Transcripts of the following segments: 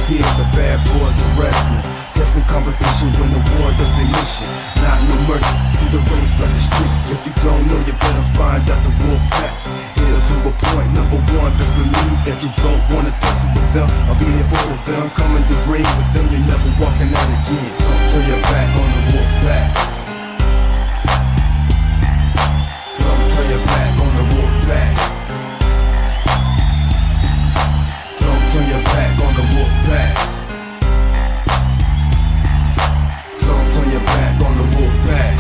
who's here, the bad boys are wrestling. Testing competition when the war does their mission. Not no mercy, see the race like the street. If you don't know, you better find out the wolf pack. Here to prove a point, number one, best believe that you don't wanna tussle with them. I'll be there for them, come in the ring with them, you're never walking out again. Don't turn your back on the wolf pack. Don't turn your back on the wolf pack. Don't turn your back on the wolf pack. Don't turn your back on the wolf pack.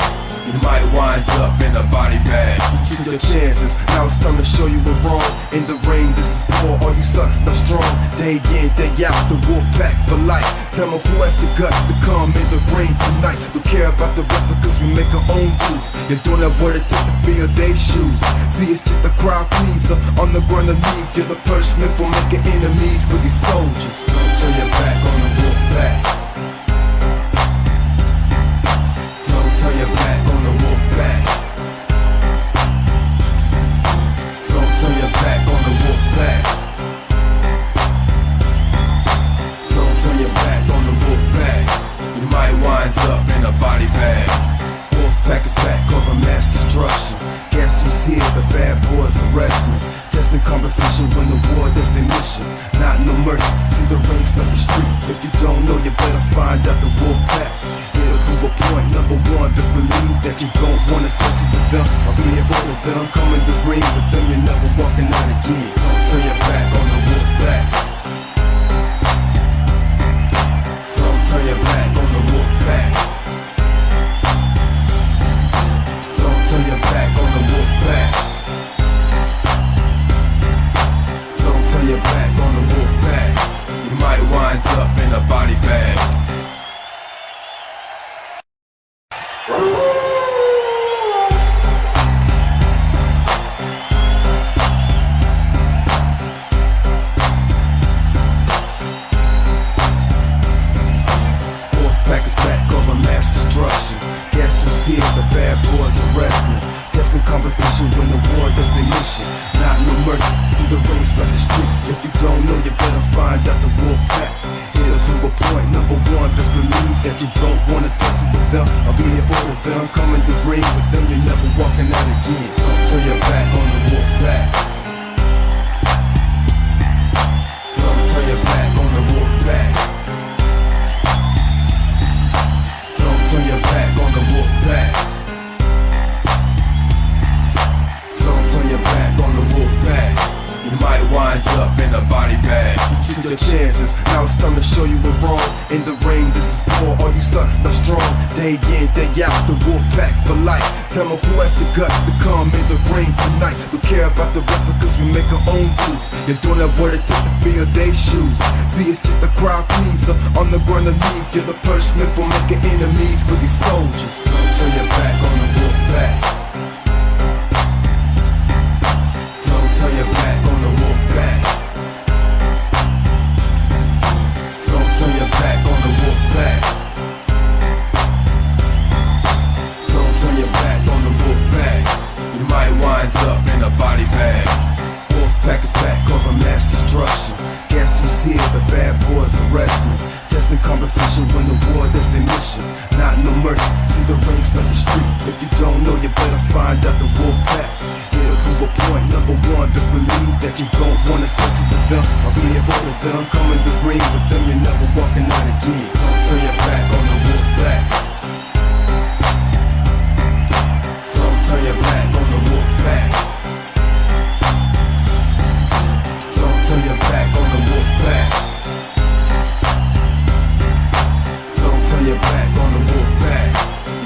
You might wind up in a body bag. You took your chances, now it's time to show you we're wrong. In the rain, this is poor, all you sucks not strong. Day in, day out, the wolf pack for life. Tell me who has the guts to come in the rain tonight. We care about the replicas, we make our own rules. You're doing that what it took to fill their shoes. See, it's just a crowd pleaser, on the ground to leave. You're the punishment for making enemies with these soldiers. Don't turn your back on the wolf pack. Don't turn your back on the wolf pack. Don't turn your back on the wolf pack. Don't turn your back on the wolf pack. You might wind up in a body bag. Wolf pack is back, causing mass destruction. Guess who's here? The bad boys are wrestling. Testing competition when the war does their mission. Not no mercy, see the race like the street. If you don't know, you better find out the wolf pack. Prove a point, number one, just believe that you don't wanna tussle with them. I'll be there for them, come in the ring with them, you're never walking out again. Don't turn your back on the wolf pack. Don't turn your back on the wolf pack. Don't turn your back on the wolf pack. Don't turn your back on the wolf pack. You might wind up in a body bag. Guess who's here? The bad boys are wrestling. Testing competition when the war does their mission. Not no mercy, see the race like the street. If you don't know, you better find out the wolf pack. Here to prove a point, number one, best believe that you don't wanna tussle with them. I'll be there for them, come in the ring with them, you're never walking out again. Don't turn your back on the wolf pack. Don't turn your back on the wolf pack. Turn your back on the wolf pack. Don't turn your back on the wolf pack. You might wind up in a body bag. You took your chances, now it's time to show you we're wrong. In the rain, this is poor, all you sucks not strong. Day in, day out, the wolf pack for life. Tell me who has the guts to come in the rain tonight. We care about the replicas, we make our own rules. You're doing that what it took to fill their shoes. See, it's just a crowd pleaser, on the ground to leave. You're the punishment for making enemies with these soldiers. Don't turn your back on the wolf pack. Don't turn your back on the wolf pack. Don't turn your back on the wolf pack. Don't turn your back on the wolf pack. You might wind up in a body bag. Wolf pack is back, causing mass destruction. Guess who's here? The bad boys are wrestling. Testing competition when the war does their mission. Not no mercy, see the race like the street. If you don't know, you better find out the wolf pack. Here to prove a point, number one, just believe that you don't wanna tussle with them. I'll be there for them, come in the ring with them, you're never walking out again. Don't turn your back on the wolf pack. Don't turn your back on the wolf pack. Don't turn your back on the wolf pack. Don't turn your back on the wolf pack.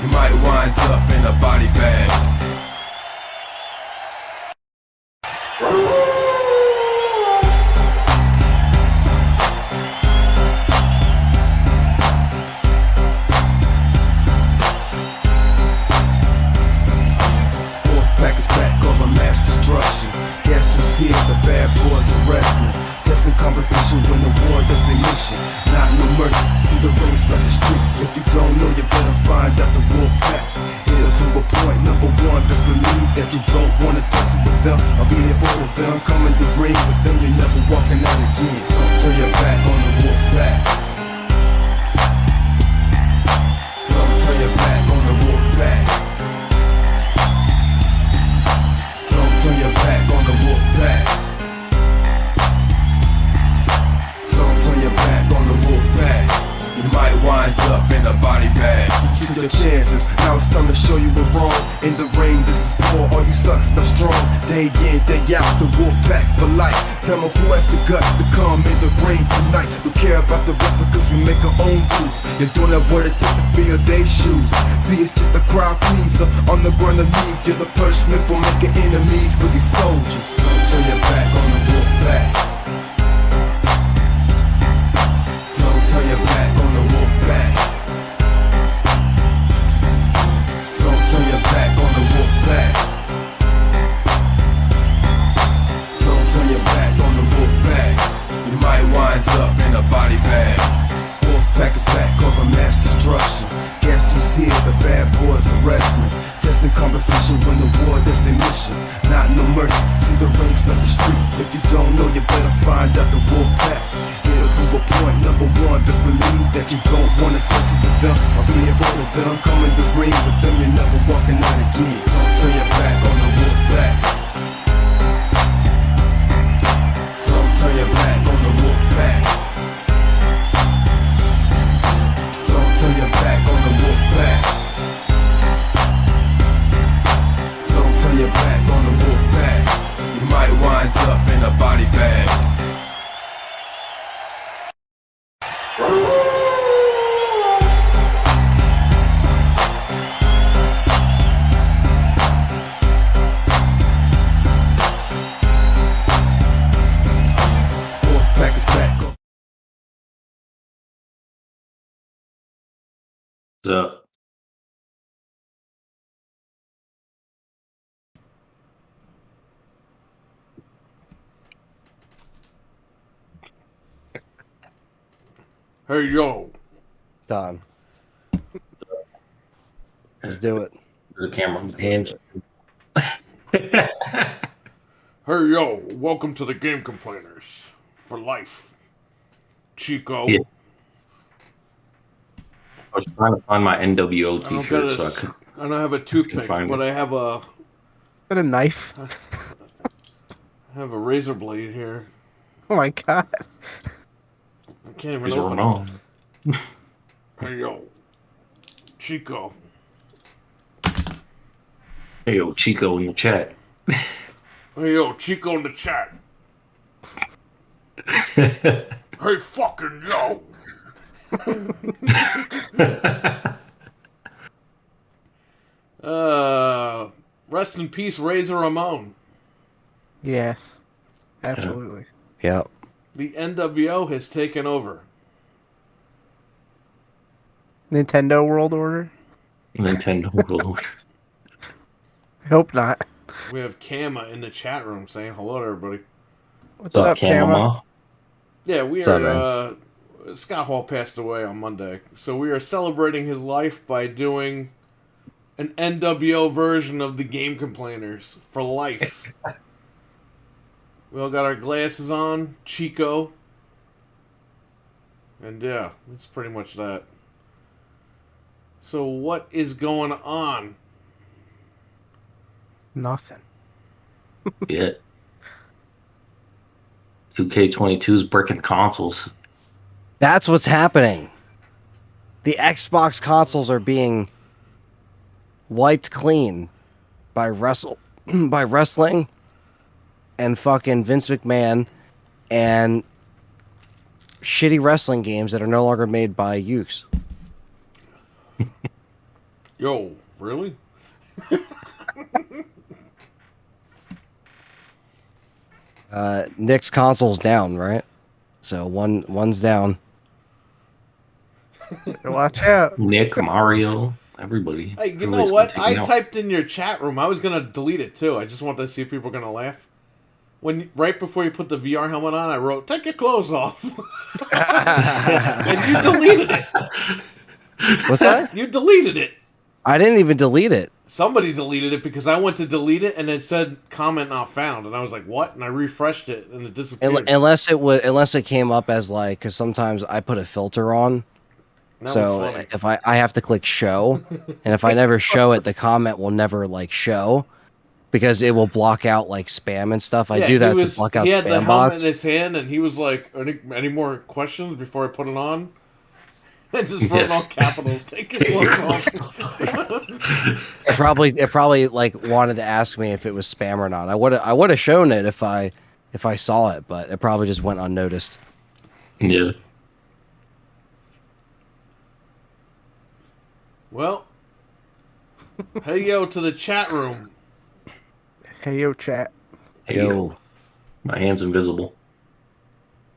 You might wind up in a body bag. Here, the bad boys are wrestling. Testing competition when the war does their mission. Not no mercy, see the race like the street. If you don't know, you better find out the wolf pack. Here to prove a point, number one, best believe that you don't wanna tussle with them. I'll be there avoid them. Come in the ring with them, you're never walking out again. Don't turn your back on the wolf pack. Don't turn your back on the wolf pack. Don't turn your back on the wolf pack. Don't turn your back on the wolf pack. You might wind up in a body bag. You took your chances, now it's time to show you we're wrong. In the ring, this is poor, all you sucks not strong. Day in, day out, the wolf pack for life. Tell me who has the guts to come in the ring tonight. We care about the replicas, we make our own rules. You're doing that what it takes to fill their shoes. See, it's just a crowd pleaser, on the ground to leave. You're the punishment for making enemies for these soldiers. Don't turn your back on the wolf pack. Don't turn your back on the wolf pack. Don't turn your back on the wolf pack. Don't turn your back on the wolf pack. You might wind up in a body bag. Wolf pack is back, cause I'm mass destruction. Guess who's here? The bad boys arrest me. Testing competition, win the war, that's their mission. Not no mercy, see the rings, not the street. If you don't know, you better find out the wolf pack. Here to prove a point, number one, best believe that you don't wanna tussle with them. I'll be in front of them, come in the ring with them, you're never walking out again. Don't turn your back on the wolf pack. Don't turn your back on the wolf pack. Don't turn your back on the wolf pack. Don't turn your back on the wolf pack. You might wind up in a body bag. Wolf pack is back. What's up? Hey, yo. Done. Let's do it. There's a camera in hands. Hey, yo. Welcome to the Game Complainers. For life. Chico. Yeah. I was trying to find my NWO I don't, t-shirt so I could. I don't have a toothpick, find but it. I have a Got a knife. razor blade here. Oh my god. I can't even Here's open Ramon. it. Hey, yo. Chico. Hey, yo, Chico in the chat. Hey, yo. Chico in the chat. Hey, fucking yo. Rest in peace, Razor Ramon. Yes. Absolutely. Yep. The NWO has taken over. Nintendo World Order? Nintendo World. I hope not. We have Kama in the chat room saying hello to everybody. What's up, Kama? Kama? Yeah, we What's up, are. Scott Hall passed away on Monday, so we are celebrating his life by doing an NWO version of the Game Complainers for life. We all got our glasses on, Chico, and yeah, that's pretty much that. So what is going on? Nothing. Yeah. 2K22's bricking consoles. That's what's happening. The Xbox consoles are being wiped clean by wrestling and fucking Vince McMahon and shitty wrestling games that are no longer made by Ukes. Yo, really? Nick's console's down, right? So one's down. Watch out. Nick, Mario, everybody. Hey, you know Everybody's what? been I taken out. typed in your chat room. I was gonna delete it too. I just wanted to see if people were gonna laugh. Right before you put the VR helmet on, I wrote, "Take your clothes off," and you deleted it. What's that? You deleted it. I didn't even delete it. Somebody deleted it because I went to delete it and it said comment not found, and I was like, "What?" And I refreshed it and it disappeared. Unless it came up as like, because sometimes I put a filter on, That was so funny. if I have to click show, and if I never show it, the comment will never like show because it will block out like spam and stuff. I do that to block out He had the spam helmet in bots. his hand, and he was like, "Any more questions before I put it on?" And just wrote in all capitals, "Take your clothes off." It probably like wanted to ask me if it was spam or not. I would have shown it if I saw it, but it probably just went unnoticed. Yeah. Well, hey yo to the chat room. Hey, yo, chat. Hey, Yo, my hand's invisible.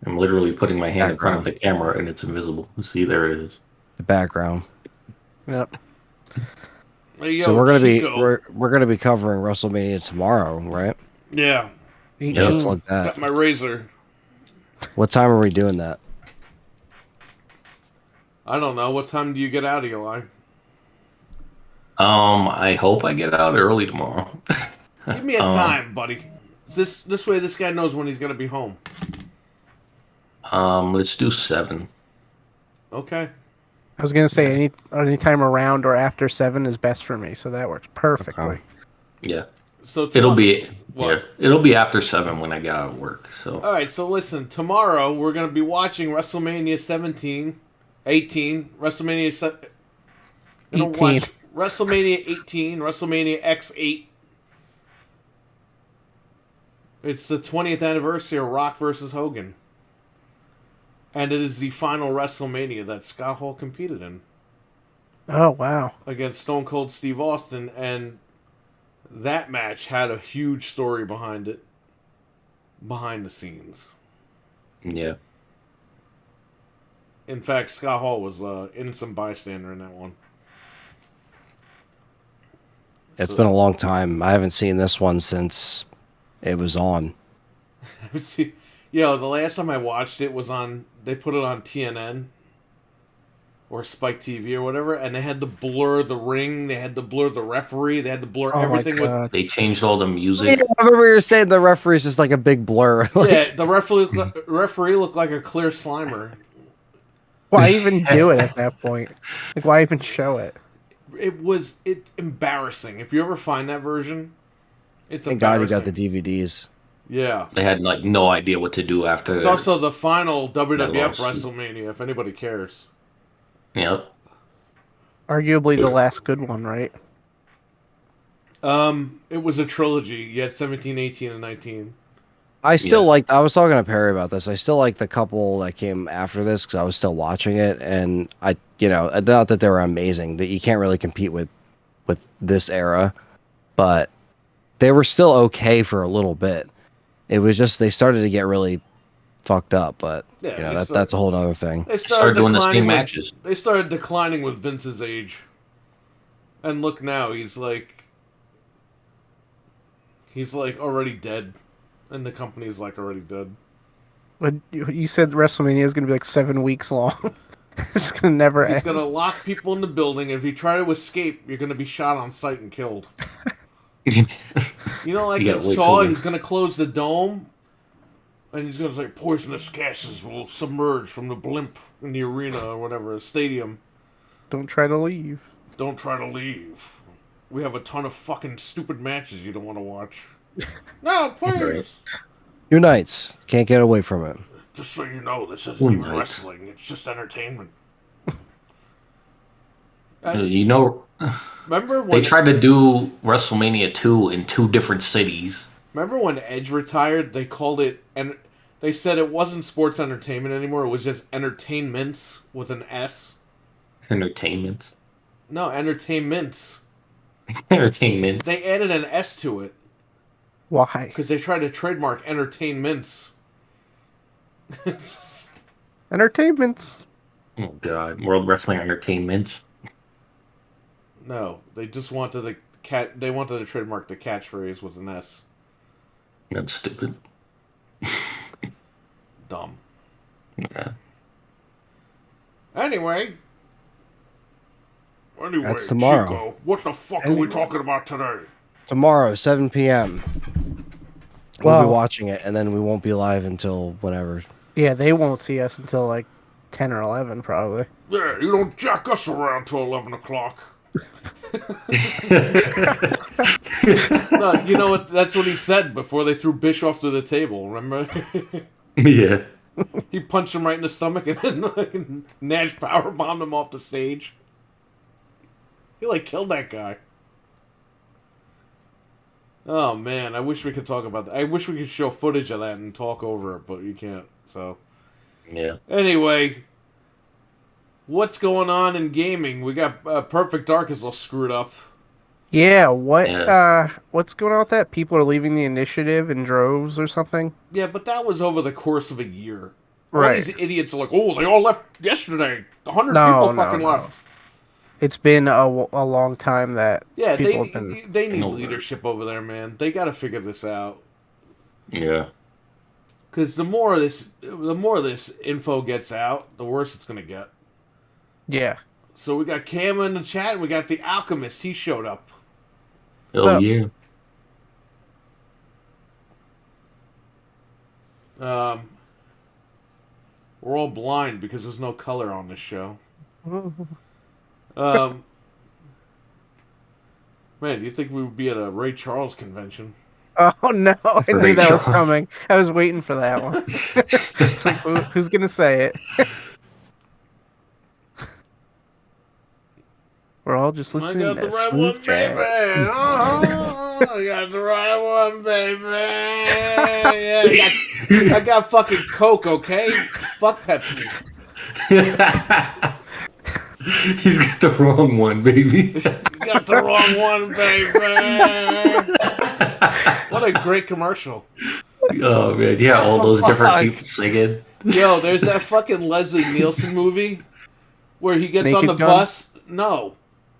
I'm literally putting my hand in front of Background. the camera and it's invisible. See, there it is. the background. Yep. Hey yo, So Chico. we're gonna be covering WrestleMania tomorrow, right? Yeah, 18. Plug that. got my razor. What time are we doing that? I don't know. What time do you get out, Eli? I hope I get out early tomorrow. Give me a time, buddy. This way, this guy knows when he's gonna be home. Let's do 7. Okay. I was gonna say any time around or after 7 is best for me, so that works perfectly. Okay. Yeah. So It'll be What? it'll be after 7 when I get out of work. So All right. So listen. Tomorrow we're gonna be watching WrestleMania 17, 18, WrestleMania. Gonna 18. watch WrestleMania 18, WrestleMania X8. It's the 20th anniversary of Rock versus Hogan. And it is the final WrestleMania that Scott Hall competed in Oh wow. against Stone Cold Steve Austin, and that match had a huge story behind it, behind the scenes. yeah. In fact, Scott Hall was innocent bystander in that one. It's been a long time. I haven't seen this one since it was on. See, yo, the last time I watched it was on. They put it on TNN or Spike TV or whatever, and they had to blur the ring. They had to blur the referee. They had to blur Oh my everything with. god. They changed all the Yeah, music. I remember you were saying the referee's just like a big blur. Yeah, the referee looked like a clear Slimer. Why even do it at that point? Like, why even show it? It was embarrassing. If you ever find that version, it's Thank God embarrassing. you got the DVDs. Yeah. They had like no idea what to do after. It's also the final WWF lawsuit. WrestleMania, if anybody cares. Yep. Arguably the last good one, right? It was a trilogy. You had 17, 18, and 19. I still Yeah. liked. I was talking to Perry about this. I still like the couple that came after this because I was still watching it, and not that they were amazing. That you can't really compete with this era, but they were still okay for a little bit. It was just they started to get really fucked up, but Yeah, that's a whole other thing. They Started doing the same with- matches. They started declining with Vince's age. And look now, he's like already dead. And the company's like already dead. But you said WrestleMania is gonna be like 7 weeks long. It's gonna never He's end. gonna lock people in the building. If you try to escape, you're gonna be shot on sight and killed. You know, like You in gotta wait Saw, till he's gonna close the dome, and he's gonna say poisonous gases will submerge from the blimp in the arena or whatever, stadium. Don't try to leave. Don't try to leave. We have a ton of fucking stupid matches you don't want to watch. No, please. Two nights can't get away from it. Just so you know, this isn't One even night. wrestling. It's just entertainment. You know, Remember when they tried to do WrestleMania 2 in 2 different cities. Remember when Edge retired? They called it, and they said it wasn't sports entertainment anymore. It was just entertainments with an S. Entertainment. No, entertainments. Entertainment. They added an S to it Why? because they tried to trademark entertainments. Entertainments. Oh god, World Wrestling Entertainment. No, they just wanted They wanted to trademark the catchphrase with an S. That's stupid. Dumb. Yeah. Anyway, Anyway, That's tomorrow. Chico, what the fuck are we talking about today? Tomorrow, 7 p.m. We'll Well- be watching it, and then we won't be live until whenever. Yeah, they won't see us until like 10 or 11 probably. Yeah, you don't jack us around till 11 o'clock. No, you know what? That's what he said before they threw Bischoff through the table. Remember? Yeah. He punched him right in the stomach, and then like, Nash powerbombed him off the stage. He like killed that guy. Oh man, I wish we could talk about that. I wish we could show footage of that and talk over it, but you can't. So Yeah. anyway, what's going on in gaming? We got Perfect Dark is all screwed up. Yeah, what's going on with that? People are leaving the initiative in droves or something? Yeah, but that was over the course of a year. All Right. these idiots are like, oh, they all left yesterday. 100 No, people no, fucking no. left. It's been a long time that Yeah, people have been... they need No. leadership over there, man. They got to figure this out. Yeah. Because the more of this info gets out, the worse it's gonna get. Yeah. So we got Cam in the chat, and we got the Alchemist. He showed up. Oh, So- yeah. We're all blind because there's no color on this show. Man, do you think we would be at a Ray Charles convention? Oh no, I knew Ray that was Charles. coming. I was waiting for that one. It's like, who's gonna say it? We're all just I listening got to the that right smooth one, baby. jazz. Oh, I got the right one, baby. Yeah, I got fucking Coke, okay? Fuck Pepsi. He's got the wrong one, baby. You got the wrong one, baby. What a great commercial. Oh man, yeah, all those different Fuck. people singing. Yo, there's that fucking Leslie Nielsen movie where he gets on Naked the Gun? bus. No.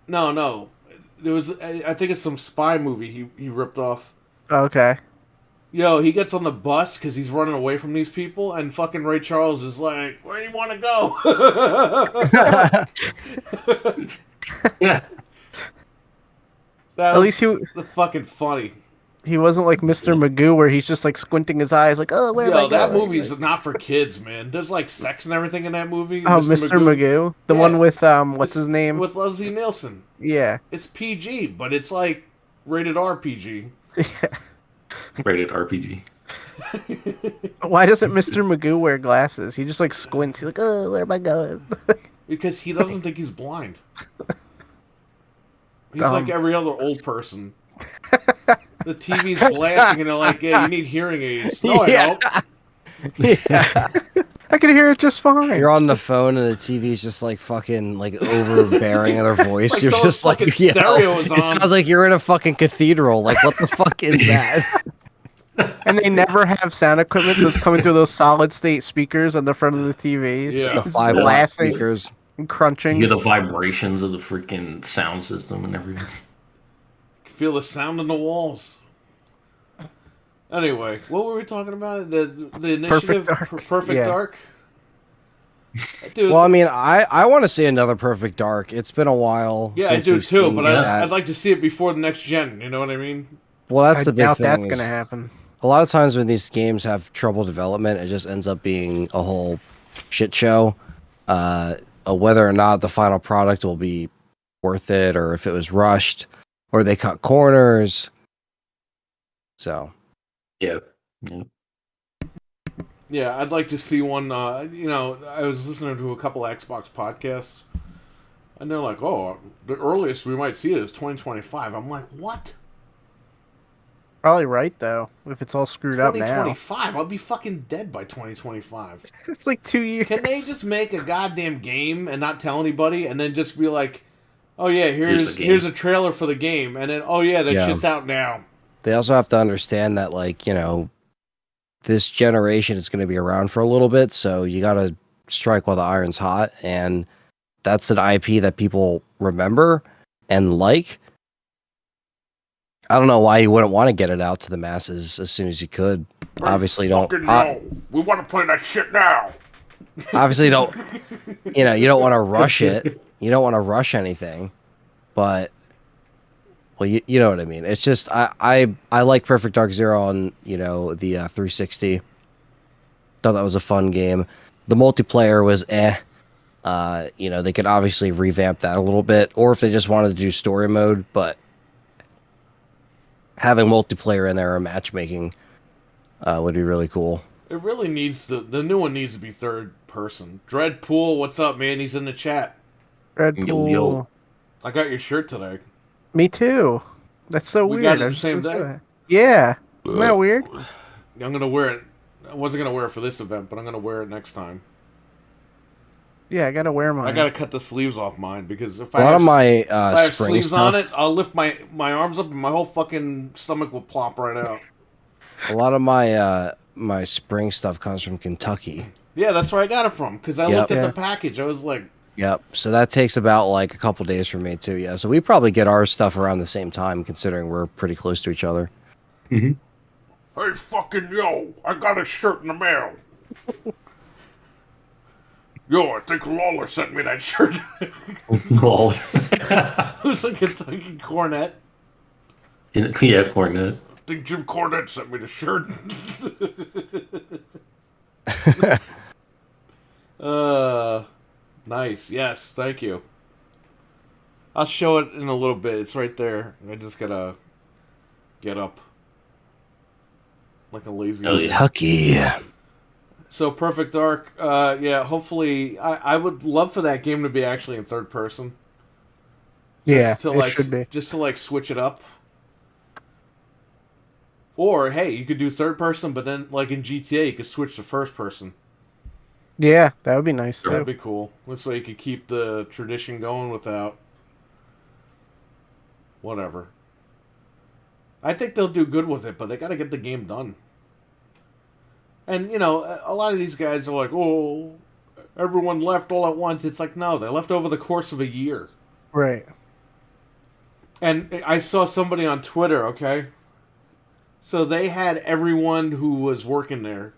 There was, I think it's some spy movie he ripped off. Okay. Yo, he gets on the bus because he's running away from these people, and fucking Ray Charles is like, "Where do you want to go?" Yeah. That At least was fucking funny. he wasn't like Mr. Magoo where he's just like squinting his eyes like, oh, where am I Yo, going? that movie's not for kids, man. There's like sex and everything in that movie. Oh, Mr. Magoo? The Yeah. one with what's his name? With Leslie Nielsen. Yeah. It's PG, but it's like rated R PG. Rated RPG. Why doesn't Mr. Magoo wear glasses? He just like squints. He's like, oh, where am I going? Because he doesn't think he's blind. He's Dumb. like every other old person. The TV's blasting and they're like, yeah, you need hearing aids. No, Yeah. I don't. Yeah. I can hear it just fine. You're on the phone and the TV's just like fucking like overbearing in their voice. Like You're someone's just like, fucking you know, stereo is it on. sounds like you're in a fucking cathedral. Like, what the fuck is that? And they never have sound equipment, so it's coming through those solid state speakers on the front of the TV. Yeah. The It's 5 watt blasting speakers. and You crunching. hear the vibrations of the freaking sound system and everything. Feel the sound in the walls. Anyway, what were we talking about? The initiative, Dark. Perfect Yeah. Dark. Dude, Well, I mean, I want to see another Perfect Dark. It's been a while. yeah, I since do we've too, seen but that. I'd like to see it before the next gen. You know what I mean? Well, that's I the big doubt thing. that's is gonna happen. A lot of times when these games have trouble development, it just ends up being a whole shit show. Whether or not the final product will be worth it, or if it was rushed, or they cut corners. So, Yeah. Yeah. Yeah, I'd like to see one. You know, I was listening to a couple Xbox podcasts, and they're like, "Oh, the earliest we might see it is 2025." I'm like, "What? Probably right though. If it's all screwed up now, 2025? I'll be fucking dead by 2025." it's like 2 years. Can they just make a goddamn game and not tell anybody, and then just be like, "Oh yeah, Here's the game." here's a trailer for the game," and then, "Oh yeah, that Yeah. shit's out now." they also have to understand that, like, you know, this generation is going to be around for a little bit, so you got to strike while the iron's hot, and that's an IP that people remember and like. I don't know why you wouldn't want to get it out to the masses as soon as you could. Obviously, don't. Fucking no. We want to play that shit now. Obviously, don't. You know, you don't want to rush it. You don't want to rush anything. but well, you know what I mean. It's just I like Perfect Dark Zero on the 360. Thought that was a fun game. The multiplayer was they could obviously revamp that a little bit, or if they just wanted to do story mode, but having multiplayer in there or matchmaking would be really cool. It really needs the new one needs to be third person. Dreadpool, what's up, man? He's in the chat. Red Yo, Pool. yo. I got your shirt today. Me too. That's so We weird. got it I the was same gonna say day? that. Yeah. Isn't that weird? I'm gonna wear it. I wasn't gonna wear it for this event, but I'm gonna wear it next time. Yeah, I gotta wear mine. I gotta cut the sleeves off mine because if A I lot have, of my if I have spring sleeves stuff, on it, I'll lift my arms up and my whole fucking stomach will plop right out. a lot of my spring stuff comes from Kentucky. Yeah, that's where I got it from because I Yep. looked at Yeah. the package. I was like, Yep. So that takes about like a couple days for me too. Yeah. So we probably get our stuff around the same time, considering we're pretty close to each other. Mm-hmm. "Hey, fucking yo, I got a shirt in the mail." Yo, I think Lawler sent me that shirt. Lol. Who's a Kentucky Cornet? Yeah, Cornet. I think Jim Cornette sent me the shirt. Nice. Yes, thank you. I'll show it in a little bit. It's right there. I just gotta get up like a lazy. Oh, yeah. Kentucky. So Perfect Dark. Yeah. Hopefully, I would love for that game to be actually in third person. Yeah, To, it like, should be. just to like switch it up. Or hey, you could do third person, but then like in GTA, you could switch to first person. Yeah, that would be nice That'd too. be cool. This way you could keep the tradition going without whatever. I think they'll do good with it, but they got to get the game done. And you know, a lot of these guys are like, "Oh, everyone left all at once." It's like, no, they left over the course of a year. Right. And I saw somebody on Twitter, okay? So they had everyone who was working there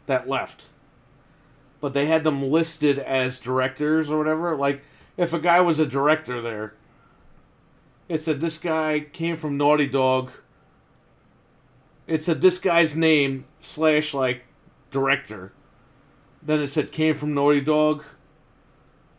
that left. But they had them listed as directors or whatever. Like, if a guy was a director there, it said this guy came from Naughty Dog. It said this guy's name / like director. Then it said came from Naughty Dog,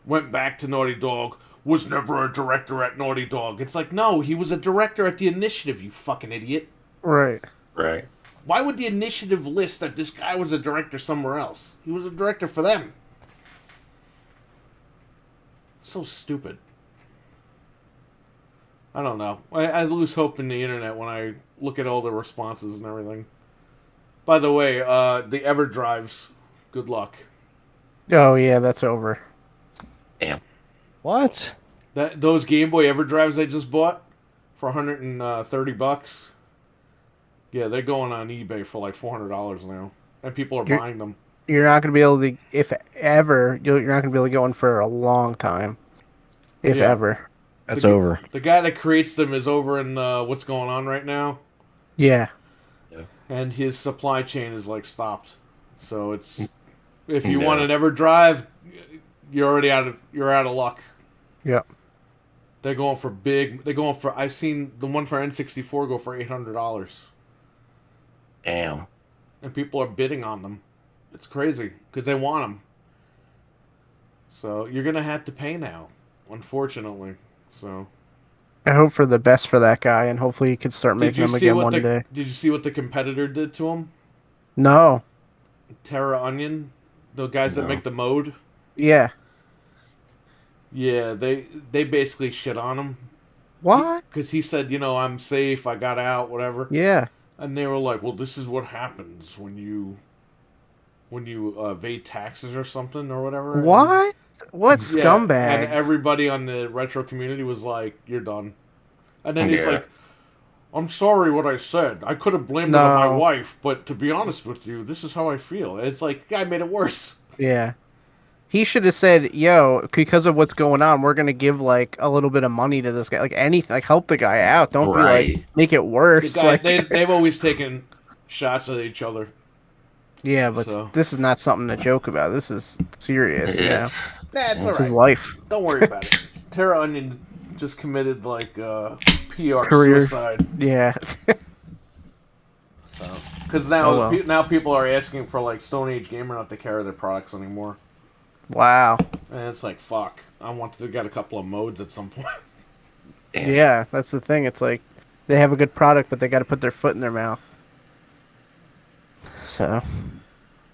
went back to Naughty Dog, was never a director at Naughty Dog. It's like, no, he was a director at the Initiative, you fucking idiot. Right. Right. Why would the Initiative list that this guy was a director somewhere else? He was a director for them. So stupid. I don't know. I lose hope in the internet when I look at all the responses and everything. By the way, the EverDrives, good luck. Oh yeah, that's over. Damn. What? Those Game Boy EverDrives I just bought for $130. Yeah, they're going on eBay for like $400 now, and people are buying them. You're not gonna be able to, if ever, you're not gonna be able to go in for a long time, if Yeah. ever. That's over. The guy that creates them is over in what's going on right now, Yeah. and his supply chain is like stopped. So it's if Yeah. you want an EverDrive, you're already out of luck. Yep. They're going for big. They're going for. I've seen the one for N64 go for $800, Damn. and people are bidding on them. It's crazy because they want them. So you're gonna have to pay now, unfortunately. So I hope for the best for that guy, and hopefully he can start did making you them see again what one day. Did you see what the competitor did to him? No. Terra Onion, the guys that No. make the mode. Yeah. Yeah, they basically shit on him What? because he said, you know, I'm safe, I got out, whatever. Yeah. And they were like, well, this is what happens when you evade taxes or something or whatever. What? What Yeah, scumbags? and everybody on the retro community was like, you're done. And then he's Yeah. like, I'm sorry what I said. I could have blamed it on my No. wife, but to be honest with you, this is how I feel. And it's like, the guy made it worse. Yeah. He should have said, "Yo, because of what's going on, we're gonna give like a little bit of money to this guy, like anything, like help the guy out. Don't be Right. like make it The worse." guy, Like, they've always taken shots at each other. yeah, but So- this is not something to joke about. This is serious. Yeah. Yeah, That's it's his life. Don't worry about it. Terra Onion just committed like PR Career. suicide. Yeah. So, because now Oh, well. now people are asking for like Stone Age Gamer not to carry their products anymore, Wow. and it's like fuck. I want to get a couple of modes at some point. Damn. Yeah, that's the thing. It's like they have a good product, but they got to put their foot in their mouth. So.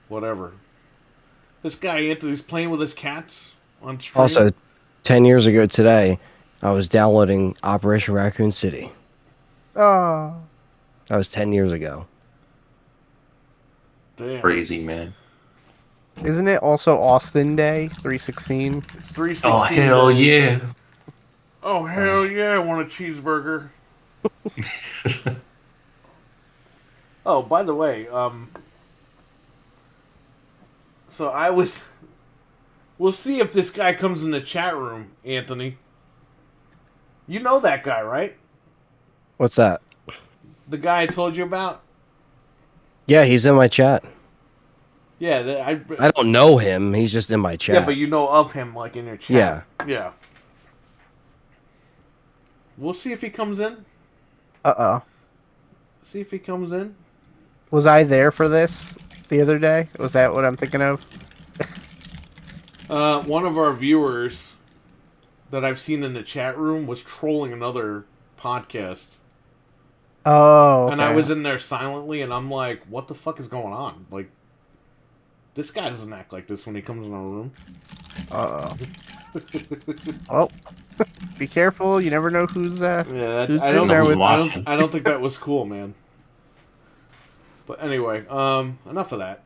Whatever. This guy Anthony's playing with his cats on stream. Also, 10 years ago today, I was downloading Operation Raccoon City. Oh. That was 10 years ago. Damn. Crazy, man. Isn't it also Austin Day 316? It's 316. Oh, hell days. yeah. Oh hell yeah! I want a cheeseburger. Oh, by the way, so I was. We'll see if this guy comes in the chat room, Anthony. You know that guy, right? What's that? The guy I told you about. Yeah, he's in my chat. Yeah, I don't know him. He's just in my chat. Yeah, but you know of him, like in your chat. Yeah. Yeah. We'll see if he comes in. Uh-oh. See if he comes in. Was I there for this the other day? Was that what I'm thinking of? One of our viewers that I've seen in the chat room was trolling another podcast. Oh, okay. And I was in there silently, and I'm like, what the fuck is going on? Like, this guy doesn't act like this when he comes in our room. Uh-oh. Well, be careful. You never know who's Yeah, who's I in don't, there with... I don't think that was cool, man. But anyway, enough of that.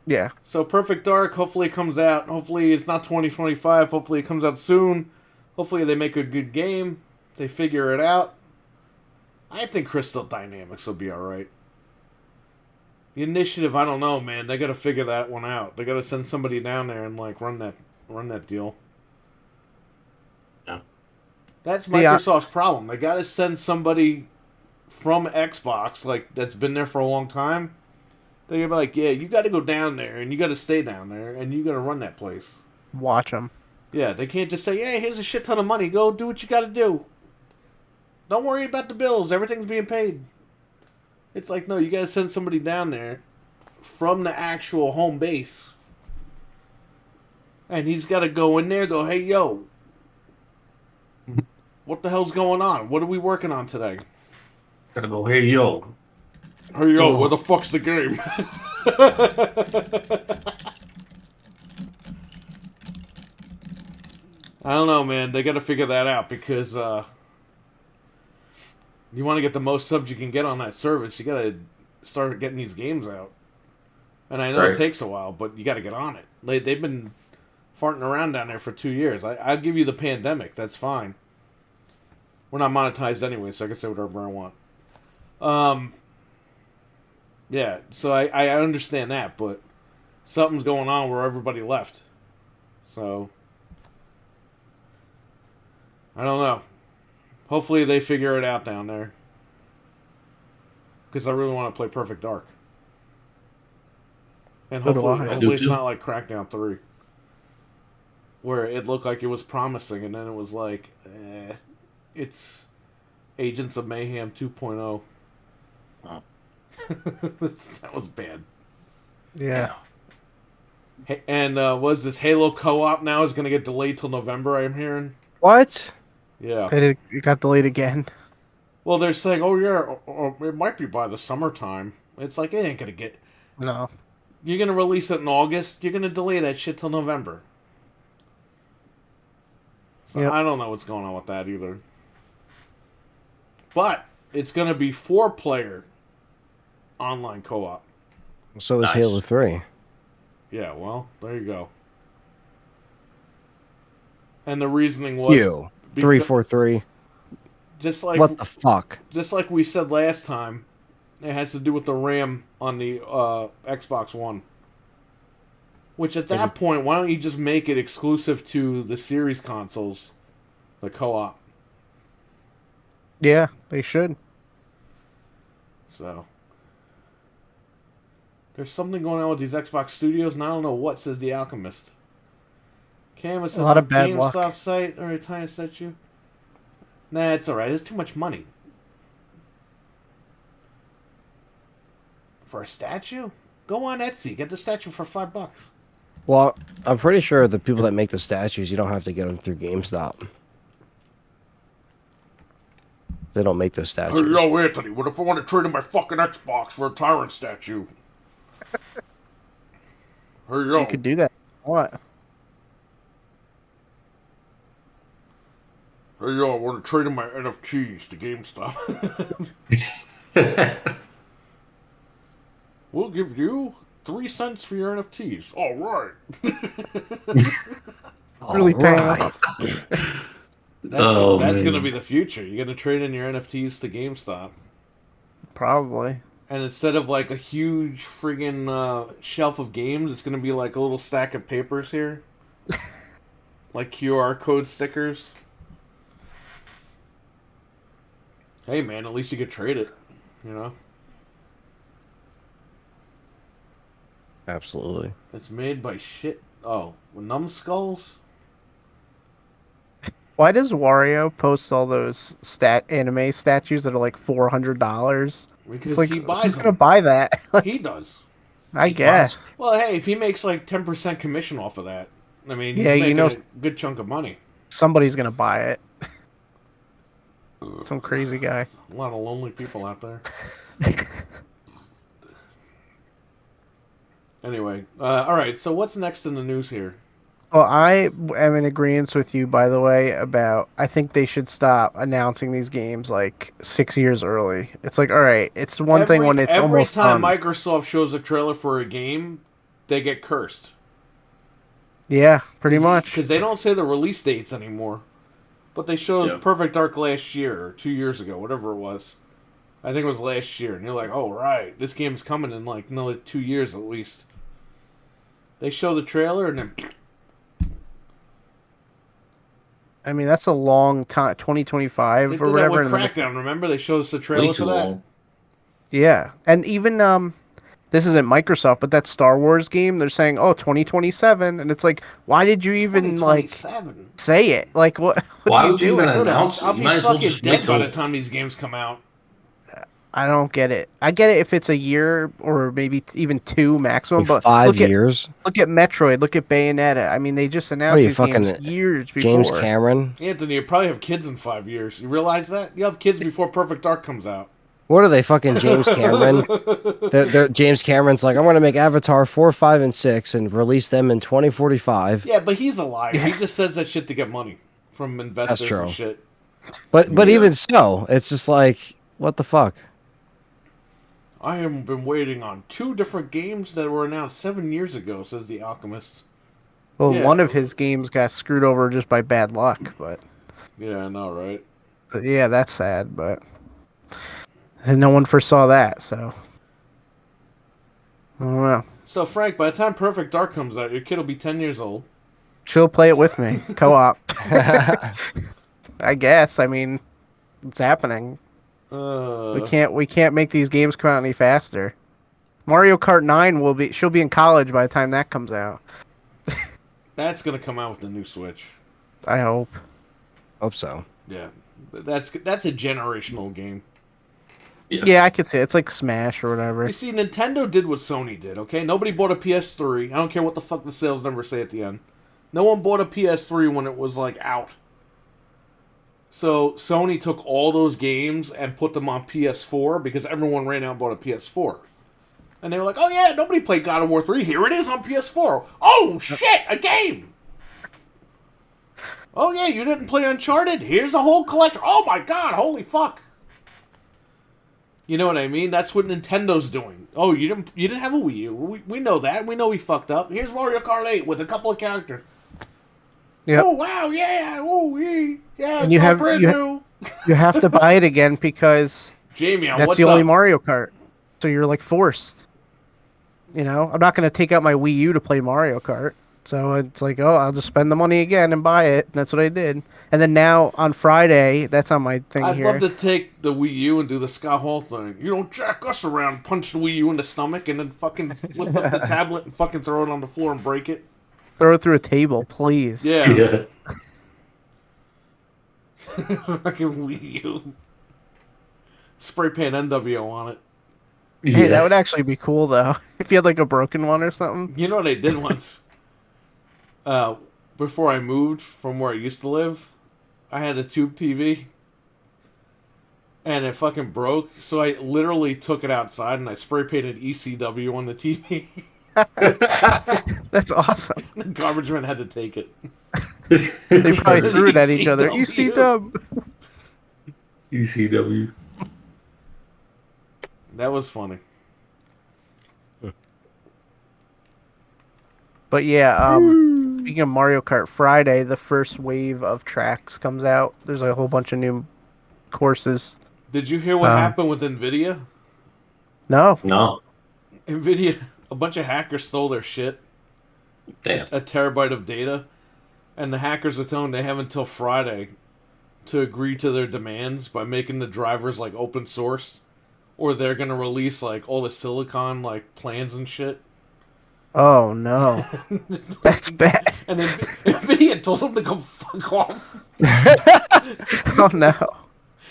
Yeah. So Perfect Dark, hopefully it comes out. Hopefully it's not 2025. Hopefully it comes out soon. Hopefully they make a good game. They figure it out. I think Crystal Dynamics will be alright. The Initiative, I don't know, man. They gotta figure that one out. They gotta send somebody down there and like run that deal. Yeah. That's Microsoft's problem. They gotta send somebody from Xbox, like that's been there for a long time. They're gonna be like, yeah, you gotta go down there and you gotta stay down there and you gotta run that place. Watch them. Yeah, they can't just say, hey, here's a shit ton of money. Go do what you gotta do. Don't worry about the bills. Everything's being paid. It's like, no, you gotta send somebody down there from the actual home base. And he's gotta go in there, go, hey, yo. What the hell's going on? What are we working on today? Gotta go, hey, yo. Hey, yo, where the fuck's the game? I don't know, man. They gotta figure that out because, you want to get the most subs you can get on that service, you gotta start getting these games out. And I know Right. it takes a while, but you gotta get on it. They've been farting around down there for 2 years. I'll give you the pandemic. That's fine. We're not monetized anyway, so I can say whatever I want. Yeah, so I understand that, but something's going on where everybody left. So, I don't know. Hopefully they figure it out down there. Because I really want to play Perfect Dark. And So do hopefully, I. I do hopefully it's too. not like Crackdown 3. Where it looked like it was promising, and then it was like, it's Agents of Mayhem 2.0. Oh. That was bad. Yeah. And was this Halo co-op now is going to get delayed till November, I'm hearing? What? Yeah. It got delayed again. Well, they're saying, oh yeah, or it might be by the summertime. It's like, it ain't going to get... No. You're going to release it in August, you're going to delay that shit till November. So Yep. I don't know what's going on with that either. But it's going to be 4-player online co-op. So is Nice. Halo 3. Yeah, well, there you go. And the reasoning was... You. beca- 343. Just like... What the fuck? Just like we said last time, it has to do with the RAM on the Xbox One. Which at that point, why don't you just make it exclusive to the series consoles, the co-op? Yeah, they should. So there's something going on with these Xbox studios, and I don't know what, says The Alchemist. Canvas A lot of on bad GameStop luck. site or a tiny statue. Nah, it's alright. It's too much money. For a statue? Go on Etsy. Get the statue for $5. Well, I'm pretty sure the people that make the statues, you don't have to get them through GameStop. They don't make those Hey, statues. yo, Anthony, what if I want to trade in my fucking Xbox for a Tyrant statue? Hey, yo. You could do that. What? Hey, yo, I want to trade in my NFTs to GameStop. We'll give you 3 cents for your NFTs. All right. Really paying off. That's going to be the future. You're going to trade in your NFTs to GameStop. Probably. And instead of like a huge friggin' shelf of games, it's going to be like a little stack of papers here. Like QR code stickers. Hey man, at least you could trade it, you know? Absolutely. It's made by shit. Oh, numbskulls? Why does Wario post all those anime statues that are like $400? Because It's like, he buys who's them. gonna buy that? Like, He does. I guess. Well, hey, if he makes like 10% commission off of that, I mean, he's Yeah, you making know- a good chunk of money. Somebody's gonna buy it. Some crazy guy. A lot of lonely people out there. Anyway, all right. So what's next in the news here? Well, I am in agreement with you, by the way, about I think they should stop announcing these games like 6 years early. It's like, all right, it's one thing when it's almost every time done. Microsoft shows a trailer for a game, they get cursed. Yeah, pretty much. Because they don't say the release dates anymore. But they showed us Yeah. Perfect Dark last year, or 2 years ago, whatever it was. I think it was last year. And you're like, oh, right, this game's coming in like another 2 years at least. They show the trailer and then... I mean, that's a long time, They 2025 did or that whatever. with and then Crackdown, remember? They showed us the trailer Way for too that. long. yeah, and even this isn't Microsoft, but that Star Wars game, they're saying, oh, 2027, and it's like, why did you even like 2027. say it? Like, what Why are you would you doing? even announce it? I'll You be might as well fucking just dead wait by till the time these games come out. I don't get it. I get it if it's a year or maybe even 2 maximum, but Like 5 look years. Look at Metroid. Look at Bayonetta. I mean, they just What are announced you, these games fucking years before. James Cameron. Anthony, you probably have kids in 5 years. You realize that? You have kids before Perfect Dark comes out. What are they, fucking James Cameron? They're James Cameron's like, I'm going to make Avatar 4, 5, and 6 and release them in 2045. Yeah, but he's a liar. He just says that shit to get money from investors true. and shit. But Yeah. even so, it's just like, what the fuck? I have been waiting on 2 different games that were announced 7 years ago, says The Alchemist. Well, Yeah. one of his games got screwed over just by bad luck, but Yeah, I know, right? yeah, that's sad. But and no one foresaw that, so I don't know. So, Frank, by the time Perfect Dark comes out, your kid will be 10 years old. She'll play it with me, co-op. I guess. I mean, it's happening. We can't make these games come out any faster. Mario Kart 9 she'll be in college by the time that comes out. That's going to come out with the new Switch. I hope. Hope so. Yeah. That's a generational game. Yeah, I could say it's like Smash or whatever. You see, Nintendo did what Sony did, okay? Nobody bought a PS3. I don't care what the fuck the sales numbers say at the end. No one bought a PS3 when it was, like, out. So, Sony took all those games and put them on PS4 because everyone ran out and bought a PS4. And they were like, oh yeah, nobody played God of War 3. Here it is on PS4. Oh, shit, a game! Oh yeah, you didn't play Uncharted? Here's a whole collection. Oh my god, holy fuck. You know what I mean? That's what Nintendo's doing. Oh, you didn't have a Wii U. We know that. We know we fucked up. Here's Mario Kart 8 with a couple of characters. Yep. Oh wow, yeah. Oh yeah. And you it's all have- brand you ha- new. You have to buy it again because Jamie, that's what's the only up? Mario Kart. So you're like forced. You know, I'm not going to take out my Wii U to play Mario Kart. So it's like, oh, I'll just spend the money again and buy it. And that's what I did. And then now on Friday, that's on my thing I'd here. love to take the Wii U and do the Scott Hall thing. You don't jack us around, punch the Wii U in the stomach, and then fucking flip up the tablet and fucking throw it on the floor and break it. Throw it through a table, please. Yeah. Fucking Wii U. Spray paint NWO on it. Hey, that would actually be cool though. If you had like a broken one or something. You know what I did once? Before I moved from where I used to live, I had a tube TV. And it fucking broke, so I literally took it outside and I spray painted ECW on the TV. That's awesome. The garbage man had to take it. They probably threw it at each other. ECW. ECW. That was funny. But yeah, speaking of Mario Kart, Friday, the first wave of tracks comes out. There's a whole bunch of new courses. Did you hear what happened with NVIDIA? No. NVIDIA, a bunch of hackers stole their shit. Damn. A terabyte of data. And the hackers are telling they have until Friday to agree to their demands by making the drivers like open source. Or they're going to release like all the silicon like plans and shit. Oh no. That's bad. And then NVIDIA told them to go fuck off. Oh no.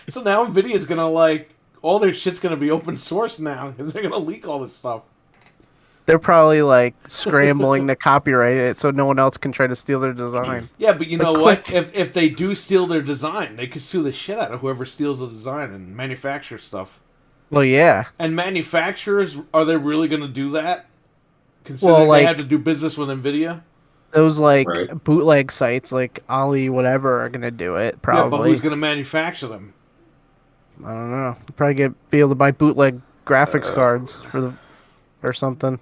So now NVIDIA's gonna like all their shit's gonna be open source now because they're gonna leak all this stuff. They're probably like scrambling to copyright it so no one else can try to steal their design. Yeah, but you know Quick. what? If they do steal their design, they could sue the shit out of whoever steals the design and manufacture stuff. Well, yeah. And manufacturers, are they really gonna do that? Considering they have to do business with NVIDIA? Those like Right. bootleg sites like Ali whatever are gonna do it probably. Yeah, but who's gonna manufacture them? I don't know. You probably be able to buy bootleg graphics cards or something,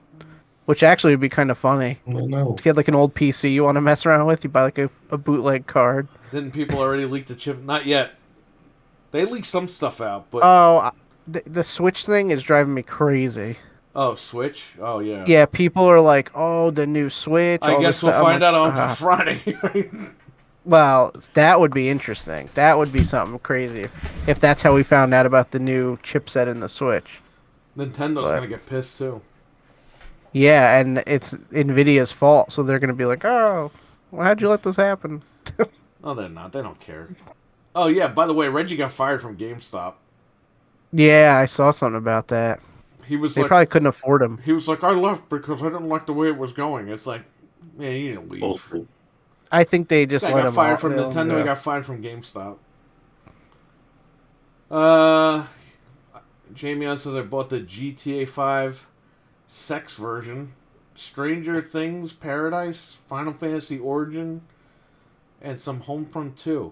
which actually would be kind of funny. Oh, no. If you had like an old PC you want to mess around with, you buy like a bootleg card. Didn't people already leak the chip? Not yet. They leaked some stuff out, but Oh, the Switch thing is driving me crazy. oh, Switch. Oh yeah. Yeah, people are like, "Oh, the new Switch." I all guess this we'll stuff." I'm find like, out on "Stop." Friday. Well, that would be interesting. That would be something crazy if that's how we found out about the new chipset in the Switch. Nintendo But- gonna get pissed too. Yeah, and it's Nvidia's fault, so they're gonna be like, "Oh, well, how'd you let this happen?" No, they're not. They don't care. Oh yeah. By the way, Reggie got fired from GameStop. Yeah, I saw something about that. He was They like, probably couldn't afford him. he was like, I left because I didn't like the way it was going. It's like, yeah, you didn't leave. Oh, I think they just I let got him fired off. from They let him Nintendo. go. I got fired from GameStop. Jamie on says I bought the GTA 5 sex version, Stranger Things Paradise, Final Fantasy Origin, and some Homefront 2.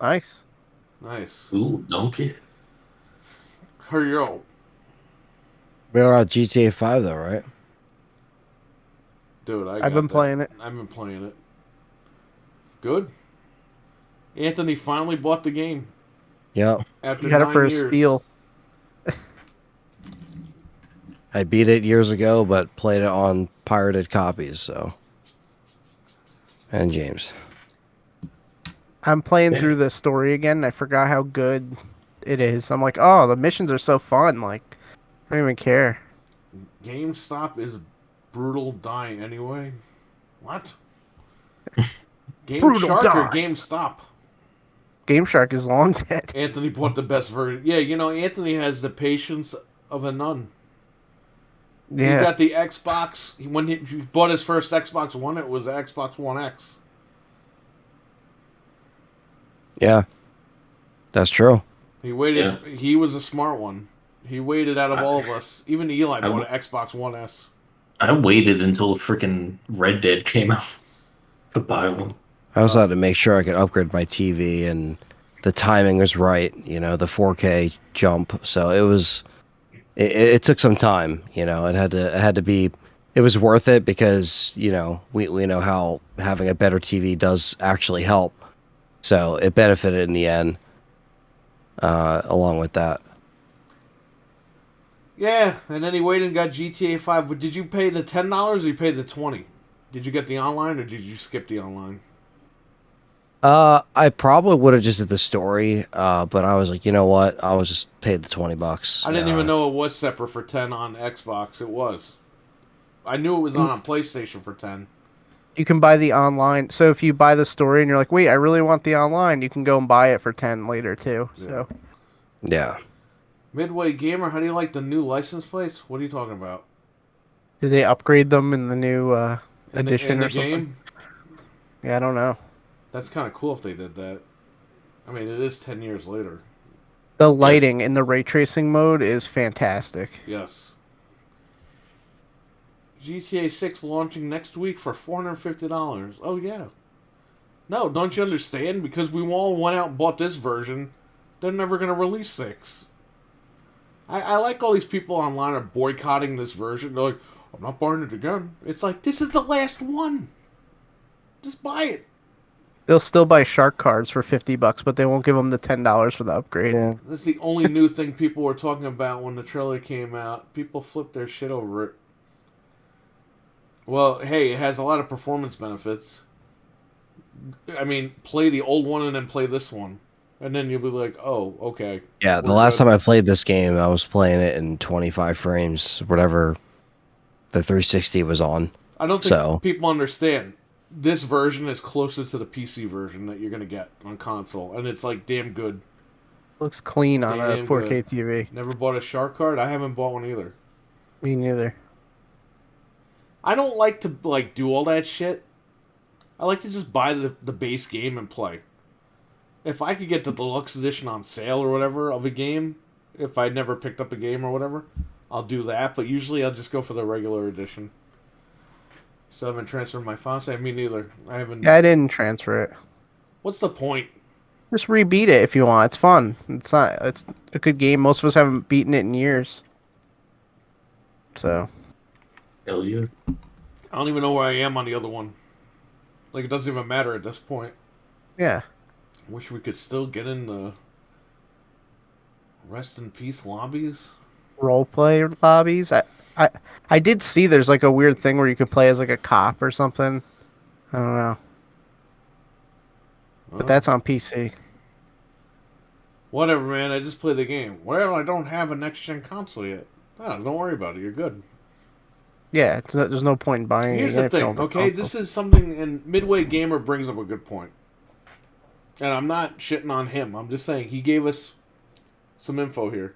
Nice. Nice. Ooh, donkey. Hurry up. We're on GTA 5 though, right? Dude, I've been playing it. I've been playing it. Good. Anthony finally bought the game Yep. after You got it 9 for a years. steal. I beat it years ago, but played it on pirated copies, so. And James. I'm playing Yeah. through the story again. I forgot how good it is. I'm like, oh, the missions are so fun. Like, I don't even care. GameStop is brutal dying anyway. What? Game Brutal Shark or die. GameStop? Game Shark is long dead. Anthony bought the best version. Yeah, you know, Anthony has the patience of a nun. He Yeah. got the Xbox. When he bought his first Xbox One, it was the Xbox One X. Yeah. That's true. He waited. Yeah. He was a smart one. He waited out of all of us. Even Eli bought an Xbox One S. I waited until freaking Red Dead came out to buy one. I also had to make sure I could upgrade my TV and the timing was right, you know, the 4K jump. So it was it took some time, you know. It had to be it was worth it because, you know, we know how having a better TV does actually help. So it benefited in the end along with that. Yeah, and then he waited and got GTA 5. But did you pay the $10 or you paid the $20? Did you get the online or did you skip the online? I probably would have just did the story, but I was like, you know what? I was just paid the $20. I didn't even know it was separate for 10 on Xbox. It was. I knew it was on PlayStation for 10. You can buy the online. So if you buy the story and you're like, wait, I really want the online, you can go and buy it for 10 later too. Yeah. So Yeah. Midway Gamer, how do you like the new license plates? What are you talking about? did they upgrade them in the new edition in the or something? game? Yeah, I don't know. That's kind of cool if they did that. I mean, it is 10 years later. The lighting in the ray tracing mode is fantastic. Yes. GTA 6 launching next week for $450. Oh, yeah. No, don't you understand? Because we all went out and bought this version, they're never going to release 6. I like all these people online are boycotting this version. They're like, I'm not buying it again. It's like, this is the last one. Just buy it. They'll still buy shark cards for $50, but they won't give them the $10 for the upgrade. Yeah. That's the only new thing people were talking about when the trailer came out. People flipped their shit over it. Well, hey, it has a lot of performance benefits. I mean, play the old one and then play this one. And then you'll be like, oh, okay. Yeah, the last time I played this game, I was playing it in 25 frames, whatever the 360 was on. I don't think people understand. This version is closer to the PC version that you're going to get on console. And it's like damn good. Looks clean on a 4K TV. Never bought a shark card? I haven't bought one either. Me neither. I don't like to do all that shit. I like to just buy the base game and play. If I could get the deluxe edition on sale or whatever of a game, if I never picked up a game or whatever, I'll do that. But usually I'll just go for the regular edition. So I haven't transferred my file save. Me neither. I haven't. Yeah, I didn't transfer it. What's the point? Just rebeat it if you want. It's fun. It's a good game. Most of us haven't beaten it in years. So. Hell yeah. I don't even know where I am on the other one. Like, it doesn't even matter at this point. Yeah. I wish we could still get in the rest in peace lobbies. Roleplay lobbies. I did see there's like a weird thing where you could play as like a cop or something. I don't know. But that's on PC. Whatever, man. I just play the game. Well, I don't have a next-gen console yet. Oh, don't worry about it. You're good. Yeah, there's no point in buying it. Here's the thing, okay? This is something, and Midway Gamer brings up a good point. And I'm not shitting on him. I'm just saying he gave us some info here.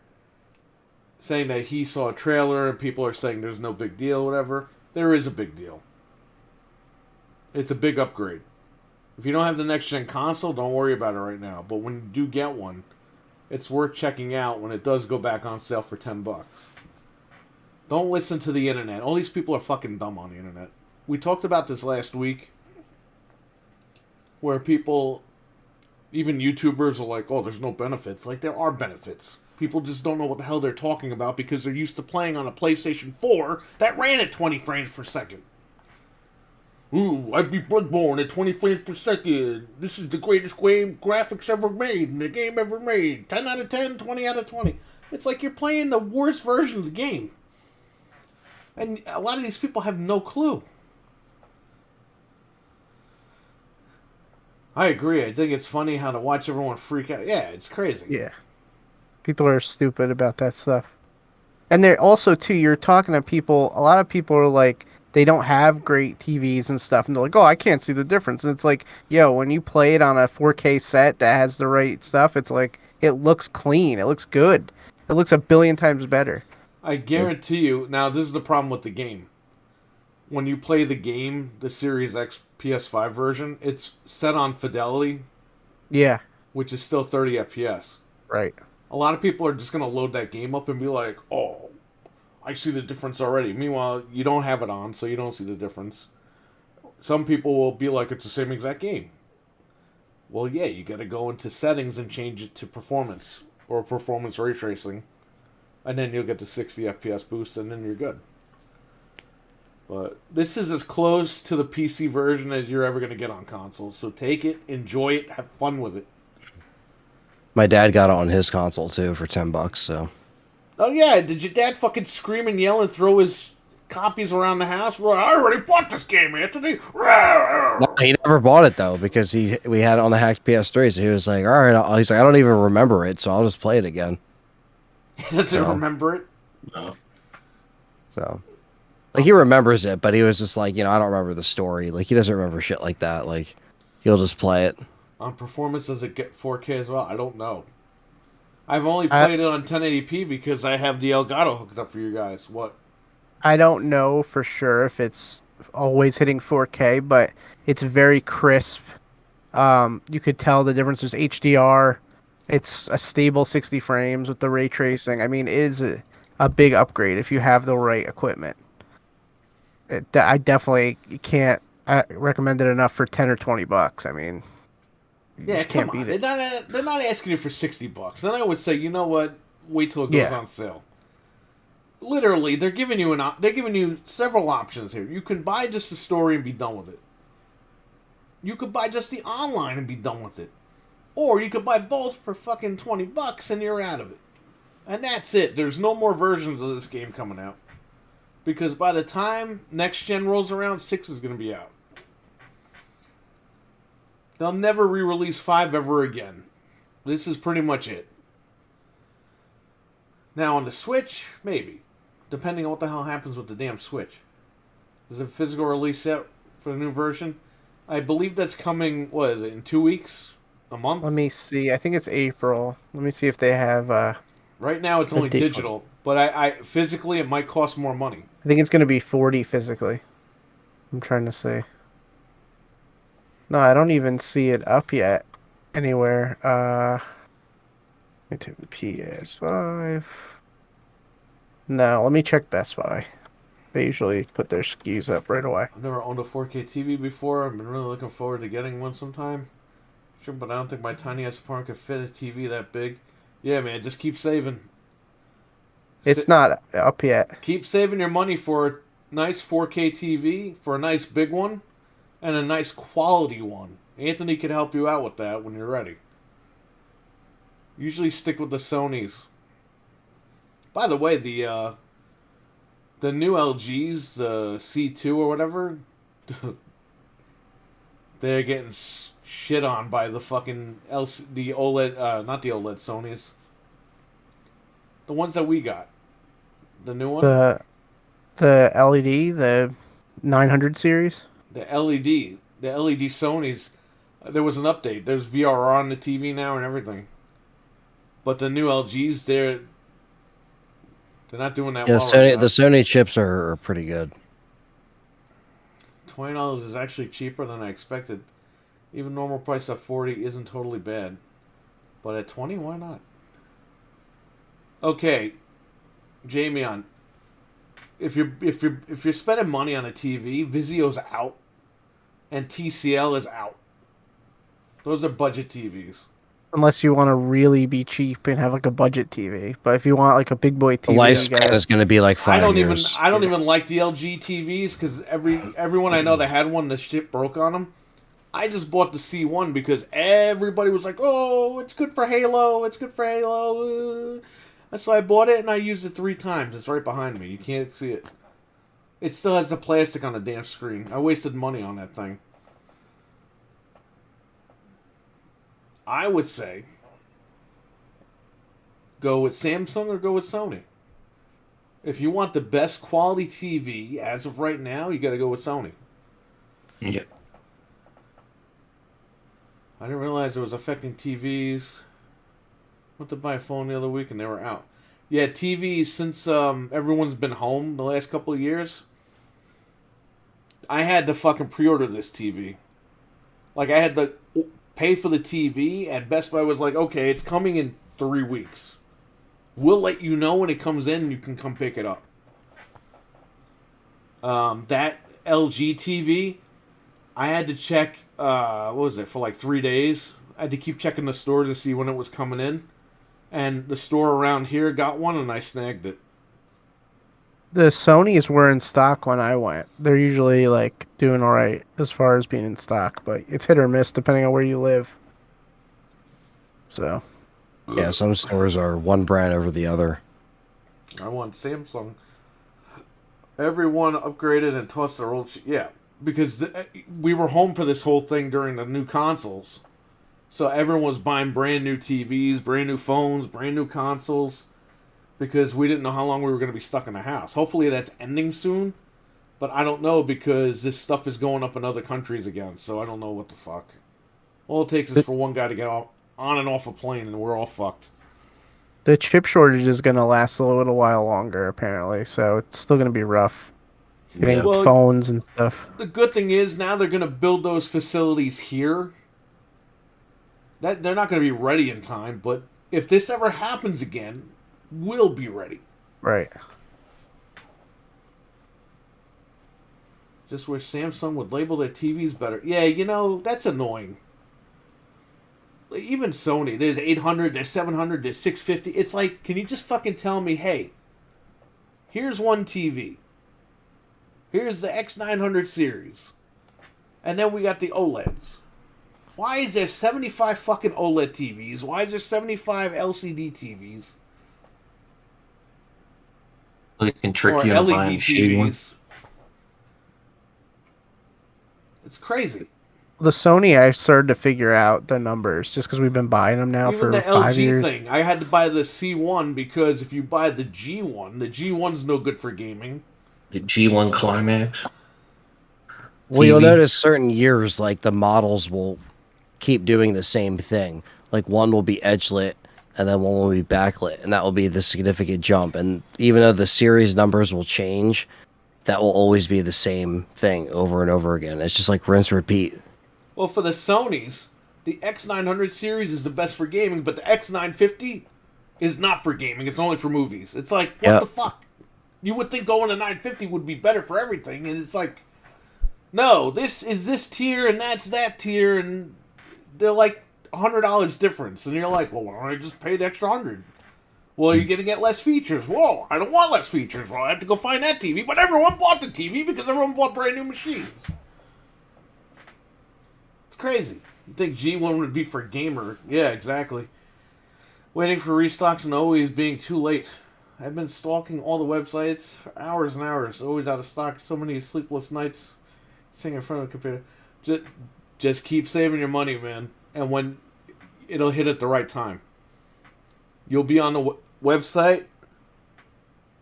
Saying that he saw a trailer and people are saying there's no big deal, whatever. There is a big deal. It's a big upgrade. If you don't have the next-gen console, don't worry about it right now. But when you do get one, it's worth checking out when it does go back on sale for $10. Don't listen to the internet. All these people are fucking dumb on the internet. We talked about this last week. Where people, even YouTubers, are like, oh, there's no benefits. Like, there are benefits. People just don't know what the hell they're talking about because they're used to playing on a PlayStation 4 that ran at 20 frames per second. Ooh, I beat Bloodborne at 20 frames per second. This is the greatest game graphics ever made and the game ever made. 10 out of 10, 20 out of 20. It's like you're playing the worst version of the game. And a lot of these people have no clue. I agree. I think it's funny how to watch everyone freak out. Yeah, it's crazy. Yeah. People are stupid about that stuff. And they're also, too, you're talking to people, a lot of people are like, they don't have great TVs and stuff, and they're like, oh, I can't see the difference. And it's like, yo, when you play it on a 4K set that has the right stuff, it's like, it looks clean. It looks good. It looks a billion times better. I guarantee you, now this is the problem with the game. When you play the game, the Series X PS5 version, it's set on fidelity. Yeah. Which is still 30 FPS. Right. A lot of people are just going to load that game up and be like, oh, I see the difference already. Meanwhile, you don't have it on, so you don't see the difference. Some people will be like, it's the same exact game. Well, yeah, you got to go into settings and change it to performance or performance ray tracing. And then you'll get the 60 FPS boost, and then you're good. But this is as close to the PC version as you're ever going to get on console. So take it, enjoy it, have fun with it. My dad got it on his console, too, for $10, so... Oh, yeah, did your dad fucking scream and yell and throw his copies around the house? Well, I already bought this game, Anthony! No, he never bought it, though, because we had it on the hacked PS3, so he was like, all right, he's like, I don't even remember it, so I'll just play it again. He doesn't remember it? No. So, Like, he remembers it, but he was just like, I don't remember the story. Like, he doesn't remember shit like that. Like, he'll just play it. On performance, does it get 4K as well? I don't know. I've only played it on 1080p because I have the Elgato hooked up for you guys. What? I don't know for sure if it's always hitting 4K, but it's very crisp. You could tell the difference. There's HDR. It's a stable 60 frames with the ray tracing. I mean, it is a big upgrade if you have the right equipment. I definitely can't recommend it enough for 10 or 20 bucks. I mean, you Yeah, just come can't on. beat it. They're not asking you for $60. Then I would say, you know what? Wait till it goes on sale. Literally, they're giving you several options here. You can buy just the story and be done with it. You could buy just the online and be done with it. Or you could buy both for fucking $20 and you're out of it. And that's it. There's no more versions of this game coming out. Because by the time next gen rolls around, 6 is going to be out. They'll never re-release 5 ever again. This is pretty much it. Now on the Switch, maybe. Depending on what the hell happens with the damn Switch. Is it a physical release yet for the new version? I believe that's coming, what is it, in 2 weeks? A month? Let me see. I think it's April. Let me see if they have. Right now it's only digital, but I physically it might cost more money. I think it's going to be 40 physically. I'm trying to see. No, I don't even see it up yet anywhere. Let me take the PS5. No, let me check Best Buy. They usually put their SKUs up right away. I've never owned a 4K TV before. I've been really looking forward to getting one sometime. Sure, but I don't think my tiny ass apartment could fit a TV that big. Yeah, man, just keep saving. It's not up yet. Keep saving your money for a nice 4K TV, for a nice big one, and a nice quality one. Anthony could help you out with that when you're ready. Usually stick with the Sonys. By the way, the new LGs, the C2 or whatever, they're getting shit on by the fucking the OLED, not the OLED Sonys. The ones that we got. The new one? The LED, the 900 series? The LED Sonys. There was an update. There's VRR on the TV now and everything. But the new LGs, they're not doing that well. The Sony chips are pretty good. $20 is actually cheaper than I expected. Even normal price at $40 isn't totally bad. But at $20, why not? Okay, Jamie, if you're spending money on a TV, Vizio's out, and TCL is out. Those are budget TVs. Unless you want to really be cheap and have like a budget TV, but if you want like a big boy TV, the lifespan is going to be like 5 years. I don't even like the LG TVs because everyone I know that had one, the shit broke on them. I just bought the C1 because everybody was like, "Oh, it's good for Halo. It's good for Halo." So I bought it and I used it 3 times. It's right behind me. You can't see it. It still has the plastic on the damn screen. I wasted money on that thing. I would say go with Samsung or go with Sony. If you want the best quality TV as of right now, you got to go with Sony. Yep. I didn't realize it was affecting TVs. Went to buy a phone the other week and they were out. Yeah, TVs, since everyone's been home the last couple of years, I had to fucking pre-order this TV. Like, I had to pay for the TV, and Best Buy was like, okay, it's coming in 3 weeks. We'll let you know when it comes in and you can come pick it up. That LG TV, I had to check, what was it, for like 3 days. I had to keep checking the store to see when it was coming in. And the store around here got one, and I snagged it. The Sonys were in stock when I went. They're usually like doing all right as far as being in stock, but it's hit or miss depending on where you live. So, yeah, some stores are one brand over the other. I want Samsung. Everyone upgraded and tossed their old shit. Yeah, because we were home for this whole thing during the new consoles. So everyone was buying brand new TVs, brand new phones, brand new consoles, because we didn't know how long we were going to be stuck in the house. Hopefully that's ending soon, But I don't know because this stuff is going up in other countries again, so I don't know what the fuck. All it takes is for one guy to get on and off a plane, and we're all fucked. The chip shortage is going to last a little while longer, apparently, so it's still going to be rough. Getting phones and stuff. The good thing is now they're going to build those facilities here. They're not going to be ready in time, but if this ever happens again, we'll be ready. Right. Just wish Samsung would label their TVs better. Yeah, that's annoying. Even Sony, there's 800, there's 700, there's 650. It's like, can you just fucking tell me, hey, here's one TV. Here's the X900 series. And then we got the OLEDs. Why is there 75 fucking OLED TVs? Why is there 75 LCD TVs? They can trick or you into LED buying a shitty one. TVs? It's crazy. The Sony, I've started to figure out the numbers just because we've been buying them now Even for the 5 LG years. thing, I had to buy the C1 because if you buy the G1's no good for gaming. The G1 Climax. Well, you'll TV. notice certain years, like the models will keep doing the same thing. Like one will be edge lit, and then one will be backlit, and that will be the significant jump. And even though the series numbers will change, that will always be the same thing over and over again. It's just like rinse repeat. Well, for the Sonys, the X900 series is the best for gaming, but the X950 is not for gaming. It's only for movies. It's like, what the fuck? You would think going to 950 would be better for everything, and it's like, no, this is this tier and that's that tier, and they're like $100 difference, and you're like, well, why don't I just pay the extra 100? Well, you're gonna get less features. Whoa, I don't want less features. Well, I have to go find that TV, but everyone bought the TV because everyone bought brand new machines. It's crazy. You think G1 would be for a gamer? Yeah, exactly. Waiting for restocks and always being too late. I've been stalking all the websites for hours and hours. Always out of stock. So many sleepless nights sitting in front of the computer. Just keep saving your money, man. And when it'll hit at the right time. You'll be on the website,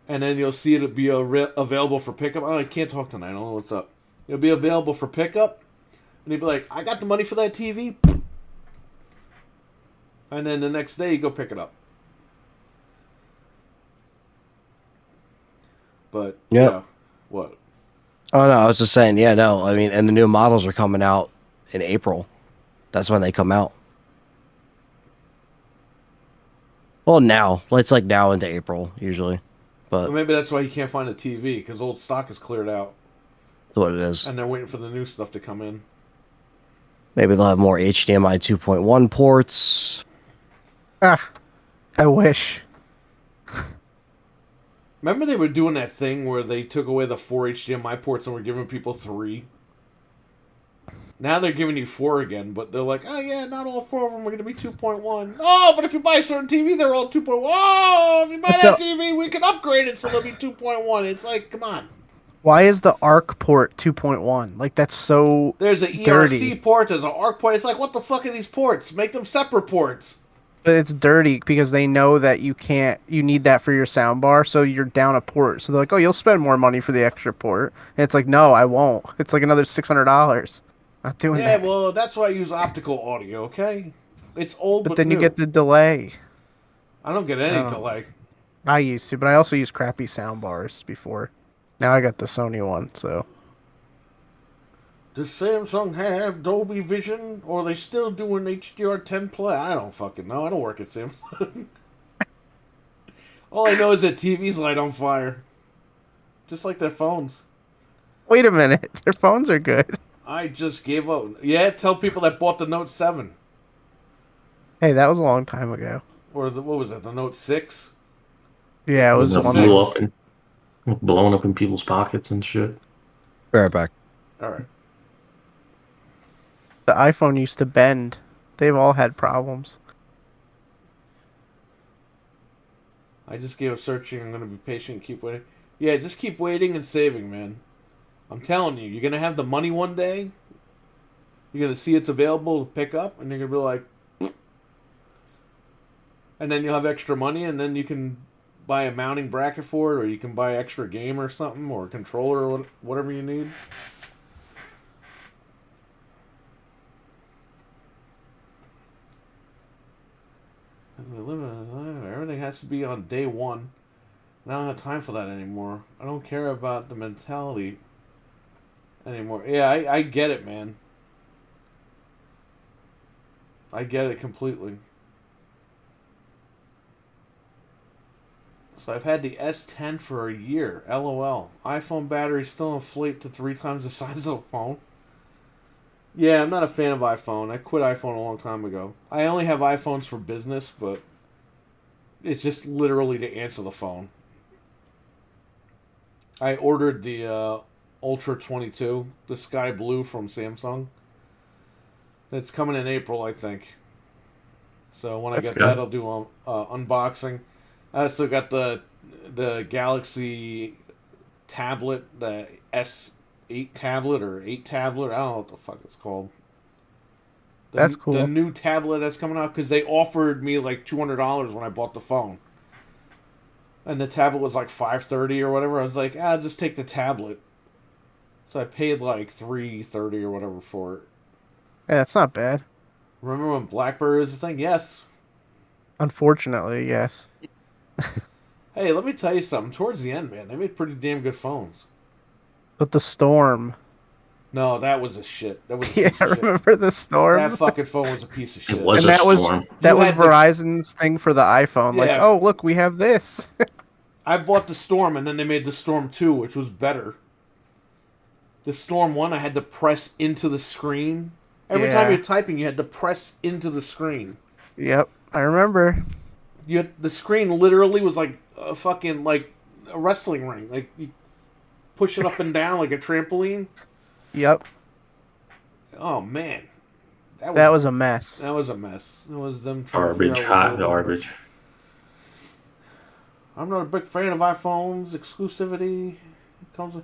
and then you'll see it'll be available for pickup. Oh, I can't talk tonight. I don't know what's up. It'll be available for pickup, and you'll be like, I got the money for that TV. And then the next day, you go pick it up. But, yeah. What? Oh, no, I was just saying, yeah, no. I mean, and the new models are coming out in April. That's when they come out. Well, now. It's like now into April, usually. But Well, maybe that's why you can't find a TV, because old stock is cleared out. that's what it is. And they're waiting for the new stuff to come in. Maybe they'll have more HDMI 2.1 ports. I wish. Remember they were doing that thing where they took away the 4 HDMI ports and were giving people 3? Now they're giving you 4 again, but they're like, oh yeah, not all 4 of them are going to be 2.1. Oh, but if you buy a certain TV, they're all 2.1. Oh, if you buy that TV, we can upgrade it so they'll be 2.1. It's like, come on. Why is the ARC port 2.1? Like, that's so There's an dirty. ERC port, there's an ARC port. It's like, what the fuck are these ports? Make them separate ports. But it's dirty because they know that you need that for your soundbar, so you're down a port. So they're like, oh, you'll spend more money for the extra port. And it's like, no, I won't. It's like another $600. Not doing that. Yeah, well, that's why I use optical audio, okay? It's old, But then new. you get the delay. I don't get any delay. I used to, but I also used crappy soundbars before. Now I got the Sony one, so. Does Samsung have Dolby Vision, or are they still doing HDR10 play? I don't fucking know. I don't work at Samsung. All I know is that TVs light on fire. Just like their phones. Wait a minute. Their phones are good. I just gave up. Yeah, tell people that bought the Note 7. Hey, that was a long time ago. Or what was it, the Note 6? Yeah, it was That one blew of up and blowing up in people's pockets and shit. Be right back. Alright. the iPhone used to bend. They've all had problems. I just gave up searching. I'm going to be patient, keep waiting. Yeah, just keep waiting and saving, man. I'm telling you, you're going to have the money one day. You're going to see it's available to pick up, and you're going to be like... And then you'll have extra money, and then you can buy a mounting bracket for it, or you can buy extra game or something, or a controller, or whatever you need. Everything has to be on day one. I don't have time for that anymore. I don't care about the mentality anymore. Yeah, I get it, man. I get it completely. So I've had the S10 for a year. LOL. iPhone batteries still inflate to 3 times the size of the phone. Yeah, I'm not a fan of iPhone. I quit iPhone a long time ago. I only have iPhones for business, but it's just literally to answer the phone. I ordered the Ultra 22, the sky blue from Samsung. It's coming in April, I think. So when I get that, I'll do unboxing. I also got the Galaxy tablet, the S8 tablet or 8 tablet. I don't know what the fuck it's called. That's cool. The new tablet that's coming out, because they offered me like $200 when I bought the phone. And the tablet was like $530 or whatever. I was like, just take the tablet. So I paid like $330 or whatever for it. Yeah, that's not bad. Remember when BlackBerry was the thing? Yes. Unfortunately, yes. Hey, let me tell you something. Towards the end, man, they made pretty damn good phones. But the Storm. No, that was a shit. That was a Yeah, piece of shit. remember the Storm? That fucking phone was a piece of shit. It was And a that was storm. that was had the- Verizon's thing for the iPhone. Like, Yeah. oh look, we have this. I bought the Storm, and then they made the Storm 2, which was better. The Storm 1, I had to press into the screen. Every Yeah. time you're typing, you had to press into the screen. Yep, I remember. The screen literally was like a fucking, like, a wrestling ring. Like, you push it up and down like a trampoline. Yep, Oh, man. that was a mess. That was a mess. It was them trying Garbage, to figure out what hot they were doing. garbage. I'm not a big fan of iPhones. Exclusivity comes with...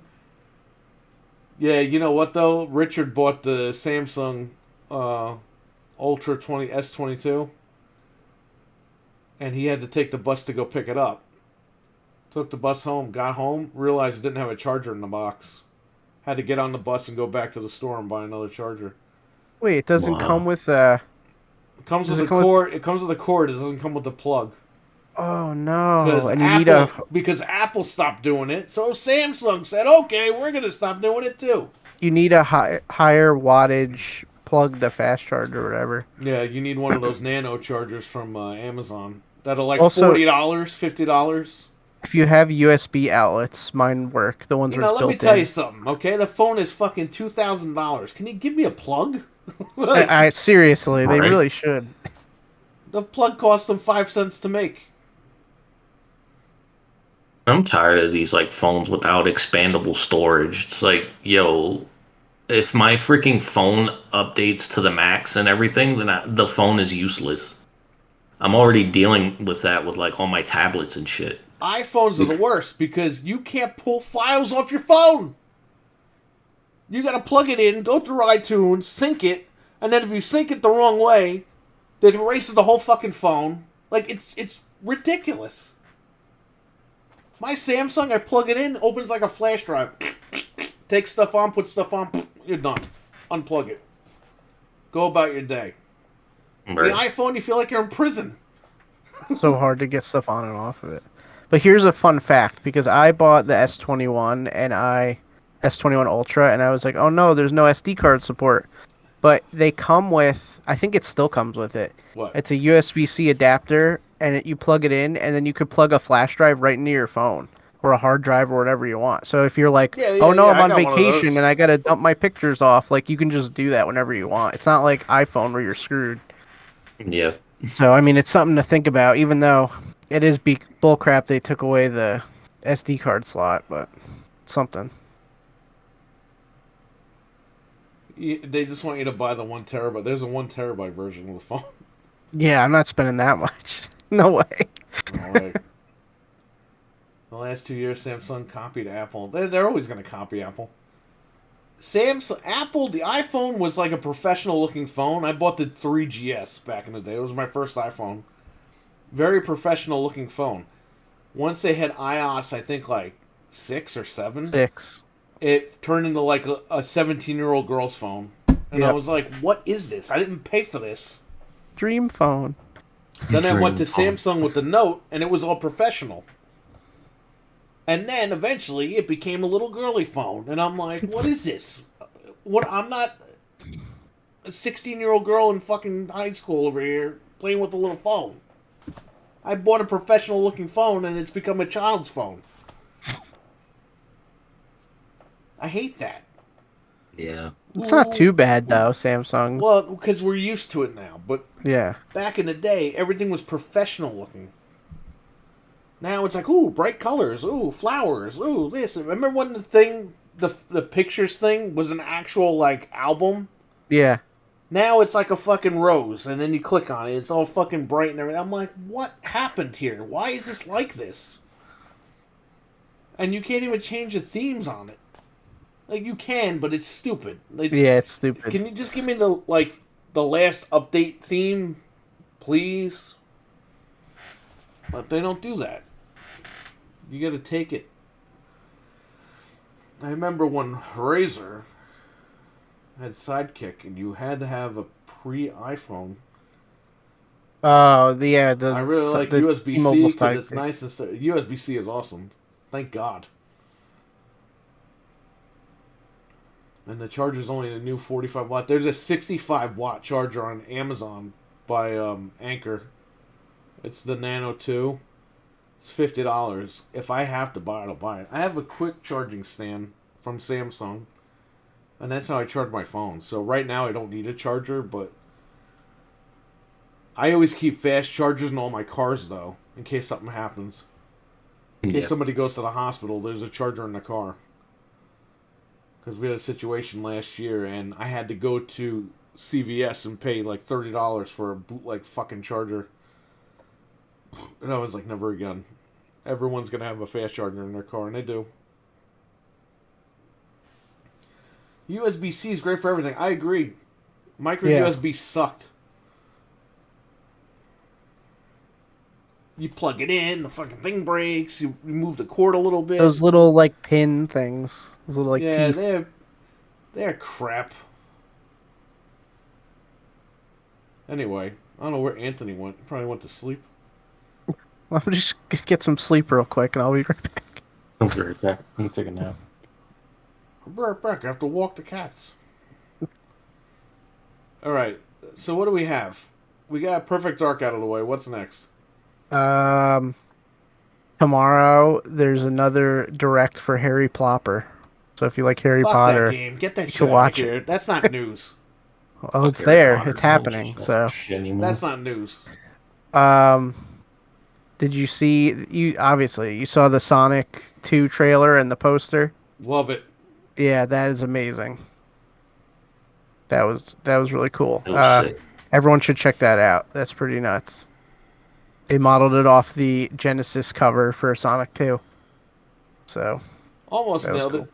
Yeah, you know what though? Richard bought the Samsung Ultra S22, and he had to take the bus to go pick it up. Took the bus home, got home, realized it didn't have a charger in the box. Had to get on the bus and go back to the store and buy another charger. Wait, it doesn't Wow. come with It comes Does with it a come with- cord. It comes with a cord. It doesn't come with the plug. Oh no! Because And you need a Apple stopped doing it, so Samsung said, "Okay, we're gonna stop doing it too." higher wattage plug, the fast charge or whatever. Yeah, you need one of those nano chargers from Amazon that are like Also- $40, $50. If you have USB outlets, mine work. The ones You where know, it's let me built tell in. you something, okay? The phone is fucking $2,000. Can you give me a plug? I seriously, they Right. really should. The plug cost them 5 cents to make. I'm tired of these like phones without expandable storage. It's like, yo, if my freaking phone updates to the max and everything, then the phone is useless. I'm already dealing with that with like all my tablets and shit. iPhones are the worst because you can't pull files off your phone. You gotta plug it in, go through iTunes, sync it, and then if you sync it the wrong way, it erases the whole fucking phone. Like, it's ridiculous. My Samsung, I plug it in, opens like a flash drive. Take stuff on, put stuff on, you're done. Unplug it. Go about your day. The Right. iPhone, you feel like you're in prison. So hard to get stuff on and off of it. But here's a fun fact, because I bought the S21 and S21 Ultra, and I was like, oh no, there's no SD card support. But they come with, I think it still comes with it. What? It's a USB-C adapter, and you plug it in, and then you could plug a flash drive right into your phone, or a hard drive, or whatever you want. So if you're like, Yeah, oh no, yeah, I'm I on got one of vacation those. and I gotta dump my pictures off, like you can just do that whenever you want. It's not like iPhone where you're screwed. Yeah. So I mean, it's something to think about, even though it is bullcrap they took away the SD card slot, but something. They just want you to buy the 1 terabyte. There's a 1 terabyte version of the phone. Yeah, I'm not spending that much. No way. All right. The last 2 years, Samsung copied Apple. They're always going to copy Apple. Apple, the iPhone was like a professional-looking phone. I bought the 3GS back in the day. It was my first iPhone. Very professional-looking phone. once they had iOS, I think like 6 or 7. 6. It turned into like a 17-year-old girl's phone. And I Yep. was like, what is this? I didn't pay for this. Dream phone. Then I went to Dream Samsung with the Note, and it was all professional. And then eventually it became a little girly phone. And I'm like, what is this? What? I'm not a 16-year-old girl in fucking high school over here playing with a little phone. I bought a professional looking phone, and it's become a child's phone. I hate that. Yeah. It's not too bad though, Samsung's. Well, because we're used to it now. But yeah. back in the day, everything was professional looking. Now it's like, ooh, bright colors, ooh, flowers, ooh, this. Remember when the pictures thing was an actual, like, album? Yeah. Now it's like a fucking rose, and then you click on it, it's all fucking bright and everything. I'm like, what happened here? Why is this like this? And you can't even change the themes on it. Like, you can, but it's stupid. It's stupid. Can you just give me the last update theme, please? But they don't do that. You gotta take it. I remember when Razer had Sidekick, and you had to have a pre-iPhone. Oh, I really like the USB-C T-Mobile because it's Sidekick. nice and stuff. USB-C is awesome. Thank God. And the charger's only a new 45 watt. There's a 65 watt charger on Amazon by Anchor. It's the Nano 2. It's $50. If I have to buy it, I'll buy it. I have a quick charging stand from Samsung. And that's how I charge my phone. So right now I don't need a charger, but I always keep fast chargers in all my cars, though, in case something happens. In case somebody goes to the hospital, there's a charger in the car. Because we had a situation last year, and I had to go to CVS and pay like $30 for a bootleg fucking charger. And I was like, never again. Everyone's going to have a fast charger in their car, and they do. USB-C is great for everything. I agree. Micro USB sucked. You plug it in, the fucking thing breaks. You move the cord a little bit. Those little like pin things. Those little like teeth. they're crap. Anyway, I don't know where Anthony went. He probably went to sleep. I'll just get some sleep real quick, and I'll be right back. I'll be right back. I'm gonna take a nap. I'll be right back. I have to walk the cats. All right. So what do we have? We got Perfect Dark out of the way. What's next? Tomorrow there's another direct for Harry Plopper. So if you like Harry Fuck Potter, that game. Get that you shit can out watch of here. it. That's not news. Oh, it's Harry there. Potter. It's happening. Don't So, shit anymore. That's not news. did you see? You saw the Sonic 2 trailer and the poster. Love it. Yeah, that is amazing. That was really cool. That was sick. Everyone should check that out. That's pretty nuts. They modeled it off the Genesis cover for Sonic 2. So, Almost that was nailed cool. it.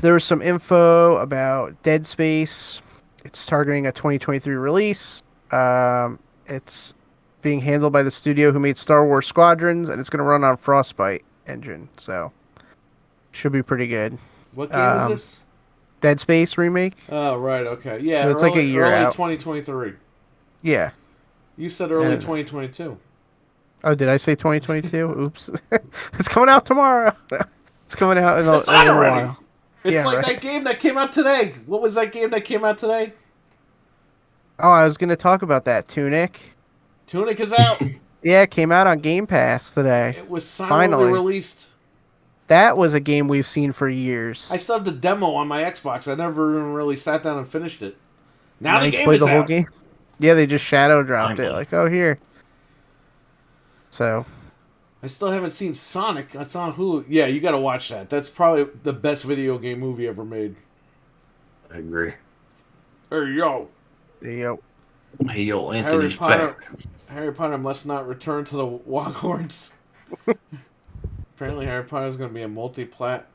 There was some info about Dead Space. It's targeting a 2023 release. It's being handled by the studio who made Star Wars Squadrons, and it's going to run on Frostbite engine. So, should be pretty good. What game is this? Dead Space remake. Oh, right. Okay. Yeah. It's like a year early out. 2023. Yeah. You said early Yeah. 2022. Oh, did I say 2022? Oops. It's coming out tomorrow. It's coming out in a It's out little already. while. It's Yeah, like right. that game that came out today. What was that game that came out today? Oh, I was going to talk about that. Tunic. Tunic is out. Yeah, it came out on Game Pass today. It was silently Finally. released. That was a game we've seen for years. I still have the demo on my Xbox. I never even really sat down and finished it. Now the You game played is the whole out. game. Yeah, they just shadow dropped it. Finally. Like, oh, here. So, I still haven't seen Sonic. That's on Hulu. Yeah, you got to watch that. That's probably the best video game movie ever made. I agree. Hey, yo. there you go. Hey, yo, Harry Anthony's Potter. back. Harry Potter must not return to the Hogwarts. Apparently, Harry Potter is going to be a multi-plat.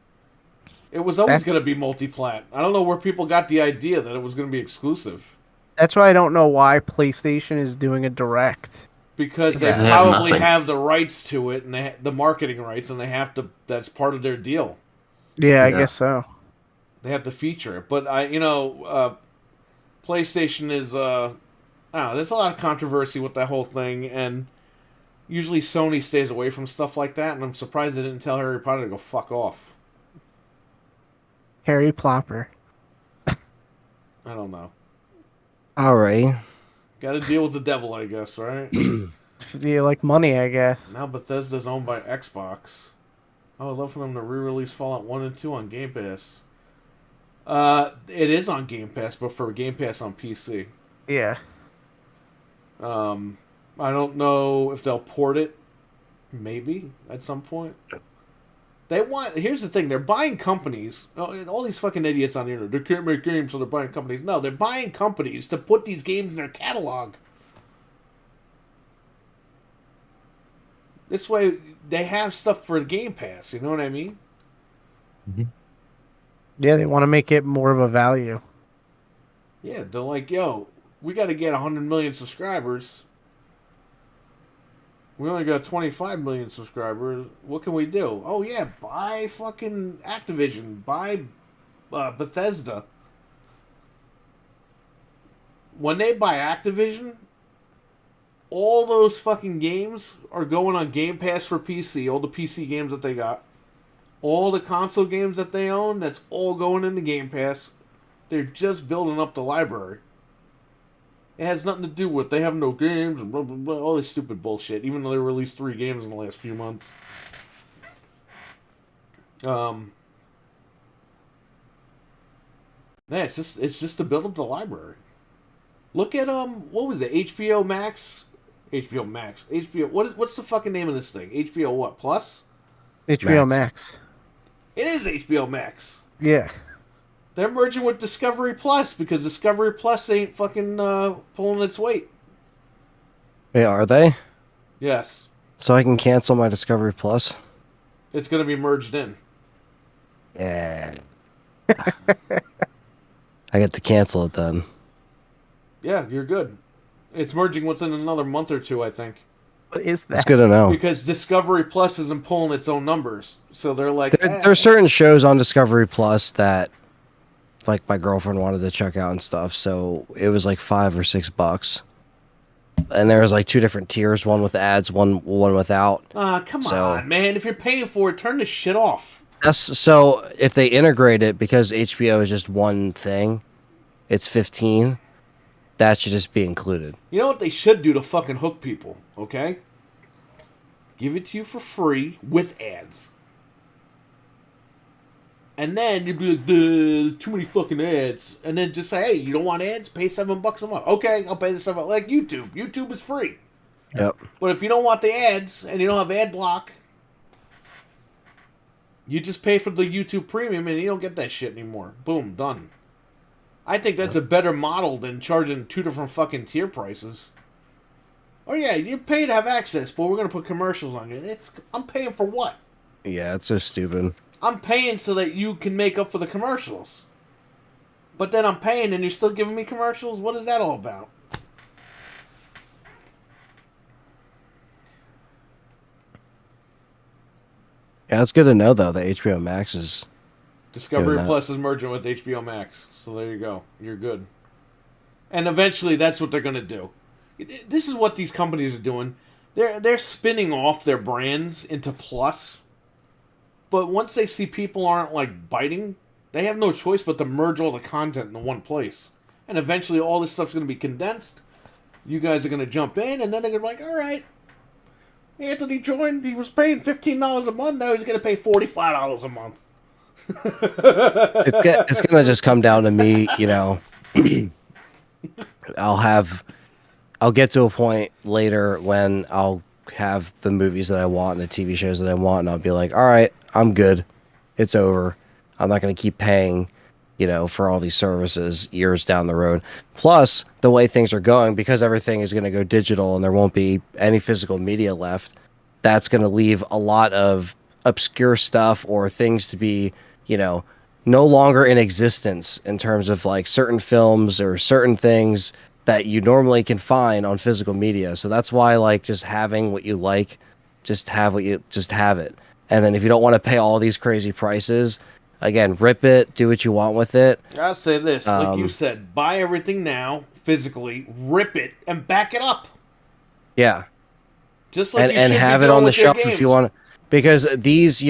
It was always going to be multi-plat. I don't know where people got the idea that it was going to be exclusive. That's why I don't know why PlayStation is doing a direct. because they Because they have probably nothing. have the rights to it and the marketing rights, and they have to. That's part of their deal. Yeah, I Yeah. guess so. They have to feature it. But PlayStation is I don't know, there's a lot of controversy with that whole thing, and usually Sony stays away from stuff like that, and I'm surprised they didn't tell Harry Potter to go fuck off. Harry Plopper. I don't know. All right. Got to deal with the devil, I guess, right? Do you like money, I guess? Now Bethesda's owned by Xbox. I would love for them to re-release Fallout 1 and 2 on Game Pass. It is on Game Pass, but for Game Pass on PC. Yeah. I don't know if they'll port it. Maybe at some point. Here's the thing: they're buying companies. All these fucking idiots on the internet. They can't make games, so they're buying companies. No, they're buying companies to put these games in their catalog. This way, they have stuff for the Game Pass. You know what I mean? Yeah, they want to make it more of a value. Yeah, they're like, yo, we got to get 100 million subscribers. We only got 25 million subscribers. What can we do? Oh, yeah, buy fucking Activision. Buy Bethesda. When they buy Activision, all those fucking games are going on Game Pass for PC. All the PC games that they got. All the console games that they own, that's all going into Game Pass. They're just building up the library. It has nothing to do with they have no games and blah, blah, blah, all this stupid bullshit, even though they released 3 games in the last few months. Yeah, it's just to build up the library. Look at what was it? HBO Max? HBO Max. HBO what's the fucking name of this thing? HBO what? Plus? HBO Max. It is HBO Max. Yeah. They're merging with Discovery Plus because Discovery Plus ain't fucking pulling its weight. Yeah, are they? Yes. So I can cancel my Discovery Plus? It's going to be merged in. Yeah. I get to cancel it then. Yeah, you're good. It's merging within another month or two, I think. What is that? That's good to know. Because Discovery Plus isn't pulling its own numbers. So they're like... There are certain shows on Discovery Plus that like my girlfriend wanted to check out and stuff, so it was like $5 or $6. And there was like 2 different tiers, one with ads, one without. Come on, man. If you're paying for it, turn this shit off. So if they integrate it, because HBO is just one thing, it's 15. That should just be included. You know what they should do to fucking hook people, okay? Give it to you for free with ads. And then you'd be like, there's too many fucking ads. And then just say, hey, you don't want ads? Pay $7 a month. Okay, I'll pay the $7. Like YouTube. YouTube is free. Yep. But if you don't want the ads and you don't have ad block, you just pay for the YouTube Premium and you don't get that shit anymore. Boom, done. I think that's a better model than charging 2 different fucking tier prices. Oh yeah, you pay to have access, but we're gonna put commercials on it. I'm paying for what? Yeah, it's so stupid. I'm paying so that you can make up for the commercials. But then I'm paying and you're still giving me commercials? What is that all about? Yeah, it's good to know though that HBO Max is Discovery Plus is merging with HBO Max. So there you go. You're good. And eventually that's what they're going to do. This is what these companies are doing. They're spinning off their brands into Plus. But once they see people aren't like biting, they have no choice but to merge all the content in one place. And eventually all this stuff's going to be condensed. You guys are going to jump in and then they're going to be like, all right, Anthony joined. He was paying $15 a month. Now he's going to pay $45 a month. it's gonna just come down to me, you know. I'll get to a point later when I'll have the movies that I want and the TV shows that I want, and I'll be like, all right, I'm good. It's over. I'm not gonna keep paying, you know, for all these services years down the road. Plus, the way things are going, because everything is gonna go digital and there won't be any physical media left, that's gonna leave a lot of obscure stuff or things to be, you know, no longer in existence in terms of like certain films or certain things that you normally can find on physical media. So that's why, like, just having what you like, just have it. And then if you don't want to pay all these crazy prices, again, rip it, do what you want with it. I'll say this, like you said, buy everything now, physically, rip it, and back it up. Yeah. Just like and have it on the shelf if you want, because these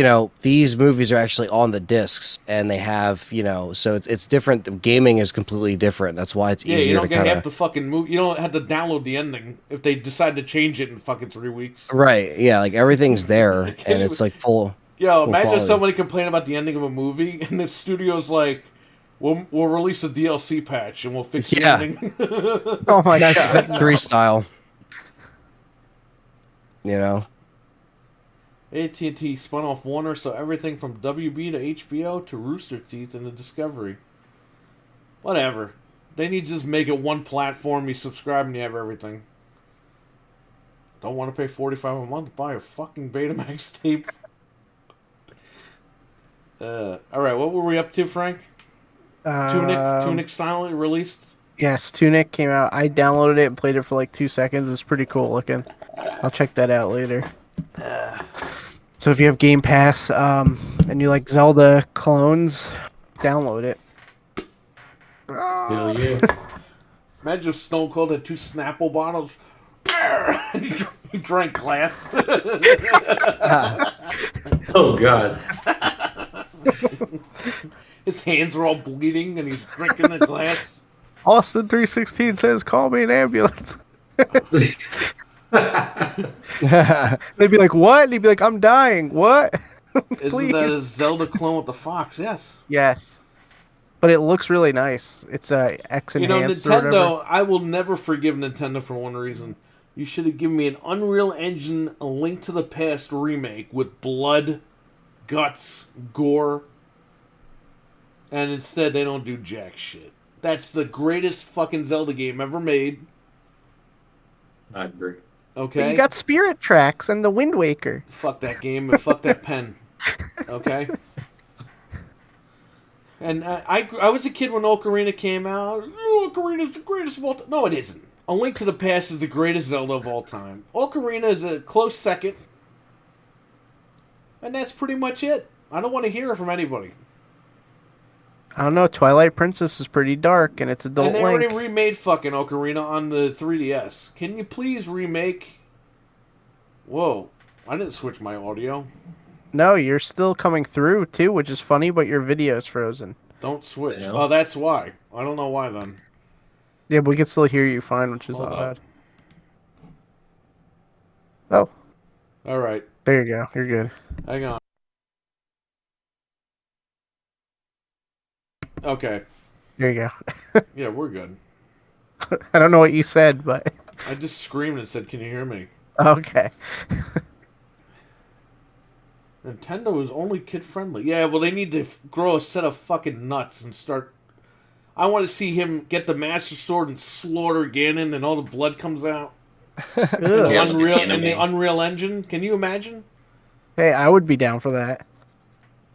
movies are actually on the discs, and they have, so it's different. The gaming is completely different. That's why it's easier to you don't kind have of to fucking move. You don't have to download the ending if they decide to change it in fucking 3 weeks. right. Yeah, like everything's there, and it's like full. Yo, imagine quality. somebody complain about the ending of a movie, and the studio's like, "We'll release a DLC patch, and we'll fix the ending." Oh my Mass god. Effect 3 style. AT&T spun off Warner, so everything from WB to HBO to Rooster Teeth and the Discovery. Whatever. They need to just make it one platform. You subscribe and you have everything. Don't want to pay $45 a month to buy a fucking Betamax tape. Alright, what were we up to, Frank? Tunic silently released? Yes, Tunic came out. I downloaded it and played it for like 2 seconds. It's pretty cool looking. I'll check that out later. So if you have Game Pass and you like Zelda clones, download it. Hell yeah. Imagine if Stone Cold had 2 Snapple bottles. He drank glass. Oh god. His hands are all bleeding and he's drinking the glass. Austin 316 says, "Call me an ambulance." They'd be like, "What?" And he'd be like, "I'm dying." What? Isn't that a Zelda clone with the fox? Yes. Yes. But it looks really nice. It's X enhanced or whatever. Nintendo, I will never forgive Nintendo for one reason. You should have given me an Unreal Engine A Link to the Past remake with blood, guts, gore. And instead they don't do jack shit. That's the greatest fucking Zelda game ever made. I agree. Okay? But you got Spirit Tracks and the Wind Waker. Fuck that game and fuck that pen. Okay? And I was a kid when Ocarina came out. Oh, Ocarina's the greatest of all time. No, it isn't. A Link to the Past is the greatest Zelda of all time. Ocarina is a close second. And that's pretty much it. I don't want to hear it from anybody. I don't know. Twilight Princess is pretty dark, and it's adult And they Link. already remade fucking Ocarina on the 3DS. Can you please remake... Whoa. I didn't switch my audio. No, you're still coming through, too, which is funny, but your video's frozen. Don't switch. Yeah. Oh, that's why. I don't know why then. Yeah, but we can still hear you fine, which is Hold odd. Oh, Alright. there you go. You're good. Hang on. Okay. There you go. Yeah, we're good. I don't know what you said, but I just screamed and said, "Can you hear me?" okay. Nintendo is only kid-friendly. Yeah, well, they need to grow a set of fucking nuts and start... I want to see him get the Master Sword and slaughter Ganon and all the blood comes out. Ugh. Yeah, with the In the enemy. Unreal Engine. Can you imagine? Hey, I would be down for that.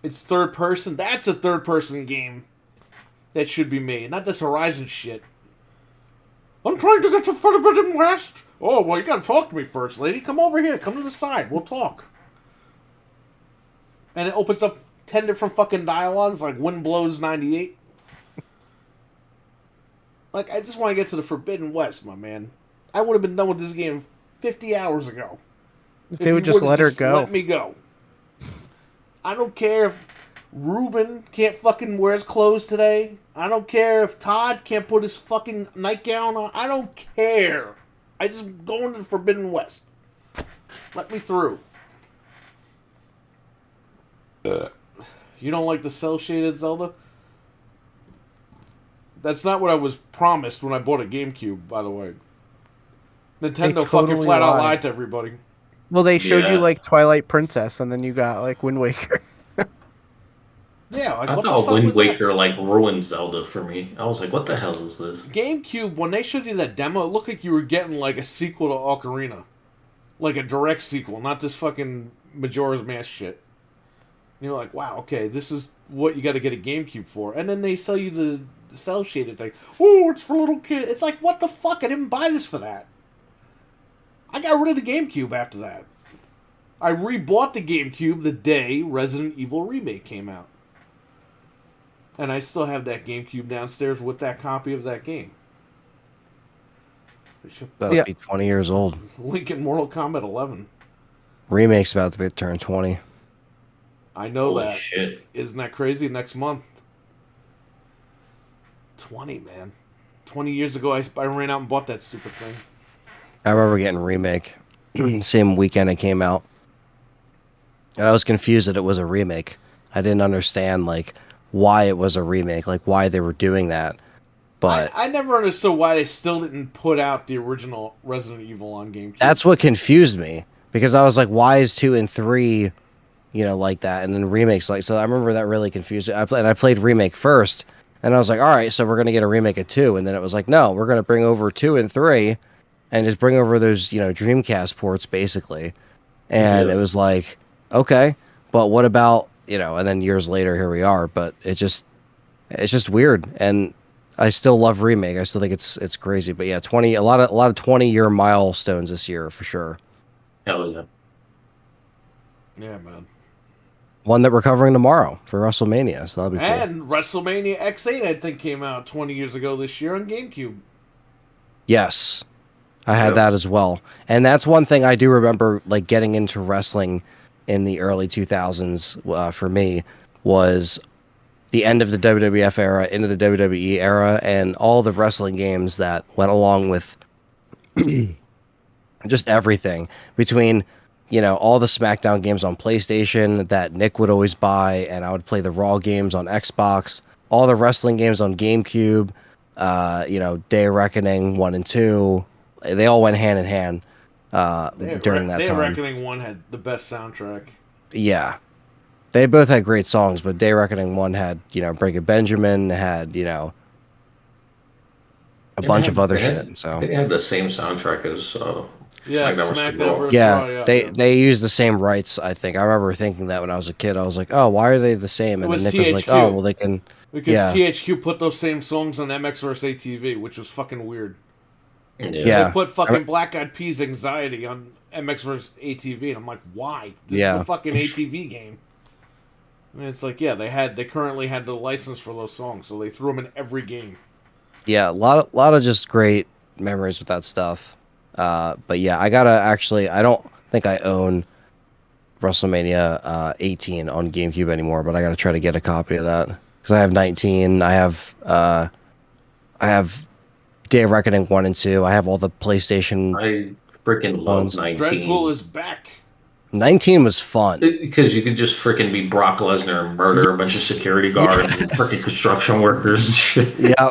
It's third person. That's a third person game that should be made. Not this Horizon shit. I'm trying to get to Forbidden West. Oh, well, you gotta talk to me first, lady. Come over here. Come to the side. We'll talk. And it opens up 10 different fucking dialogues like Wind Blows 98. Like, I just want to get to the Forbidden West, my man. I would have been done with this game 50 hours ago. If they would just would've let her go. Let me go. I don't care if Ruben can't fucking wear his clothes today. I don't care if Todd can't put his fucking nightgown on. I don't care. I just go into the Forbidden West. Let me through. You don't like the cel-shaded Zelda? That's not what I was promised when I bought a GameCube, by the way. Nintendo fucking totally flat out lied. lied to everybody. Well, they showed you Yeah. like Twilight Princess, and then you got like Wind Waker. Yeah, like I what the thought fuck Wind was that? Waker like ruined Zelda for me. I was like, what the hell is this? GameCube, when they showed you that demo, it looked like you were getting like a sequel to Ocarina. Like a direct sequel, not this fucking Majora's Mask shit. And you're like, wow, okay, this is what you got to get a GameCube for. And then they sell you the cell shaded thing. Oh, it's for little kids. It's like, what the fuck? I didn't buy this for that. I got rid of the GameCube after that. I rebought the GameCube the day Resident Evil Remake came out. And I still have that GameCube downstairs with that copy of that game. About to be 20 years old. Link in Mortal Kombat 11. Remake's about to be turn 20. I know Holy that. shit. Isn't that crazy? Next month. 20, man. 20 years ago, I ran out and bought that stupid thing. I remember getting Remake. Same weekend it came out. And I was confused that it was a remake. I didn't understand, like, why it was a remake, like, why they were doing that. But I never understood why they still didn't put out the original Resident Evil on GameCube. that's what confused me. Because I was like, why is 2 and 3, you know, like that? And then remakes, like, so I remember that really confused me. I played Remake first. And I was like, all right, so we're going to get a remake of 2. And then it was like, no, we're going to bring over 2 and 3 and just bring over those, you know, Dreamcast ports, basically. And it was like, okay, but what about, you know, and then years later, here we are. But it's just weird. And I still love Remake. I still think it's crazy. But yeah, a lot of 20-year milestones this year, for sure. Hell yeah. Yeah, man. One that we're covering tomorrow for WrestleMania, so that'll be cool. And WrestleMania X8, I think, came out 20 years ago this year on GameCube. Yes, I had that as well. And that's one thing I do remember, like, getting into wrestling in the early 2000s for me was the end of the WWF era into the WWE era and all the wrestling games that went along with just everything between, you know, all the SmackDown games on PlayStation that Nick would always buy, and I would play the Raw games on Xbox, all the wrestling games on GameCube, you know, Day of Reckoning 1 and 2. They all went hand in hand during that time. Day of Reckoning 1 had the best soundtrack. Yeah. They both had great songs, but Day of Reckoning 1 had, you know, Breaking Benjamin, had, you know, a bunch of other shit. So they had the same soundtrack as Yeah, SmackDown versus yeah, Raw, they used the same rights, I think. I remember thinking that when I was a kid. I was like, oh, why are they the same? And then Nick was like, oh, well, they can... Because THQ put those same songs on MX vs. ATV, which was fucking weird. Yeah. They put fucking Black Eyed Peas Anxiety on MX vs. ATV, and I'm like, why? This is a fucking ATV game. And it's like, yeah, they currently had the license for those songs, so they threw them in every game. Yeah, a lot of just great memories with that stuff. But yeah, I don't think I own WrestleMania 18 on GameCube anymore, but I gotta try to get a copy of that because I have 19. I have Day of Reckoning 1 and 2. I have all the PlayStation. I freaking love 19. Dreadpool is back. 19 was fun because you could just freaking be Brock Lesnar and murder a bunch of security guards and freaking construction workers and shit. Yeah.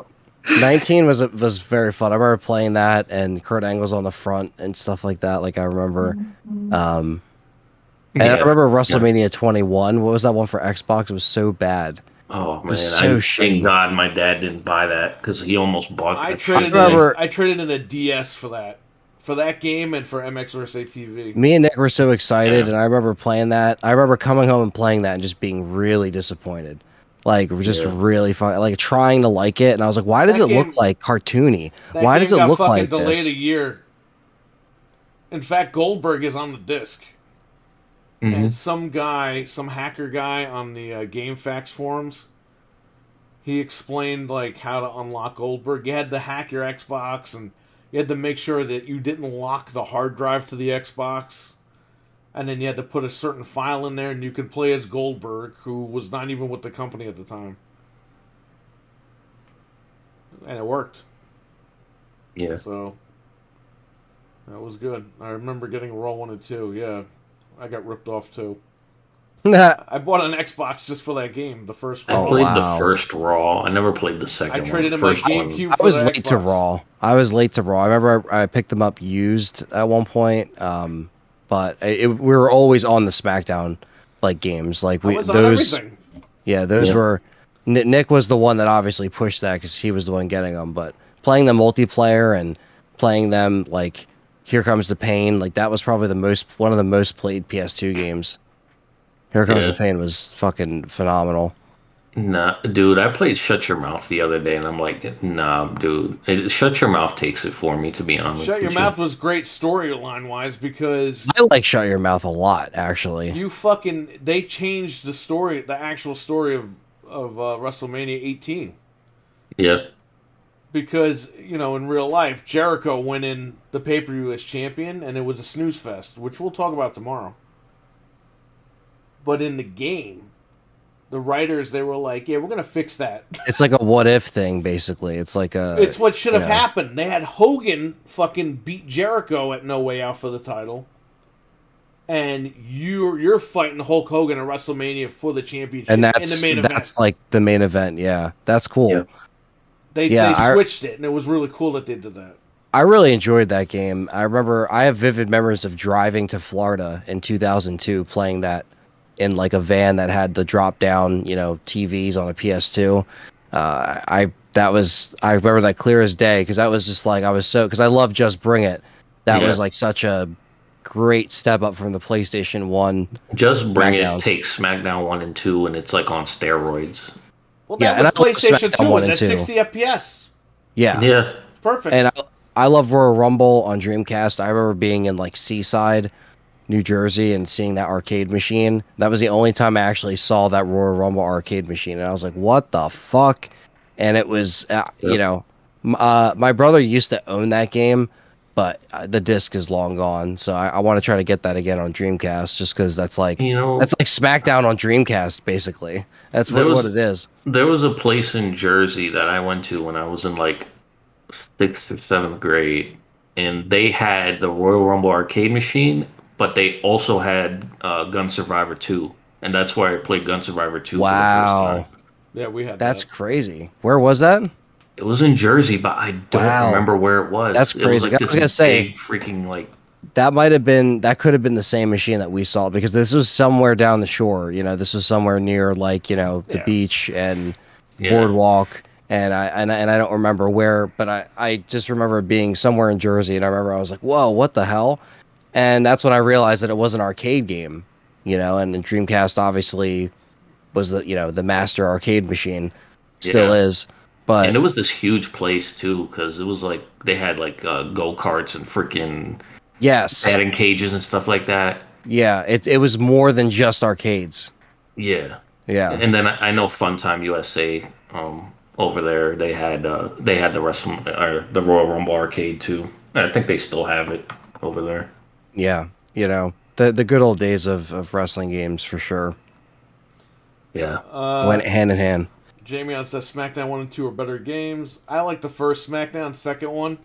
19 was very fun. I remember playing that and Kurt Angle's on the front and stuff like that. Like I remember, and I remember WrestleMania 21. What was that one for Xbox? It was so bad. Oh man, it was so shitty. Thank God my dad didn't buy that because he almost bought. I traded in a DS for that game and for MX vs. ATV. Me and Nick were so excited, and I remember playing that. I remember coming home and playing that and just being really disappointed. Like, just really fun, like trying to like it, and I was like, "Why does it look like cartoony? Why does it look like this?" Delayed a year. In fact, Goldberg is on the disc, and some hacker guy on the GameFAQs forums, he explained like how to unlock Goldberg. You had to hack your Xbox, and you had to make sure that you didn't lock the hard drive to the Xbox. And then you had to put a certain file in there, and you could play as Goldberg, who was not even with the company at the time. And it worked. Yeah. So, that was good. I remember getting Raw 1 and 2. Yeah, I got ripped off, too. I bought an Xbox just for that game, the first Raw. I played the first Raw. I never played the second one. I traded in my GameCube I was late to Raw. I remember I picked them up used at one point. But we were always on the SmackDown like games, like those. Yeah, those were. Nick was the one that obviously pushed that because he was the one getting them. But playing the multiplayer and playing them like Here Comes the Pain, like that was probably one of the most played PS2 games. Here Comes the Pain was fucking phenomenal. Nah, dude, I played Shut Your Mouth the other day, and I'm like, nah, dude. Shut Your Mouth takes it for me, to be honest Shut Your with you. Mouth was great storyline wise because I like Shut Your Mouth a lot, actually. they changed the story, the actual story of WrestleMania 18. Yeah. Because, in real life, Jericho went in the pay per view as champion, and it was a snooze fest, which we'll talk about tomorrow. But in the game, the writers, they were like, yeah, we're going to fix that. It's like a what if thing, basically. It's like a. It's what should you have know. happened. They had Hogan fucking beat Jericho at No Way Out for the title. And you're fighting Hulk Hogan at WrestleMania for the championship And in the main event. that's like the main event. Yeah, that's cool. Yeah. They switched it, and it was really cool that they did that. I really enjoyed that game. I remember I have vivid memories of driving to Florida in 2002, playing that in like a van that had the drop down, TVs on a PS2. I remember that clear as day because that was just like because I love Just Bring It. That was like such a great step up from the PlayStation 1. Just Bring It SmackDowns. takes SmackDown 1 and 2, and it's like on steroids. Well, Yeah, that and was I love PlayStation SmackDown 2, 1 and and that's 2. 60 FPS. Yeah. Yeah. Perfect. And I love Royal Rumble on Dreamcast. I remember being in like Seaside, New Jersey, and seeing that arcade machine. That was the only time I actually saw that Royal Rumble arcade machine, and I was like, "What the fuck?" And it was, my brother used to own that game, but the disc is long gone. So I want to try to get that again on Dreamcast, just because that's like SmackDown on Dreamcast, basically. That's what it is. There was a place in Jersey that I went to when I was in like 6th or 7th grade, and they had the Royal Rumble arcade machine, but they also had Gun Survivor 2, and that's where I played Gun Survivor 2 for the first time. Yeah, we had That's that. crazy. Where was that? It was in Jersey, but I don't remember where it was. That's It was crazy. like I was this gonna say, big freaking like. that could have been the same machine that we saw, because this was somewhere down the shore. This was somewhere near like the beach and boardwalk, and I don't remember where, but I just remember it being somewhere in Jersey, and I remember I was like, whoa, what the hell? And that's when I realized that it was an arcade game, and Dreamcast obviously was the master arcade machine, still is. But And it was this huge place too, because it was like they had like go karts and freaking batting cages and stuff like that. Yeah, it was more than just arcades. Yeah. Yeah. And then I know Funtime USA over there they had the the Royal Rumble arcade too. I think they still have it over there. Yeah, the good old days of wrestling games for sure. Yeah. Went hand in hand. Jamie on says SmackDown 1 and 2 are better games. I like the first SmackDown. Second one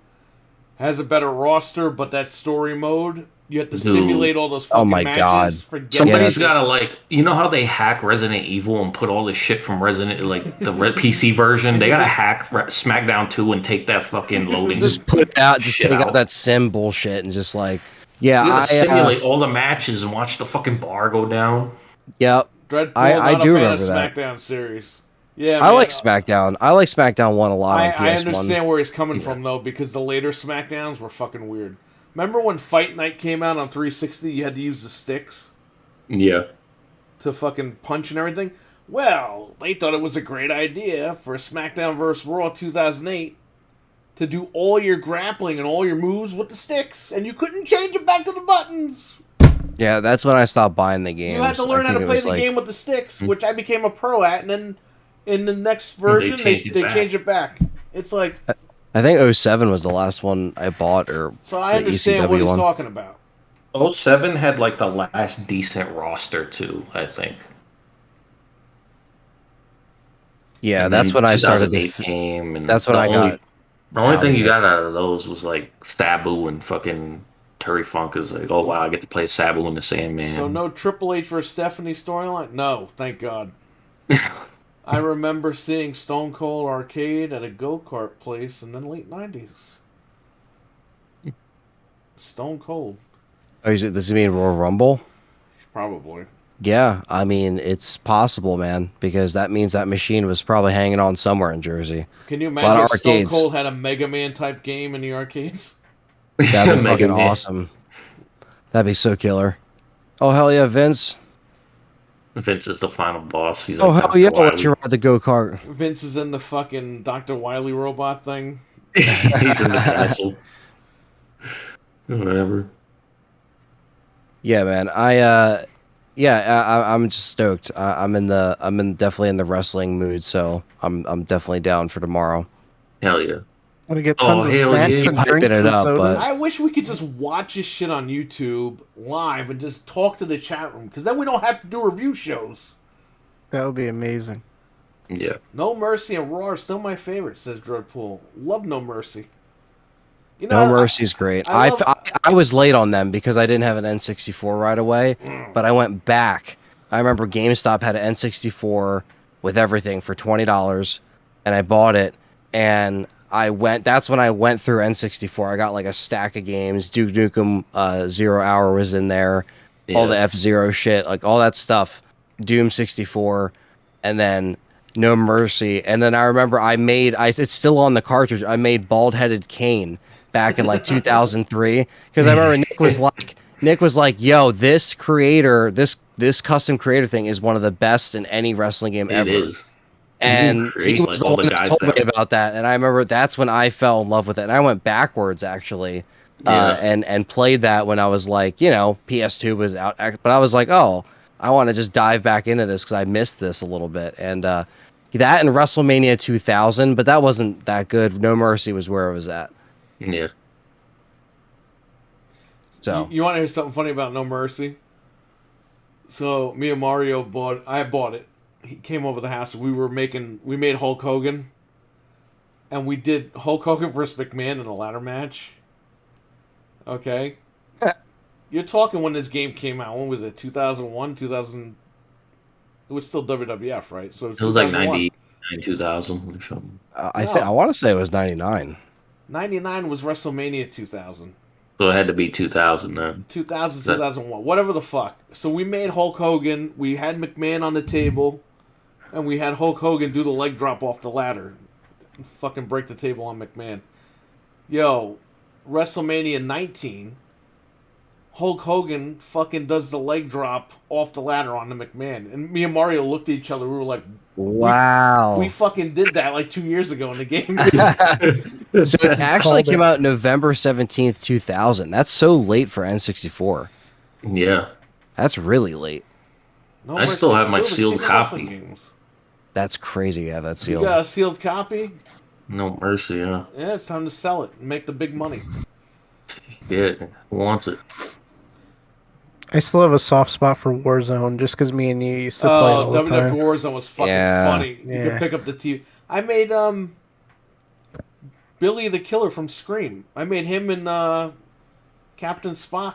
has a better roster, but that story mode, you have to simulate all those fucking matches. God. Somebody's gotta how they hack Resident Evil and put all the shit from Resident, like the PC version. They gotta hack SmackDown 2 and take that fucking loading. Just put it out, just take out that sim bullshit and just like, you gotta simulate all the matches and watch the fucking bar go down. Yep. I do remember that SmackDown series. Yeah, I like SmackDown. I like SmackDown 1 a lot on PS1. I understand where he's coming from though, because the later SmackDowns were fucking weird. Remember when Fight Night came out on 360? You had to use the sticks. Yeah. To fucking punch and everything. Well, they thought it was a great idea for SmackDown vs. Raw 2008 to do all your grappling and all your moves with the sticks, and you couldn't change it back to the buttons. Yeah, that's when I stopped buying the games. You had to learn how to play the game with the sticks, which I became a pro at, and then in the next version, they change it back. It's like... I think 07 was the last one I bought, or so I understand what he's talking about. 07 had like the last decent roster too, I think. Yeah, and that's when I started the game, and that's when I got. The only thing you got out of those was like Sabu and fucking Terry Funk is like, oh wow, I get to play Sabu and the Sandman. So no Triple H versus Stephanie storyline? No, thank God. I remember seeing Stone Cold Arcade at a go-kart place in the late 90s. Stone Cold. Oh, does he mean Royal Rumble? Probably. Yeah, I mean, it's possible, man, because that means that machine was probably hanging on somewhere in Jersey. Can you imagine if Stone Cold had a Mega Man type game in the arcades? That'd be fucking awesome. That'd be so killer. Oh, hell yeah, Vince. Vince is the final boss. He's Oh like hell Dr. yeah! I'll let Wily. you ride the go kart. Vince is in the fucking Dr. Wily robot thing. He's in the castle. Whatever. Yeah, man. I'm just stoked. I'm definitely in the wrestling mood, so I'm definitely down for tomorrow. Hell yeah. Want to get Oh, tons of hell snacks yeah. and Hyping drinks it and up, sodas. but- I wish we could just watch this shit on YouTube live and just talk to the chat room, because then we don't have to do review shows. That would be amazing. Yeah. No Mercy and Raw are still my favorite, says Dreadpool. Love No Mercy. You No Mercy's great. I I was late on them because I didn't have an N64 right away, but I went back. I remember GameStop had an N64 with everything for $20, and I bought it, and that's when I went through N64. I got like a stack of games. Duke Nukem 0 Hour was in there. All the F-Zero shit, like all that stuff. Doom 64, and then No Mercy. And then I remember it's still on the cartridge. I made Bald-Headed Kane back in like 2003 because I remember Nick was like, yo, this custom creator thing is one of the best in any wrestling game ever. It is. And Create, he was like, the all one the that guys told me that- about that, and I remember that's when I fell in love with it. And I went backwards actually, and played that when I was like, PS2 was out, but I was like, oh, I want to just dive back into this because I missed this a little bit, and that and WrestleMania 2000, but that wasn't that good. No Mercy was where it was at. Yeah. So You want to hear something funny about No Mercy? So me and Mario I bought it. He came over the house. We made Hulk Hogan, and we did Hulk Hogan versus McMahon in a ladder match. Okay, you're talking when this game came out. When was it? 2001, 2000. It was still WWF, right? So It was like 2001. 99, 2000 or something. I want to say it was 99. 99 was WrestleMania 2000. So it had to be 2000 then. 2000, 2001, whatever the fuck. So we made Hulk Hogan. We had McMahon on the table, and we had Hulk Hogan do the leg drop off the ladder, and fucking break the table on McMahon. Yo, WrestleMania 19, Hulk Hogan fucking does the leg drop off the ladder on the McMahon, and me and Mario looked at each other. We were like, Wow. we fucking did that like 2 years ago in the game. So it actually Called came it. out November 17th, 2000. That's so late for N64. Yeah. That's really late. No I still have my the sealed King of Wrestling copy. games. That's crazy to have that You sealed. got a sealed copy? No Mercy, yeah. Yeah, it's time to sell it and make the big money. Yeah. Who wants it? I still have a soft spot for Warzone just because me and you used to play it all the WWF time. Warzone was fucking Yeah. funny. You Yeah. could pick up the TV. I made Billy the Killer from Scream. I made him and Captain Spock.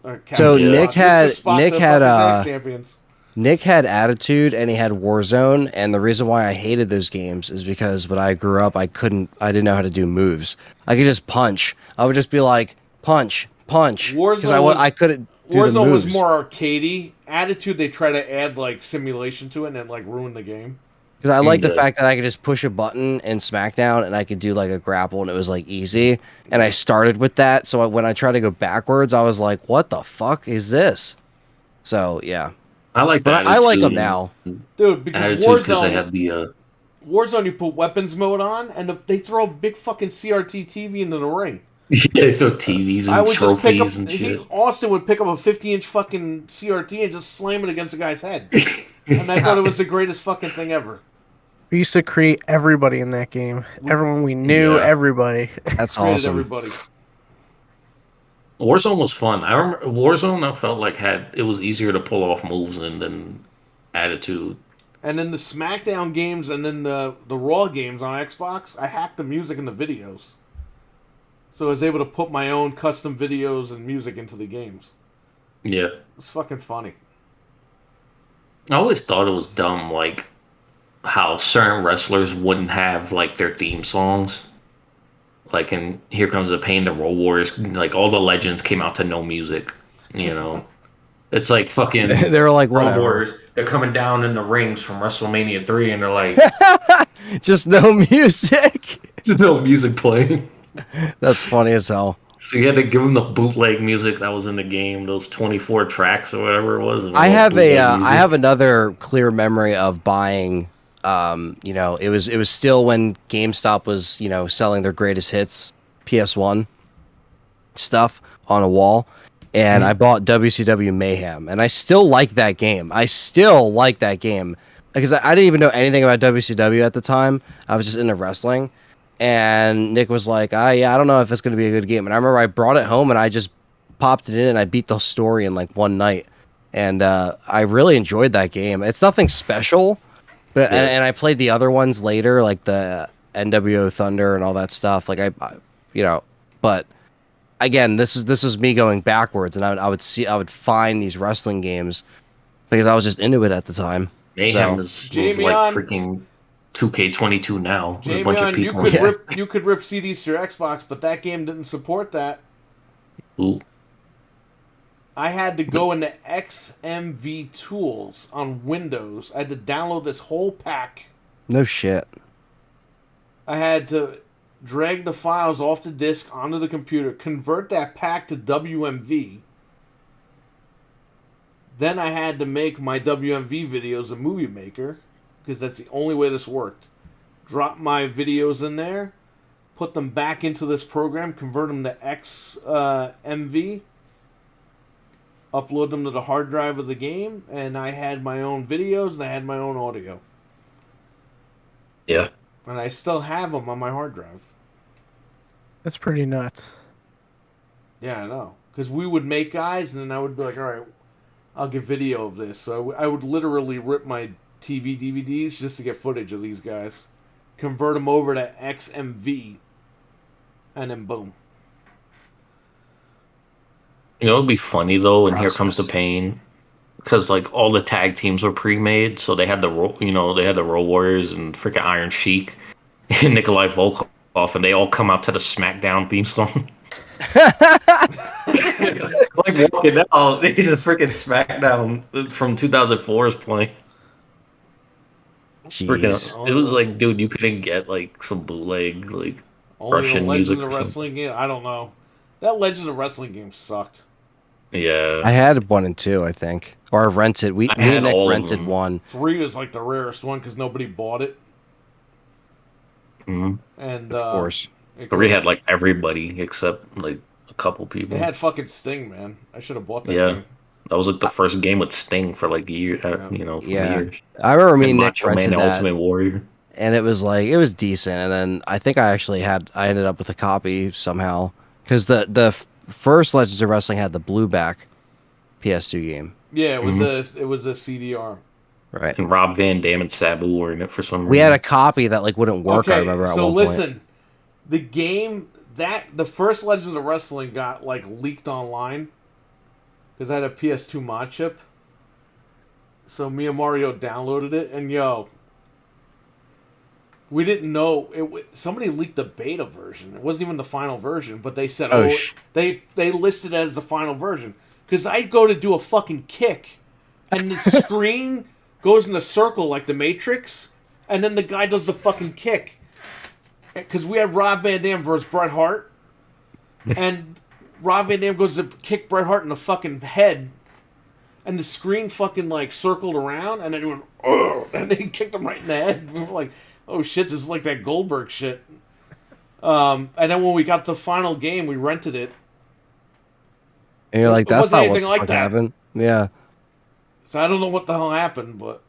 Or Captain So Spock. Nick Mr. had- Spock, Nick the had, fucking tag champions. Nick had Attitude and he had Warzone, and the reason why I hated those games is because when I grew up, I didn't know how to do moves. I could just punch. I would just be like, punch, punch. Because I couldn't do the Warzone moves. was more arcadey. Attitude, they try to add like simulation to it and it like ruin the game. Because I like the Yeah. fact that I could just push a button in SmackDown and I could do like a grapple and it was like easy. And I started with that, so when I tried to go backwards, I was like, "What the fuck is this?" So yeah, I like but that. I like them now. Dude, because Attitude because they Warzone, have the Warzone, you put weapons mode on and they throw a big fucking CRT TV into the ring. they throw TVs I and would just pick up. trophies and shit. Austin would pick up a 50-inch fucking CRT and just slam it against the guy's head. And I thought it was the greatest fucking thing ever. We used to create everybody in that game. Everyone we knew, Yeah. everybody. That's Created awesome. everybody. Warzone was fun. I remember Warzone. I felt like it was easier to pull off moves than Attitude. And then the SmackDown games and then the Raw games on Xbox, I hacked the music and the videos. So I was able to put my own custom videos and music into the games. Yeah, It was fucking funny. I always thought it was dumb, like how certain wrestlers wouldn't have like their theme songs. Like in Here Comes the Pain, the Road Warriors, like all the legends came out to no music. You know, it's like fucking They were like, Road whatever. Warriors. They're coming down in the rings from WrestleMania 3, and they're like, Just no music. "There's no music playing." That's funny as hell. So you had to give him the bootleg music that was in the game, those 24 tracks or whatever it was. And I all have bootleg I have music. another clear memory of buying. It was still when GameStop was selling their greatest hits PS1 stuff on a wall, and I bought WCW Mayhem, and I still like that game. Because I didn't even know anything about WCW at the time. I was just into wrestling, and Nick was like, yeah, I don't know if it's going to be a good game." And I remember I brought it home and I just popped it in and I beat the story in like one night, and I really enjoyed that game. It's nothing special, but Yeah. and I played the other ones later, like the NWO Thunder and all that stuff. Like but again, this is me going backwards, and I would find these wrestling games because I was just into it at the time. Mayhem So, was Jamie like on- freaking 2K22 now. With a Jamie, bunch of you people. could Yeah. rip CDs to your Xbox, but that game didn't support that. Ooh. I had to go into XMV Tools on Windows. I had to download this whole pack. no shit. I had to drag the files off the disk onto the computer, convert that pack to WMV. Then I had to make my WMV videos a movie maker, because that's the only way this worked. Drop my videos in there, put them back into this program, convert them to XMV, upload them to the hard drive of the game, and I had my own videos and I had my own audio. Yeah. And I still have them on my hard drive. That's pretty nuts. Yeah, I know. Because we would make guys, and then I would be like, all right, I'll get video of this. So I would literally rip my TV DVDs just to get footage of these guys, convert them over to XMV, and then boom. You know, it'd be funny though, and here comes the Process. pain, because like all the tag teams were pre-made, so they had the Road Warriors and freaking Iron Sheik and Nikolai Volkov, and they all come out to the SmackDown theme song. Like walking out, the freaking SmackDown from 2004 is playing. Jeez. Freaking, it was like, dude, you couldn't get like some bootleg like Only Russian the music Legend of or Wrestling game. I don't know. That Legend of Wrestling game sucked. yeah. I had 1 and 2, I think, or I rented. Me I had and Nick all of rented them. 1. 3 was like the rarest one because nobody bought it. Mhm. And Of course. it But we goes- had like everybody except like a couple people. It had fucking Sting, man. I should have bought that Yeah. thing. That was like the first game with Sting for like years, for Yeah. years. I remember me And and Nick Macho Man, rented the that, Ultimate Warrior. and it was decent. And then I think I ended up with a copy somehow because the first Legends of Wrestling had the blueback PS2 game, Yeah, it was Mm-hmm. it was a CDR. right? And Rob Van Dam and Sabu were in it for some reason. We had a copy that like wouldn't work. I remember at so one listen, point. the game that the first Legends of Wrestling got like leaked online because I had a PS2 mod chip. So me and Mario downloaded it, and we didn't know somebody leaked the beta version. It wasn't even the final version, but they said, they listed it as the final version because I go to do a fucking kick, and the screen goes in a circle like the Matrix, and then the guy does the fucking kick. Because we had Rob Van Dam versus Bret Hart, and Rob Van Dam goes to kick Bret Hart in the fucking head, and the screen fucking like circled around, and then it went, "Ugh," and then he kicked him right in the head. We were like, "Oh shit, this is like that Goldberg shit." And then when we got the final game, we rented it. And you're like, it that's wasn't not what anything the like fuck that. happened. Yeah. So I don't know what the hell happened, but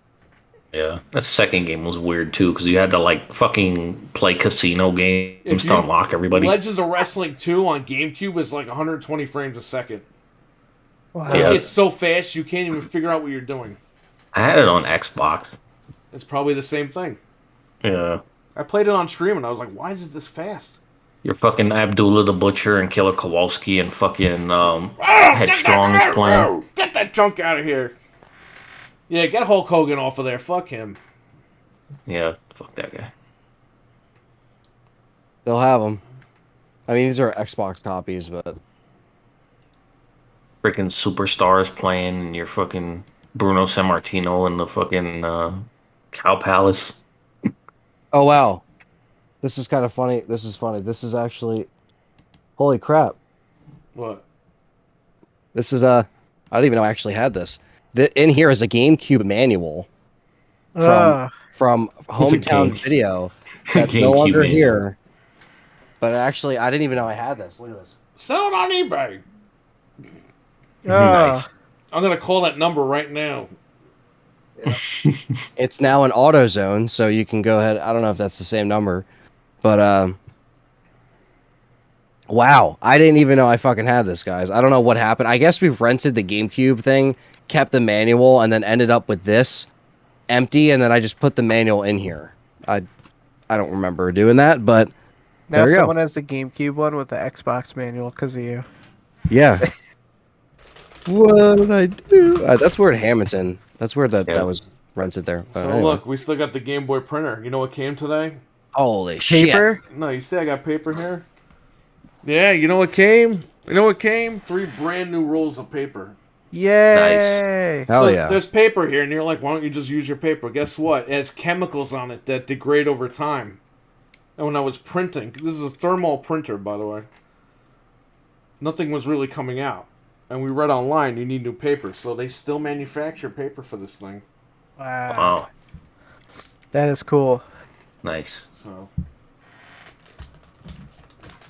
Yeah, that second game was weird too because you had to like fucking play casino games if to unlock everybody. Legends of Wrestling 2 on GameCube is like 120 frames a second. Wow. Yeah. It's so fast you can't even figure out what you're doing. I had it on Xbox. It's probably the same thing. Yeah, I played it on stream and I was like, why is it this fast? you're fucking Abdullah the Butcher and Killer Kowalski and fucking Oh, Headstrong is playing. Get that junk out of here. Yeah, get Hulk Hogan off of there. Fuck him. Yeah, fuck that guy. They'll have them. I mean, these are Xbox copies, but Freaking Superstars playing and you're fucking Bruno Sammartino in the fucking Cow Palace. oh wow, this is kind of funny. This is funny. This is actually, holy crap! What? This is I don't even know I actually had this. In here is a GameCube manual from Uh, It's a Hometown Video that's no GameCube longer manual. here. But actually, I didn't even know I had this. Look at this. Sell it on eBay. Nice. I'm gonna call that number right now. It's now an AutoZone, so you can go ahead. I don't know if that's the same number, but wow, I didn't even know I fucking had this, guys. I don't know what happened. I guess we've rented the GameCube thing, kept the manual, and then ended up with this empty, and then I just put the manual in here. I don't remember doing that, but now there you someone go. has the GameCube one with the Xbox manual because of you. Yeah. What did I do? That's where at Hamilton. That's where that was rented there. But So anyway. look, we still got the Game Boy printer. You know what came today? Holy Paper? shit. No, you see I got paper here? Yeah, you know what came? You know what came? 3 brand new rolls of paper. Yay! Hell So yeah. there's paper here, and you're like, why don't you just use your paper? Guess what? It has chemicals on it that degrade over time. And when I was printing, this is a thermal printer, by the way, nothing was really coming out. And we read online, you need new paper. So they still manufacture paper for this thing. Wow. Wow. That is cool. Nice. So,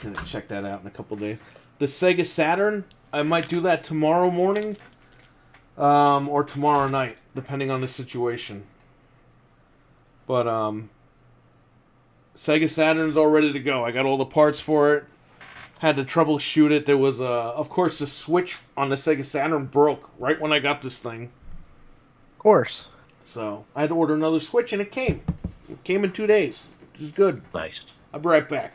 gonna check that out in a couple days. The Sega Saturn, I might do that tomorrow morning, or tomorrow night, depending on the situation. But Sega Saturn's all ready to go. I got all the parts for it. Had to troubleshoot it. There was of course, the switch on the Sega Saturn broke right when I got this thing. Of course. So I had to order another switch, and it came. It came in 2 days, which is good. Nice. I'll be right back.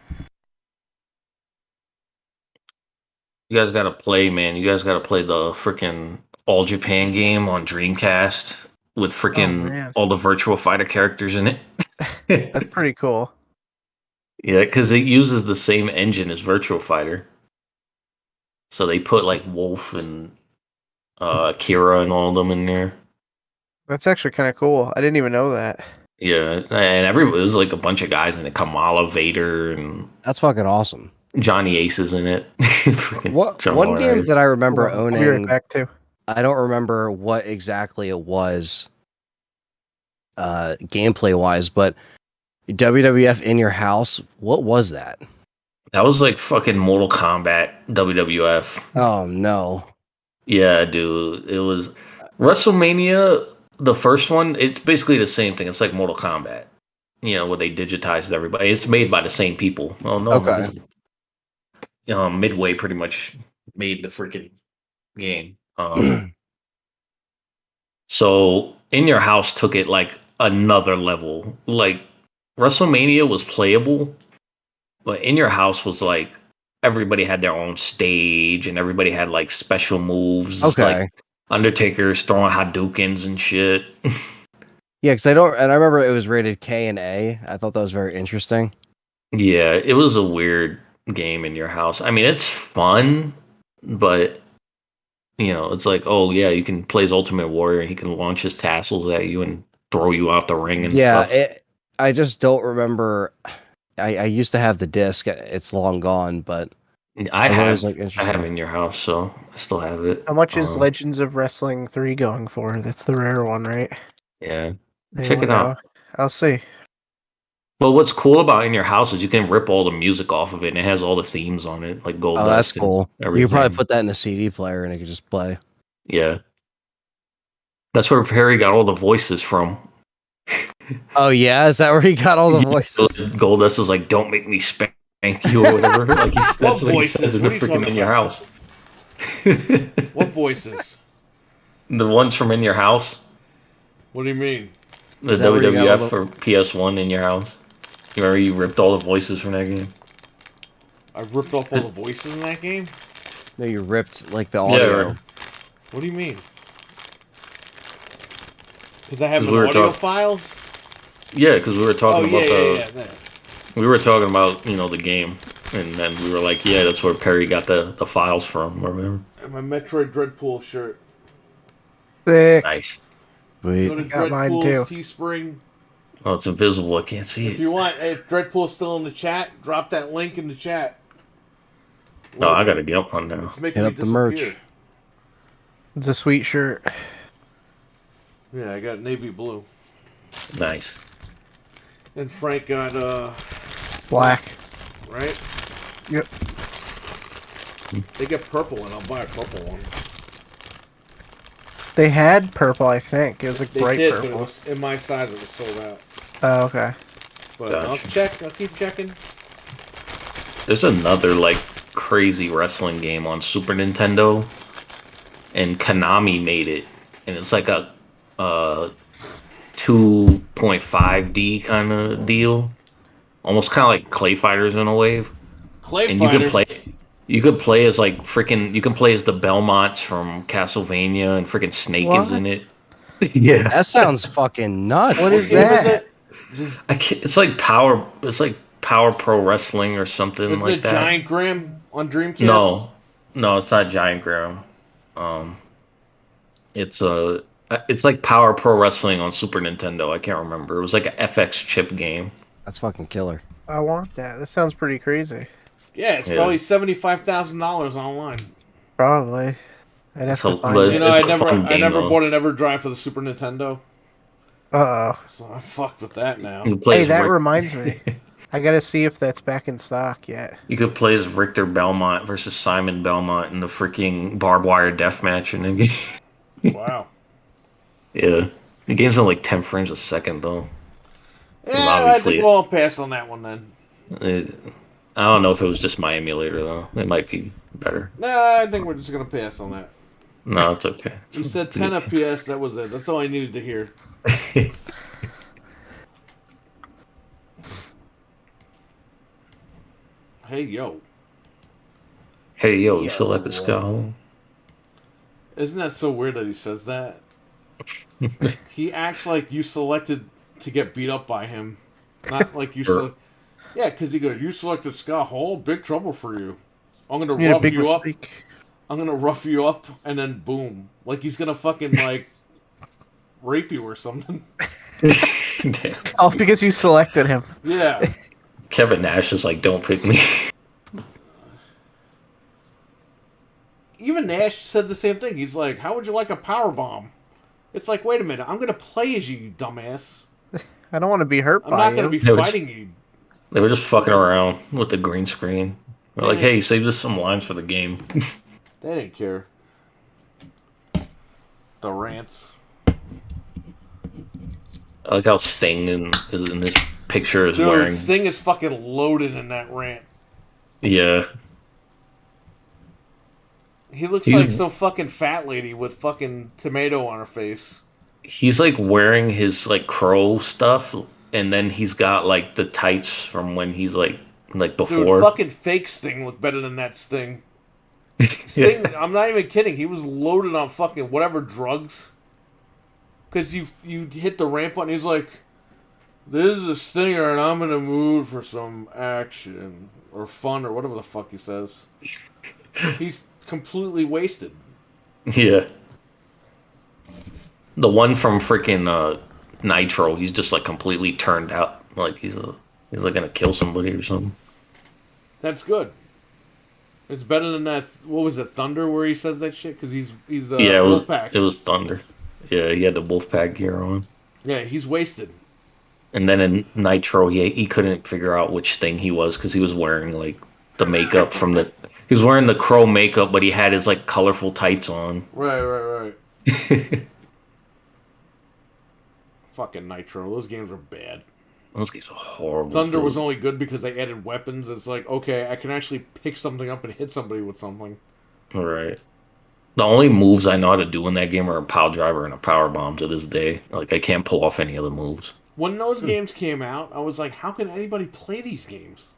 You guys gotta play, man. You guys gotta play the freaking All Japan game on Dreamcast with freaking man. all the Virtual Fighter characters in it. That's pretty cool. Yeah, because it uses the same engine as Virtual Fighter. So they put like Wolf and Kira and all of them in there. That's actually kind of cool. I didn't even know that. Yeah, and everybody there's like a bunch of guys in it. Kamala, Vader, and That's fucking awesome. Johnny Ace is in it. Freaking One game Ace. that I remember I'll be right owning, back too. I don't remember what exactly it was gameplay wise, but WWF in your house, what was that? That was like fucking Mortal Kombat WWF. Oh no. Yeah, dude. It was WrestleMania, the first one, it's basically the same thing. It's like Mortal Kombat. You know, where they digitized everybody. It's made by the same people. Oh no, Okay. Midway pretty much made the freaking game. So In Your House took it like another level. Like WrestleMania was playable, but In Your House was like everybody had their own stage and everybody had like special moves. Okay. Like Undertaker's throwing Hadoukens and shit. Yeah, because I remember it was rated K and A. I thought that was very interesting. Yeah, it was a weird game In Your House. I mean, it's fun, but you know, it's like, oh yeah, you can play as Ultimate Warrior and he can launch his tassels at you and throw you out the ring and stuff. I just don't remember. I used to have the disc. It's long gone, but I have interesting. In Your House, so I still have it. How much is Legends of Wrestling 3 going for? That's the rare one, right? Yeah, check Anyone it out. know? I'll see. But what's cool about In Your House is you can rip all the music off of it, and it has all the themes on it, like Gold Oh, Dust. that's cool. And You everything. could probably put that in a CD player and it could just play. Yeah, that's where Harry got all the voices from. Oh yeah, is that where he got all the voices? Gold Dust is like, "Don't make me spank you" or whatever. Like that's what he voices? says in the What are you freaking talking In Your about? House. What voices? The ones from In Your House, What do you mean? the Is that where you got all WWF for PS1 In Your House. You remember you ripped all the voices from that game? I ripped off all the voices in that game? No, you ripped like the audio. Yeah. What do you mean? Because I have 'Cause an we were audio talk- files? Yeah, because we were Oh, talking yeah, about yeah. we were talking about the game, and then we were like, yeah, that's where Perry got the files from or whatever. And my Metroid Dreadpool shirt. Sick. Nice. Sweet. Go to got mine Dreadpool's too. Teespring. Oh, it's invisible. I can't see If it. you want, if Dreadpool's still in the chat, drop that link in the chat. Oh, I gotta get one now. It's making Hit me up the merch. disappear. It's a sweet shirt. Yeah, I got navy blue. Nice. And Frank got, Black. right? Yep. They get purple, and I'll buy a purple one. They had purple, I think. It was like They bright did, but purple. it was, in my size, it was sold out. Oh, okay. But Gotcha. I'll check. I'll keep checking. There's another like crazy wrestling game on Super Nintendo, and Konami made it, and it's like a 2.5D kind of deal, almost kind of like Clay Fighters in a way. Clay And Fighter. you could play as like freaking. You can play as the Belmonts from Castlevania, and freaking Snake is in What? it. Yeah, That sounds fucking nuts. What is What game that? is it? Just, I can't, it's like Power. It's like Power Pro Wrestling or something is like it that. Giant Graham on Dreamcast? No, it's not Giant Graham. It's like Power Pro Wrestling on Super Nintendo. I can't remember. It was like an FX chip game. That's fucking killer. I want that. That sounds pretty crazy. Yeah, it's Yeah. probably $75,000 online. Probably. I'd have It's to a- find but it. You know, It's I a never, fun I game, never though. bought an EverDrive for the Super Nintendo, Uh-oh. so I fucked with that now. You could play Hey, as that Rick- reminds me. I gotta see if that's back in stock yet. You could play as Richter Belmont versus Simon Belmont in the freaking barbed wire death match in the game. Wow. Yeah, the game's in like 10 frames a second though. Yeah, I obviously- think we'll all pass on that one then. I don't know if it was just my emulator though. It might be better. Nah, I think we're just gonna pass on that. No, it's okay. You said 10 FPS, that was it. That's all I needed to hear. Hey, yo. Hey yo, you Yo. still like the skull? Isn't that so weird that he says that? He acts like you selected to get beat up by him. Not like you select. Yeah, because he goes, you selected Scott Hall, big trouble for you. I'm gonna You made a rough big you up. mistake. I'm gonna rough you up, and then boom. Like he's gonna fucking, like, rape you or something. Damn. Oh, because you selected him. Yeah. Kevin Nash is like, don't pick me. Even Nash said the same thing. He's like, how would you like a power bomb? It's like, wait a minute, I'm gonna play as you dumbass. I don't want to be hurt I'm by not you. gonna be Yeah, but- fighting you. They were just fucking around with the green screen. They're like, hey, save us some lines for the game. They didn't care. The rants. I like how Sting is in this picture is Dude, wearing. Sting is fucking loaded in that rant. Yeah. He looks He's- like some fucking fat lady with fucking tomato on her face. He's like wearing his like crow stuff, and then he's got like the tights from when he's like Dude, before. fucking fake Sting looked better than that Sting. Sting, I'm not even kidding. He was loaded on fucking whatever drugs. Because you hit the ramp button, he's like, this is a stinger and I'm in a mood for some action or fun or whatever the fuck he says. He's completely wasted. Yeah. The one from freaking Nitro, he's just like completely turned out, like he's like gonna kill somebody or something. That's good. It's better than that. What was it, Thunder, where he says that shit? Because he's Yeah, it Wolfpack. was Thunder. Yeah, he had the Wolfpack gear on. Yeah, he's wasted. And then in Nitro, he couldn't figure out which thing he was because he was wearing like the makeup from the. He was wearing the crow makeup, but he had his like colorful tights on. Right. Fucking Nitro. Those games are bad. Those games are horrible. Thunder too. was only good because they added weapons. It's like, okay, I can actually pick something up and hit somebody with something. Right. The only moves I know how to do in that game are a power driver and a power bomb to this day. Like I can't pull off any other moves. When those games came out, I was like, how can anybody play these games?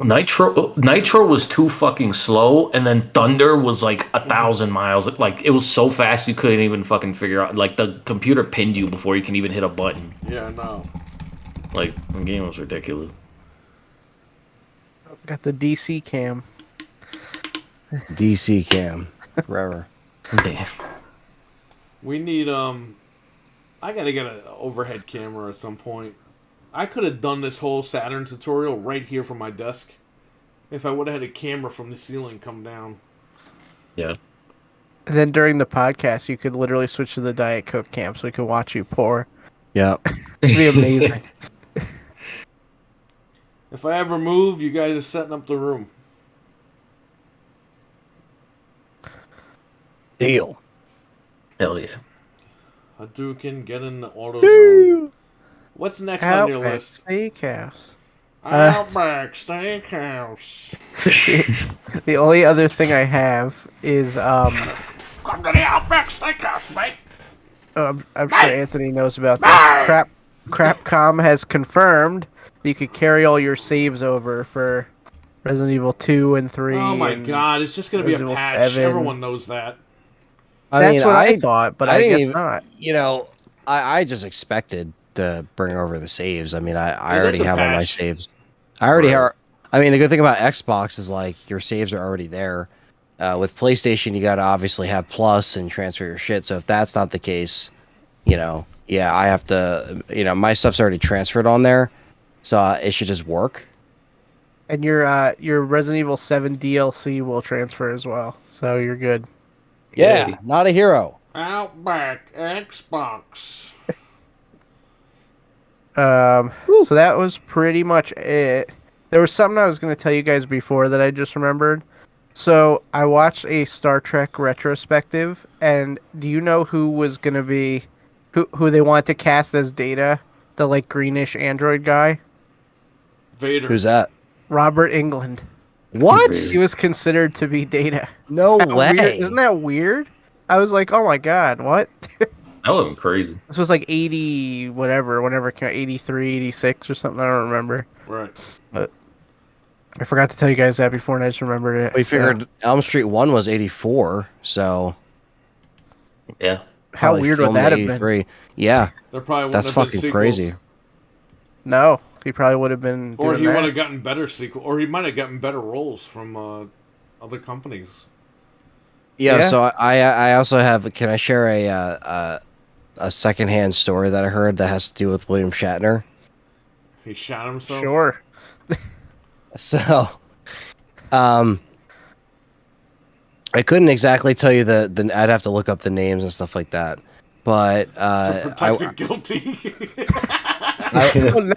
Nitro was too fucking slow, and then Thunder was like 1,000 miles. Like it was so fast you couldn't even fucking figure out. Like the computer pinned you before you can even hit a button. Yeah, no. Like the game was ridiculous. Got the DC cam. DC cam. Forever. Damn. We need, I gotta get an overhead camera at some point. I could have done this whole Saturn tutorial right here from my desk. If I would have had a camera from the ceiling come down. Yeah. And then during the podcast, you could literally switch to the Diet Coke cam so we could watch you pour. Yeah. It'd be amazing. If I ever move, you guys are setting up the room. Deal. Hell yeah. Hadouken, get in the AutoZone. What's next on your Outback list? Steakhouse. Outback Steakhouse. The only other thing I have is Come to the Outback Steakhouse, mate. I'm sure Anthony knows about this. Crapcom has confirmed that you could carry all your saves over for Resident Evil 2 and 3. Oh my and god, it's just gonna be a Resident Evil patch. 7. Everyone knows that. That's what I thought, but I didn't guess even- not. You know, I just expected to bring over the saves. I mean, I Yeah, already that's a have all my patch. saves. I already Right. have. I mean, the good thing about Xbox is like your saves are already there. With PlayStation, you got to obviously have Plus and transfer your shit. So if that's not the case, you know, yeah, I have to. You know, my stuff's already transferred on there, so it should just work. And your Resident Evil 7 DLC will transfer as well, so you're good. Yeah, Yay. not a hero. Outback Xbox. So that was pretty much it. There was something I was going to tell you guys before that I just remembered. So I watched a Star Trek retrospective, and do you know who was going to be, who they wanted to cast as Data, the like greenish android guy? Vader. Who's that? Robert Englund. What? Vader. He was considered to be Data. No How way. weird- Isn't that weird? I was like, oh my god, what? That would have been crazy. This was like 80, whenever it came out, 83, 86 or something, I don't remember. Right. I forgot to tell you guys that before, and I just remembered it. We figured Elm Street 1 was 84, so Yeah. How probably weird would filmed that in have been? 83. Yeah, There probably wouldn't that's have been fucking sequels. crazy. No, he probably would have been Or doing he would that. have gotten better sequel, or he might have gotten better roles from other companies. Yeah, Yeah. so I also have. Can I share a secondhand story that I heard that has to do with William Shatner? He shot himself. Sure. So, I couldn't exactly tell you the. I'd have to look up the names and stuff like that. But To protect the guilty. Oh no!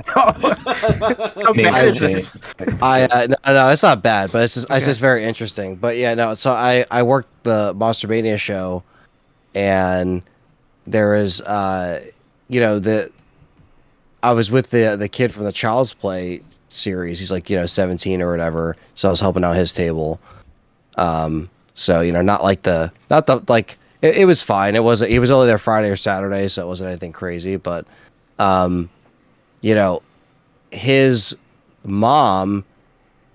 How bad is this? no, it's not bad, but it's Okay. just very interesting. But yeah, no. So I worked the Monster Mania show, and there is you know I was with the kid from the Child's Play series. He's like 17 or whatever. So I was helping out his table. So not the like it was fine. It wasn't. He was only there Friday or Saturday, so it wasn't anything crazy. But his mom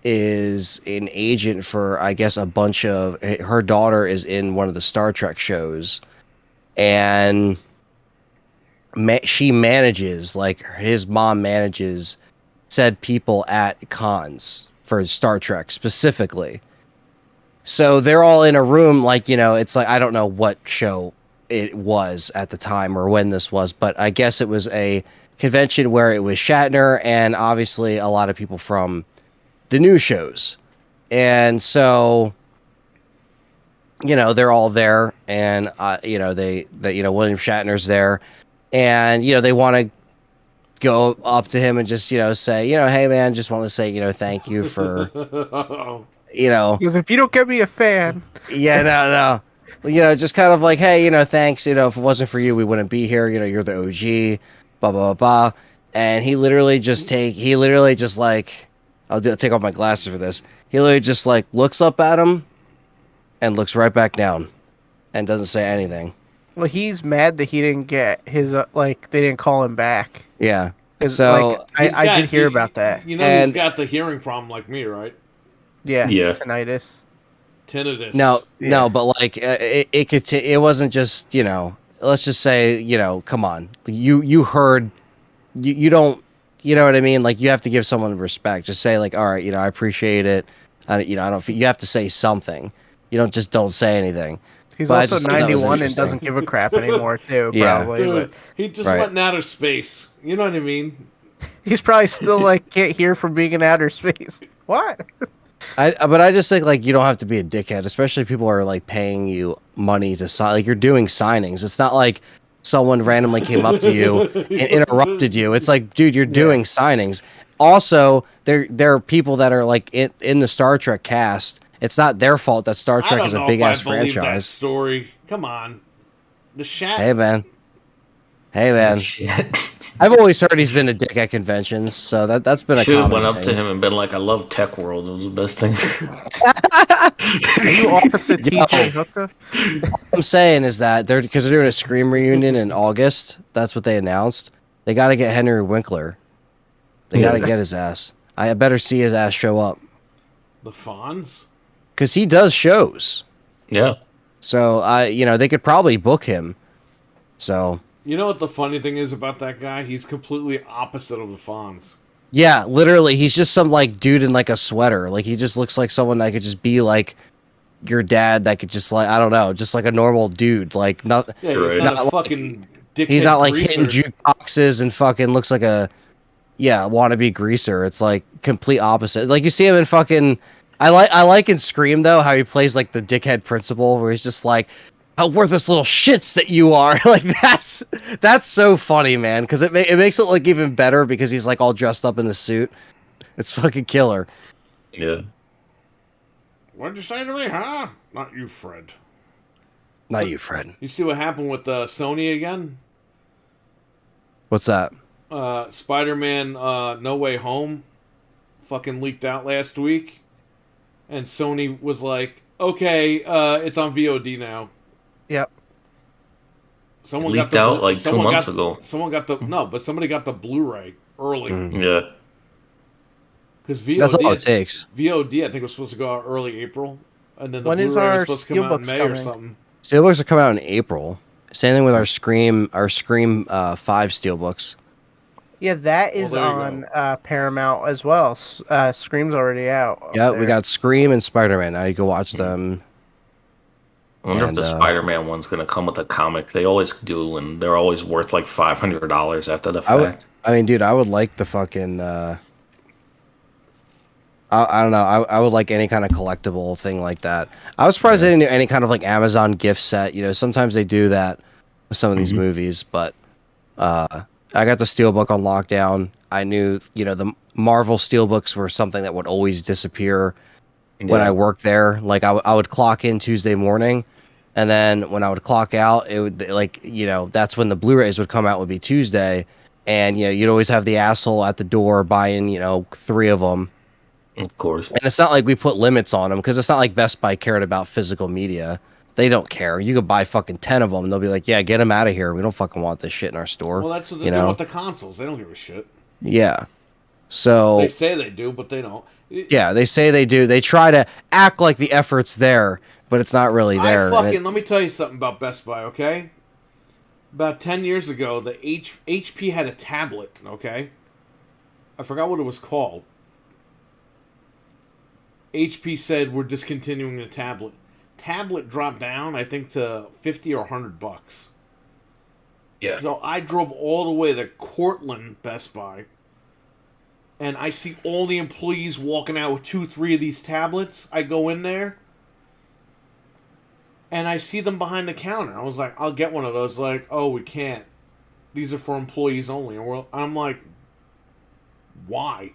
is an agent for, I guess, a bunch of. Her daughter is in one of the Star Trek shows, and she manages, like his mom manages said people at cons for Star Trek specifically. So they're all in a room, like, it's like, I don't know what show it was at the time or when this was, but I guess it was a convention where it was Shatner and obviously a lot of people from the new shows. And so, they're all there, and William Shatner's there, and they want to go up to him and just say, hey man, just want to say thank you for Because if you don't get me a fan, no just kind of like, hey, thanks, if it wasn't for you we wouldn't be here, you're the OG, blah blah blah, blah. And he literally just like, I'll take off my glasses for this, he literally just like looks up at him and looks right back down and doesn't say anything. well, he's mad that he didn't get his they didn't call him back. Yeah. 'Cause, So I did hear about that. He's And- got the hearing problem like me, right? Yeah, Yeah. tinnitus. Tinnitus. No, Yeah. but like it wasn't just, let's just say, come on, you heard, you don't, you know what I mean? Like, you have to give someone respect. Just say like, all right, I appreciate it. I don't feel, you have to say something. You don't say anything. He's But I also just thought that was 91 and interesting. doesn't give a crap anymore, too, Yeah. probably. Dude, But he just Right. went in outer space. You know what I mean? he's probably still, can't hear from being in outer space. What? But I just think like you don't have to be a dickhead, especially if people are like paying you money to sign. Like you're doing signings. It's not like someone randomly came up to you and interrupted you. It's like, dude, you're doing signings. Also, there are people that are like in the Star Trek cast. It's not their fault that Star Trek is a big ass believe that franchise. story. Come on, the Shat. Hey man. Hey man. Shit. I've always heard he's been a dick at conventions, so that's been a Should have common went up thing. to him and been like, "I love Tech World. It was the best thing." Are you opposite TJ Hooker? All I'm saying is that they're doing a Scream reunion in August. That's what they announced. They got to get Henry Winkler. They got to get his ass. I better see his ass show up The Fonz. because he does shows. Yeah. So they could probably book him. So You know what the funny thing is about that guy? He's completely opposite of the Fonz. yeah, literally, he's just some like dude in like a sweater. Like he just looks like someone that could just be like your dad. That could just like I don't know, just like a normal dude. Like not. Yeah, he's Right. not Not a fucking dickhead. He's not like greaser. hitting jukeboxes and fucking looks like a wannabe greaser. It's like complete opposite. Like you see him in fucking. I like in Scream though how he plays like the dickhead principal where he's just like, how worthless little shits that you are. Like that's so funny, man. Because it makes it look even better because he's like all dressed up in the suit. It's fucking killer. Yeah. What'd you say to me, huh? Not you, Fred. Not you, Fred. You see what happened with Sony again? What's that? Spider-Man No Way Home fucking leaked out last week. And Sony was like, okay, it's on VOD now. Yep. Someone Leaked got the out like 2 months ago. Someone got the no, but somebody got the Blu-ray early Yeah. because VOD. That's all it takes. VOD, I think, was supposed to go out early April, and then the When is Blu-ray was our supposed to come out in Steelbooks May or coming? something. Steelbooks are coming out in April. Same thing with our Scream 5 Steelbooks. Yeah, that is there you on Paramount as well. Scream's already out. up Yeah, we there. got Scream and Spider-Man. Now you can watch them. I wonder if And, the Spider-Man one's gonna come with a comic. They always do, and they're always worth like $500 after the fact. I mean, dude, I would like the fucking. I don't know. I would like any kind of collectible thing like that. I was surprised they didn't do any kind of like Amazon gift set. You know, sometimes they do that with some of these movies, but I got the Steelbook on lockdown. I knew, the Marvel Steelbooks were something that would always disappear when I worked there. Like I would clock in Tuesday morning, and then when I would clock out, it would that's when the Blu-rays would come out. Would be Tuesday, and you'd always have the asshole at the door buying 3 of them. Of course. And it's not like we put limits on them because it's not like Best Buy cared about physical media. They don't care. You could buy fucking 10 of them, and they'll be like, "Yeah, get them out of here. We don't fucking want this shit in our store." Well, that's what they do with the consoles. They don't give a shit. Yeah. So They say they do, but they don't. yeah, they say they do. They try to act like the effort's there, but it's not really there. Let me tell you something about Best Buy, okay? About 10 years ago, the HP had a tablet, okay? I forgot what it was called. HP said we're discontinuing the tablet. Tablet dropped down, I think, to $50 or $100. Yeah. So I drove all the way to Cortland Best Buy, and I see all the employees walking out with 2, 3 of these tablets. I go in there, and I see them behind the counter. I was like, I'll get one of those. Like, oh, we can't. These are for employees only. And I'm like, why?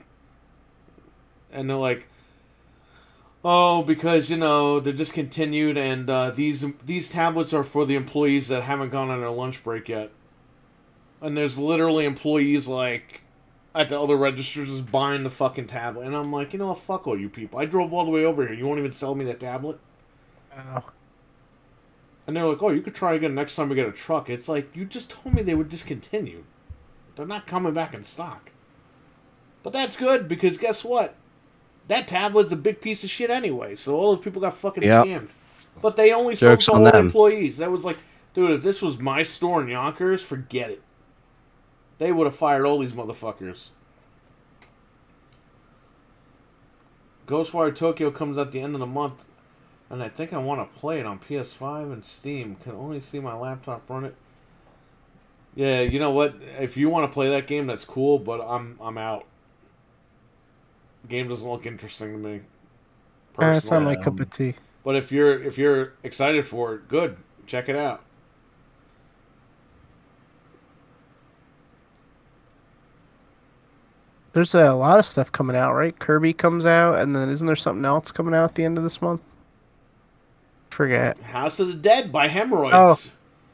And they're like, oh, because, they're discontinued, and these tablets are for the employees that haven't gone on their lunch break yet. And there's literally employees, like, at the other registers just buying the fucking tablet. And I'm like, what, fuck all you people. I drove all the way over here. You won't even sell me the tablet? Oh. And they're like, oh, you could try again next time we get a truck. It's like, you just told me they were discontinued. They're not coming back in stock. But that's good, because guess what? That tablet's a big piece of shit anyway, so all those people got fucking scammed. But they only sold Jokes to on all them. employees. That was like, dude, if this was my store in Yonkers, forget it. They would have fired all these motherfuckers. Ghostwire Tokyo comes at the end of the month, and I think I want to play it on PS5 and Steam. Can only see my laptop run it. Yeah, you know what? If you want to play that game, that's cool, but I'm out. Game doesn't look interesting to me. It's not personally. my cup of tea. But if you're excited for it, good. Check it out. There's a lot of stuff coming out, right? Kirby comes out, and then isn't there something else coming out at the end of this month? Forget. House of the Dead by Hemorrhoids. Oh.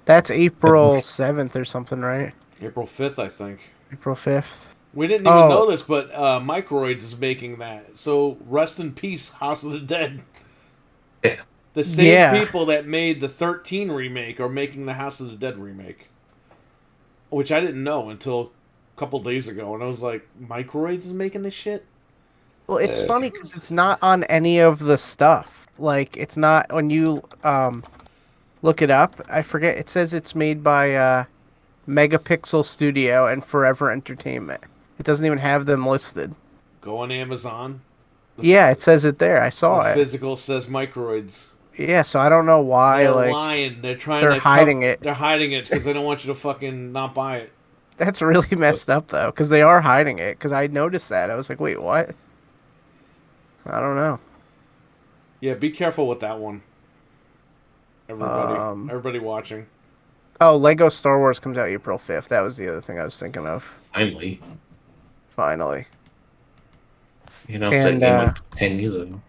That's April 7th or something, right? April 5th, I think. April 5th. We didn't even know this, but Microids is making that. So rest in peace, House of the Dead. Yeah. The same people that made the 13 remake are making the House of the Dead remake. Which I didn't know until a couple days ago. And I was like, Microids is making this shit? Well, it's funny because it's not on any of the stuff. Like, it's not, when you look it up, I forget, it says it's made by Megapixel Studio and Forever Entertainment. It doesn't even have them listed. Go on Amazon. Yeah, it says it there. I saw it. Physical says Microids. Yeah, so I don't know why. They're like, lying. They're trying they're to hiding it. They're hiding it because they don't want you to fucking not buy it. That's really messed up, though, because they are hiding it. Because I noticed that. I was like, wait, what? I don't know. Yeah, be careful with that one. Everybody watching. Oh, Lego Star Wars comes out April 5th. That was the other thing I was thinking of. Finally. You know, it's that game like 10 years ago.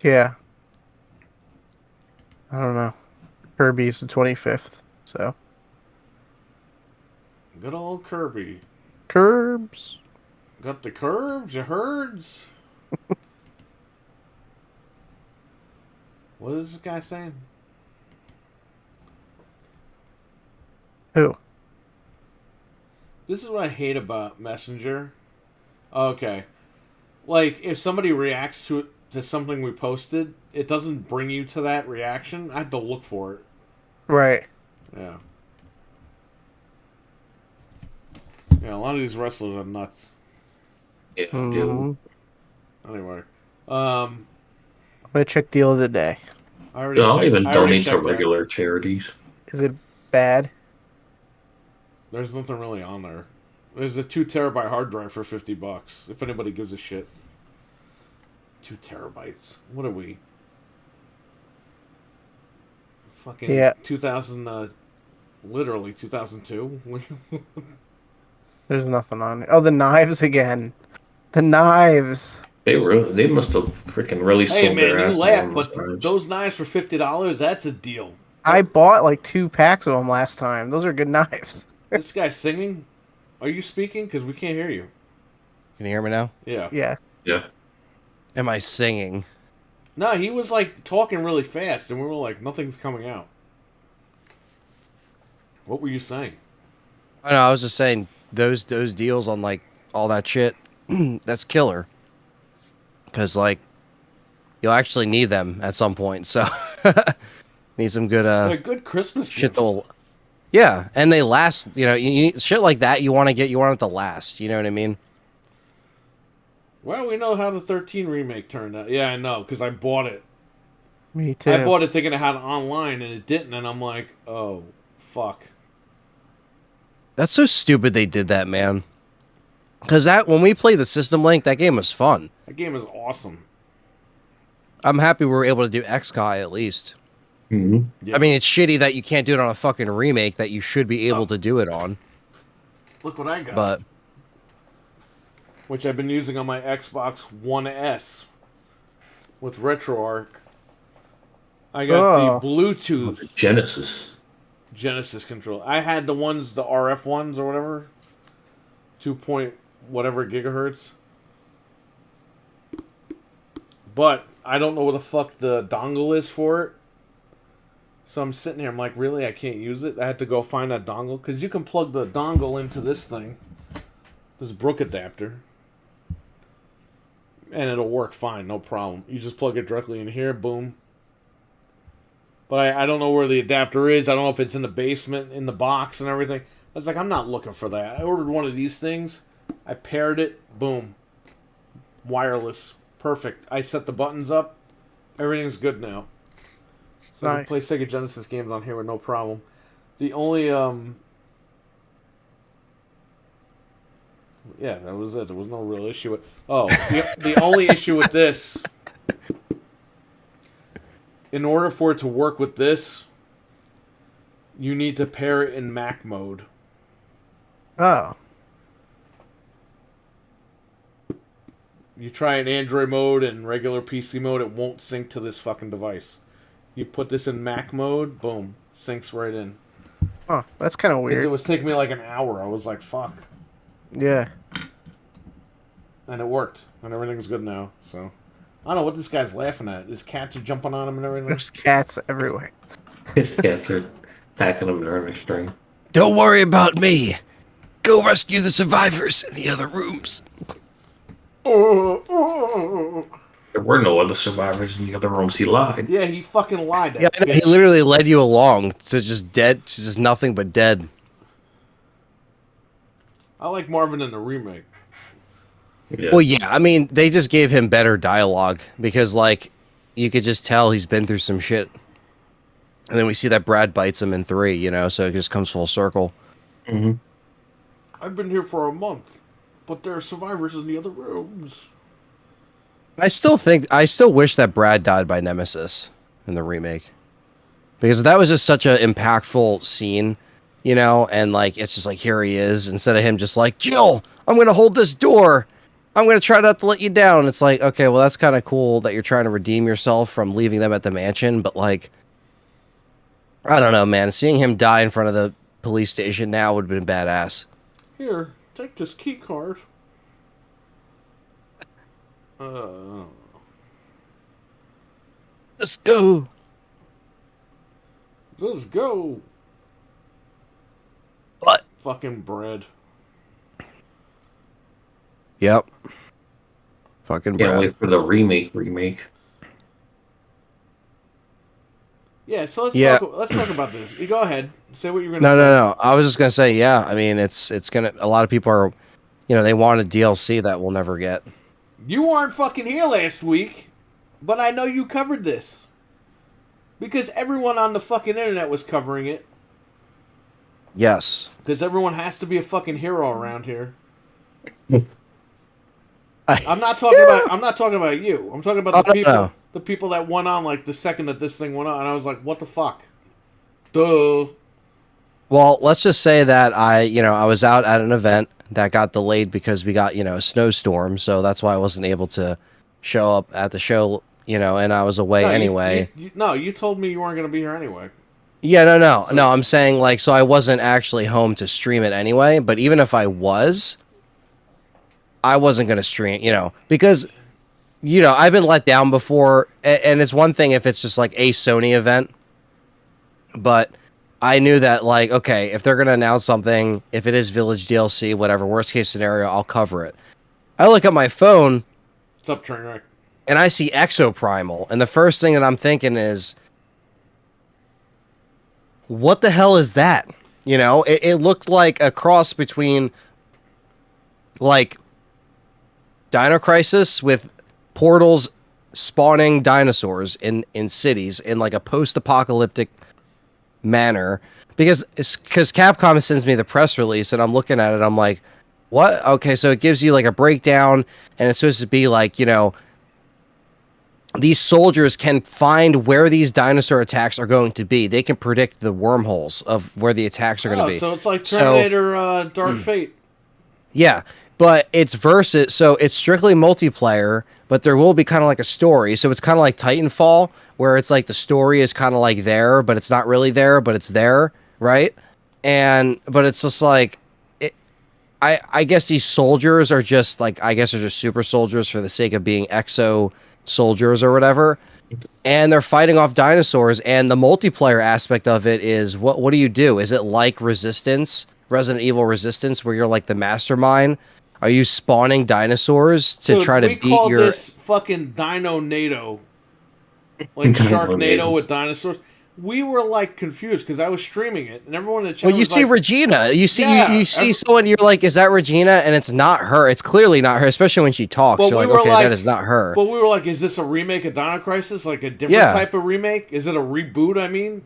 Yeah. I don't know. Kirby's the 25th, so. Good old Kirby. Curbs. Got the curbs, your herds. What is this guy saying? Who? This is what I hate about Messenger. Okay. Like, if somebody reacts to something we posted, it doesn't bring you to that reaction. I have to look for it. Right. Yeah. Yeah, a lot of these wrestlers are nuts. Yeah, dude. Anyway. I'm gonna check deal of the day. I'll even donate to regular charities. Is it bad? There's nothing really on there. There's a 2 terabyte hard drive for $50. If anybody gives a shit. 2 terabytes. What are we? Fucking 2000. Literally 2002. There's nothing on it. Oh, the knives again. The knives. They must have freaking really sold their ass. Hey man, you laugh, but those knives for $50, that's a deal. I bought like 2 packs of them last time. Those are good knives. This guy's singing. Are you speaking? Because we can't hear you. Can you hear me now? Yeah. Yeah. Yeah. Am I singing? No, he was like talking really fast, and we were like, nothing's coming out. What were you saying? I know. I was just saying those deals on like all that shit. That's killer. Because like you'll actually need them at some point. So need some good They're good Christmas shit. gifts. Yeah, and they last. You know, you need shit like that. You want it to last. You know what I mean? Well, we know how the 13 remake turned out. Yeah, I know, because I bought it. Me too. I bought it thinking it had it online, and it didn't, and I'm like, oh, fuck. That's so stupid they did that, man. Because when we played the System Link, that game was fun. That game is awesome. I'm happy we were able to do XCOM at least. Mm-hmm. Yeah. I mean, it's shitty that you can't do it on a fucking remake that you should be able to do it on. Look what I got. But which I've been using on my Xbox One S with RetroArch. I got the Bluetooth Genesis control. I had the RF ones or whatever. 2 point whatever gigahertz. But I don't know what the fuck the dongle is for it. So I'm sitting here, I'm like, really? I can't use it? I had to go find that dongle. Because you can plug the dongle into this thing. This Brook adapter. And it'll work fine, no problem. You just plug it directly in here, boom. But I don't know where the adapter is. I don't know if it's in the basement, in the box and everything. I was like, I'm not looking for that. I ordered one of these things. I paired it, boom. Wireless. Perfect. I set the buttons up. Everything's good now. So I can play Sega Genesis games on here with no problem. The only Yeah, that was it. There was no real issue with... Oh, the only issue with this... In order for it to work with this, you need to pair it in Mac mode. Oh. You try in Android mode and regular PC mode, it won't sync to this fucking device. You put this in Mac mode, boom, syncs right in. Oh, that's kind of 'Cause weird. it was taking me like an hour. I was like, fuck. Yeah. And it worked. And everything's good now, so... I don't know what this guy's laughing at. His cats are jumping on him and everything. There's cats everywhere. His cats are attacking him during the stream. Don't worry about me. Go rescue the survivors in the other rooms. There were no other survivors in the other rooms. He lied. Yeah, he fucking lied. Yeah, I know, he literally led you along to just dead, to just nothing but dead. I like Marvin in the remake. Yeah. Well, yeah, I mean, they just gave him better dialogue because, like, you could just tell he's been through some shit. And then we see that Brad bites him in 3, you know, so it just comes full circle. Mm-hmm. I've been here for a month, but there are survivors in the other rooms. I still wish that Brad died by Nemesis in the remake. Because that was just such an impactful scene, you know, and, like, it's just like, here he is, instead of him just like, Jill, I'm going to hold this door. I'm going to try not to let you down. It's like, okay, well, that's kind of cool that you're trying to redeem yourself from leaving them at the mansion, but, like, I don't know, man. Seeing him die in front of the police station now would have been badass. Here, take this key card. Let's go. Let's go. What? Fucking bread. Yep. Fucking Can't Brad. wait for the remake. Yeah, so let's talk about this. You go ahead. Say what you're gonna say. No. I was just gonna say, yeah. I mean, it's gonna. A lot of people are, you know, they want a DLC that we'll never get. You weren't fucking here last week, but I know you covered this. Because everyone on the fucking internet was covering it. Yes. Because everyone has to be a fucking hero around here. I'm not talking about you. I'm talking about the people. No. The people that went on like the second that this thing went on, and I was like, "What the fuck?" Duh. Well, let's just say that I was out at an event that got delayed because we got, a snowstorm, so that's why I wasn't able to show up at the show, and I was away anyway. You told me you weren't going to be here anyway. Yeah, no. I'm saying, like, so I wasn't actually home to stream it anyway, but even if I was, I wasn't going to stream, because, I've been let down before, and it's one thing if it's just like a Sony event, but I knew that, like, okay, if they're going to announce something, if it is Village DLC, whatever, worst case scenario, I'll cover it. I look at my phone. What's up, Trainwreck? And I see Exoprimal, and the first thing that I'm thinking is, what the hell is that? It looked like a cross between, like, Dino Crisis with portals spawning dinosaurs in cities in, like, a post-apocalyptic manner, because Capcom sends me the press release and I'm looking at it, I'm like, what? Okay, so it gives you like a breakdown, and it's supposed to be like, these soldiers can find where these dinosaur attacks are going to be. They can predict the wormholes of where the attacks are going to be. So it's like Terminator Dark Fate. Yeah, but it's versus, so it's strictly multiplayer, but there will be kind of like a story. So it's kind of like Titanfall, where it's like the story is kind of like there, but it's not really there, but it's there, right? But it's just like, I guess these soldiers are just like, I guess they're just super soldiers for the sake of being exo soldiers or whatever. And they're fighting off dinosaurs, and the multiplayer aspect of it is, what do you do? Is it like Resident Evil Resistance, where you're like the mastermind? Are you spawning dinosaurs to try to beat your... We call this fucking Dino-NATO. Like Sharknado with dinosaurs. We were like confused because I was streaming it, and everyone in the chat Well, you was see like, Regina. You see someone, you're like, is that Regina? And it's not her. It's clearly not her, especially when she talks. But You're we like, were okay, like- that is not her. But we were like, is this a remake of Dino Crisis? Like a different type of remake? Is it a reboot, I mean?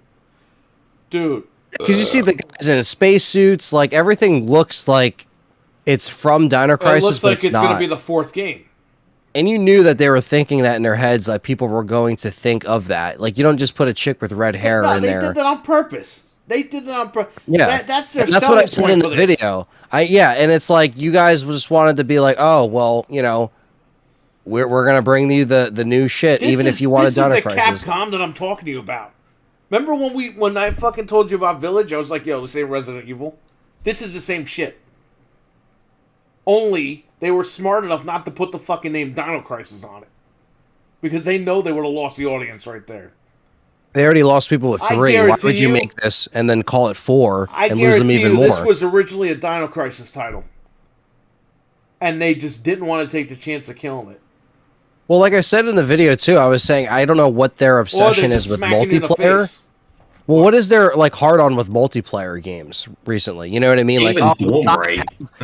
Dude. Because you see the guys in spacesuits, like, everything looks like it's from Dino It Crisis, looks but like it's going not. to be the 4th game. And you knew that they were thinking that in their heads, like people were going to think of that. Like you don't just put a chick with red hair in They there. did that on purpose. They did that on purpose. Yeah, That's their and that's what I selling said in point the for this. video. And it's like you guys just wanted to be like, oh well, we're gonna bring you the new shit, even if you wanted Dino This is Crisis. the Capcom that I'm talking to you about. Remember when I fucking told you about Village? I was like, yo, this ain't Resident Evil. This is the same shit. Only they were smart enough not to put the fucking name Dino Crisis on it. Because they know they would have lost the audience right there. They already lost people with 3. Why would you you- make this and then call it 4 I and lose them guarantee even you more? this was originally a Dino Crisis title. And they just didn't want to take the chance of killing it. Well, like I said in the video too, I was saying I don't know what their Or obsession they is just with smack you in the multiplayer. face. Well, what is their like hard on with multiplayer games recently? You know what I mean? Like, Even Doom, right?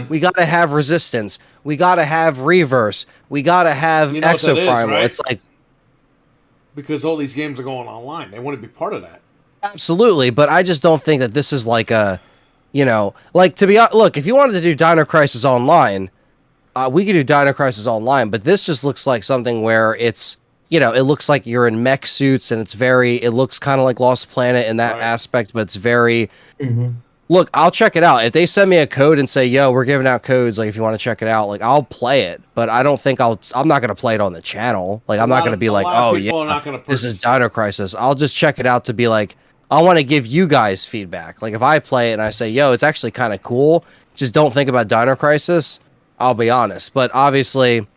we gotta have Resistance, we gotta have Reverse, we gotta have You know what that is, Exoprimal. right? It's like Because all these games are going online. They want to be part of that. absolutely, but I just don't think that this is like a, like to be look. If you wanted to do Dino Crisis Online, we could do Dino Crisis Online, but this just looks like something where it's. It looks like you're in mech suits, and it looks kind of like Lost Planet in that aspect, but it's very. Mm-hmm. Look, I'll check it out. If they send me a code and say, "Yo, we're giving out codes," like if you want to check it out, like I'll play it, but I don't think I'm not gonna play it on the channel. Like I'm not gonna be like, "Oh yeah, this is Dino Crisis." I'll just check it out to be like, I want to give you guys feedback. Like if I play it and I say, "Yo, it's actually kind of cool," just don't think about Dino Crisis. I'll be honest, but obviously,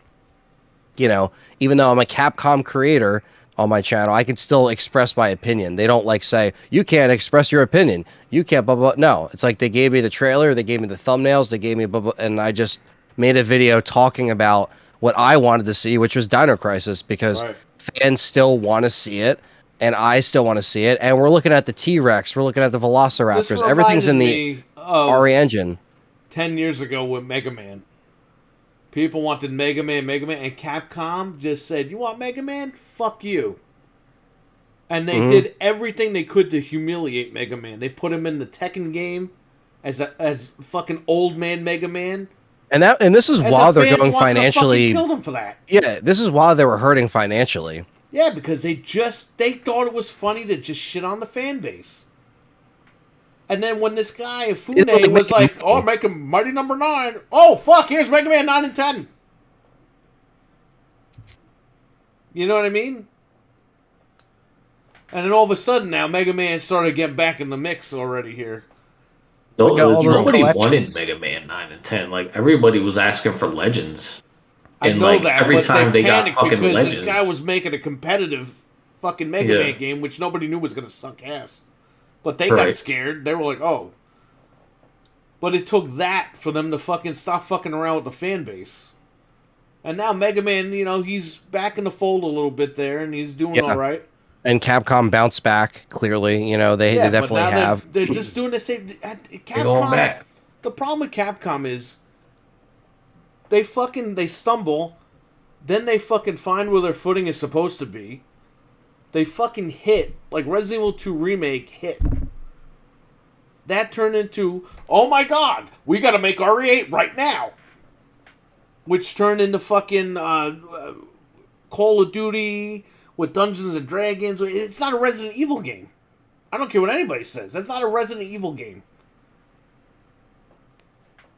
even though I'm a Capcom creator on my channel, I can still express my opinion. They don't like say, you can't express your opinion. You can't blah, blah. No, it's like they gave me the trailer, they gave me the thumbnails, they gave me blah, blah, and I just made a video talking about what I wanted to see, which was Dino Crisis, because fans still want to see it, and I still want to see it. And we're looking at the T-Rex, we're looking at the Velociraptors, everything's in the RE engine. 10 years ago with Mega Man. People wanted Mega Man, and Capcom just said, you want Mega Man? Fuck you. And they did everything they could to humiliate Mega Man. They put him in the Tekken game as fucking old man Mega Man. And this is while they're going financially. Killed him for that. Yeah, this is while they were hurting financially. Yeah, because they thought it was funny to just shit on the fan base. And then when this guy, Fune, was like, oh, make him Mighty Number 9. Oh, fuck, here's Mega Man 9 and 10. You know what I mean? And then all of a sudden now, Mega Man started getting back in the mix already here. Nobody wanted Mega Man 9 and 10. Like, everybody was asking for Legends. I and know like, that, every but time they got panicked fucking because Legends. this guy was making a competitive fucking Mega Man game, which nobody knew was going to suck ass. But they got scared. They were like, oh. But it took that for them to fucking stop fucking around with the fan base. And now Mega Man, he's back in the fold a little bit there, and he's doing all right. And Capcom bounced back, clearly. They definitely have. They're just doing the same. Capcom, going back. The problem with Capcom is they stumble, then they fucking find where their footing is supposed to be. They fucking hit, like Resident Evil 2 Remake hit. That turned into, oh my god, we gotta make RE8 right now. Which turned into fucking Call of Duty with Dungeons and Dragons. It's not a Resident Evil game. I don't care what anybody says. That's not a Resident Evil game.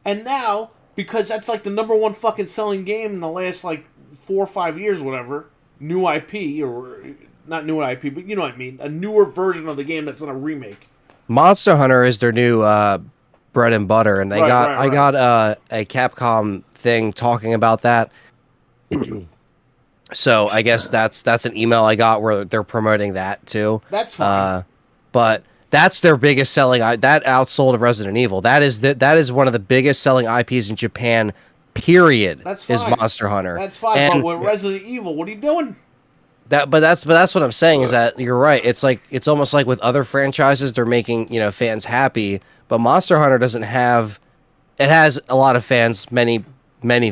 And now, because that's like the #1 fucking selling game in the last like 4 or 5 years, whatever, new IP, or not new IP, but you know what I mean, a newer version of the game that's in a remake. Monster Hunter is their new bread and butter, and I got a Capcom thing talking about that. So I guess that's an email I got where they're promoting that too. That's fine. But that's their biggest selling. That outsold of Resident Evil. That is one of the biggest selling IPs in Japan. Period. That's fine. Is Monster Hunter. That's fine. And but with Resident Evil, what are you doing? But that's what I'm saying is that you're right. It's almost like with other franchises, they're making fans happy. But Monster Hunter doesn't have. It has a lot of fans, many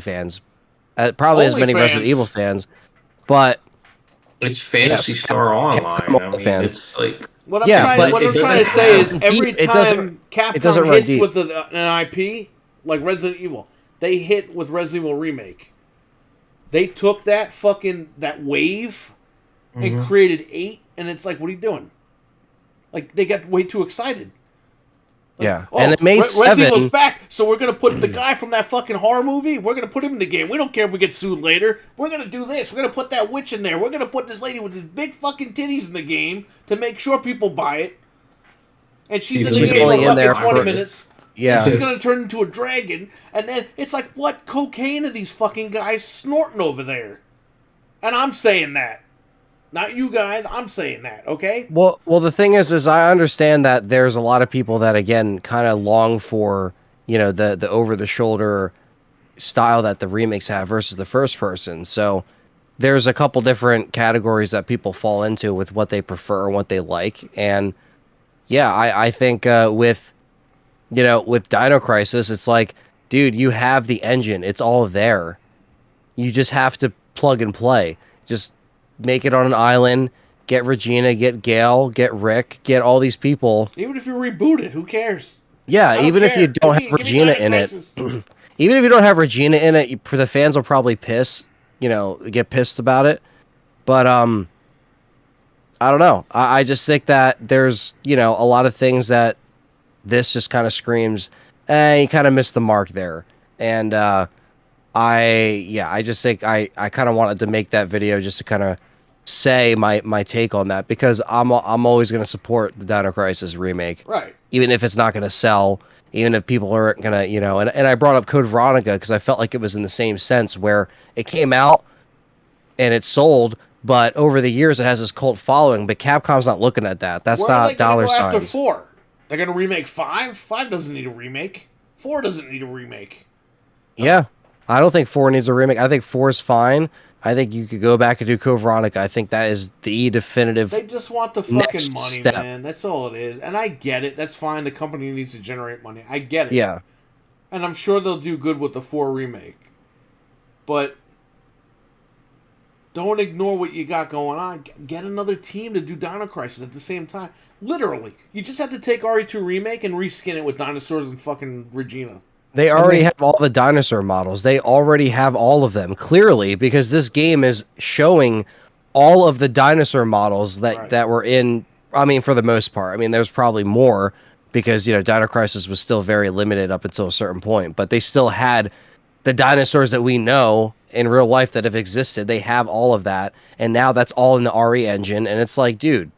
fans, probably as many Resident Evil fans. But it's Phantasy Star Online. I mean, it's like what I'm trying to say is every time Capcom hits with an IP like Resident Evil, they hit with Resident Evil Remake. They took that wave and created 8, and it's like, what are you doing? Like, they got way too excited. Like, yeah, and it made Resident 7. Evil's back, so we're gonna put the guy from that fucking horror movie. We're gonna put him in the game. We don't care if we get sued later. We're gonna do this. We're gonna put that witch in there. We're gonna put this lady with these big fucking titties in the game to make sure people buy it. And she's in the game only for in there fucking 20 for- minutes. Yeah, She's gonna turn into a dragon, and then it's like, what cocaine are these fucking guys snorting over there? And I'm saying that. Not you guys, I'm saying that, okay? Well, the thing is I understand that there's a lot of people that again kind of long for, you know, the over the shoulder style that the remakes have versus the first person. So there's a couple different categories that people fall into with what they prefer and what they like. And yeah, I think with Dino Crisis, it's like, dude, you have the engine. It's all there. You just have to plug and play. Just make it on an island, get Regina, get Gale, get Rick, get all these people. Even if you reboot it, who cares? Yeah, even if you don't have Regina in it. Even if you don't have Regina in it, the fans will probably get pissed about it. But I don't know. I just think that there's, a lot of things that this just kind of screams, you kind of missed the mark there. And I just think I kind of wanted to make that video just to kind of say my take on that, because I'm always going to support the Dino Crisis remake, Right? Even if it's not going to sell, even if people aren't going to, and I brought up Code Veronica because I felt like it was in the same sense where it came out and it sold, but over the years it has this cult following. But Capcom's not looking at that. That's not dollar signs. After 4, they're going to remake 5. 5 doesn't need a remake. 4 doesn't need a remake. Yeah. I don't think 4 needs a remake. I think 4 is fine. I think you could go back and do Code Veronica. I think that is the definitive. They just want the fucking next money, step. man. That's all it is. And I get it. That's fine. The company needs to generate money. I get it. Yeah. And I'm sure they'll do good with the 4 remake. But don't ignore what you got going on. Get another team to do Dino Crisis at the same time. Literally. You just have to take RE2 Remake and reskin it with dinosaurs and fucking Regina. They already have all the dinosaur models. They already have all of them, clearly, because this game is showing all of the dinosaur models that were in, I mean, for the most part. I mean, there's probably more because, Dino Crisis was still very limited up until a certain point, but they still had the dinosaurs that we know in real life that have existed. They have all of that, and now that's all in the RE engine, and it's like, dude,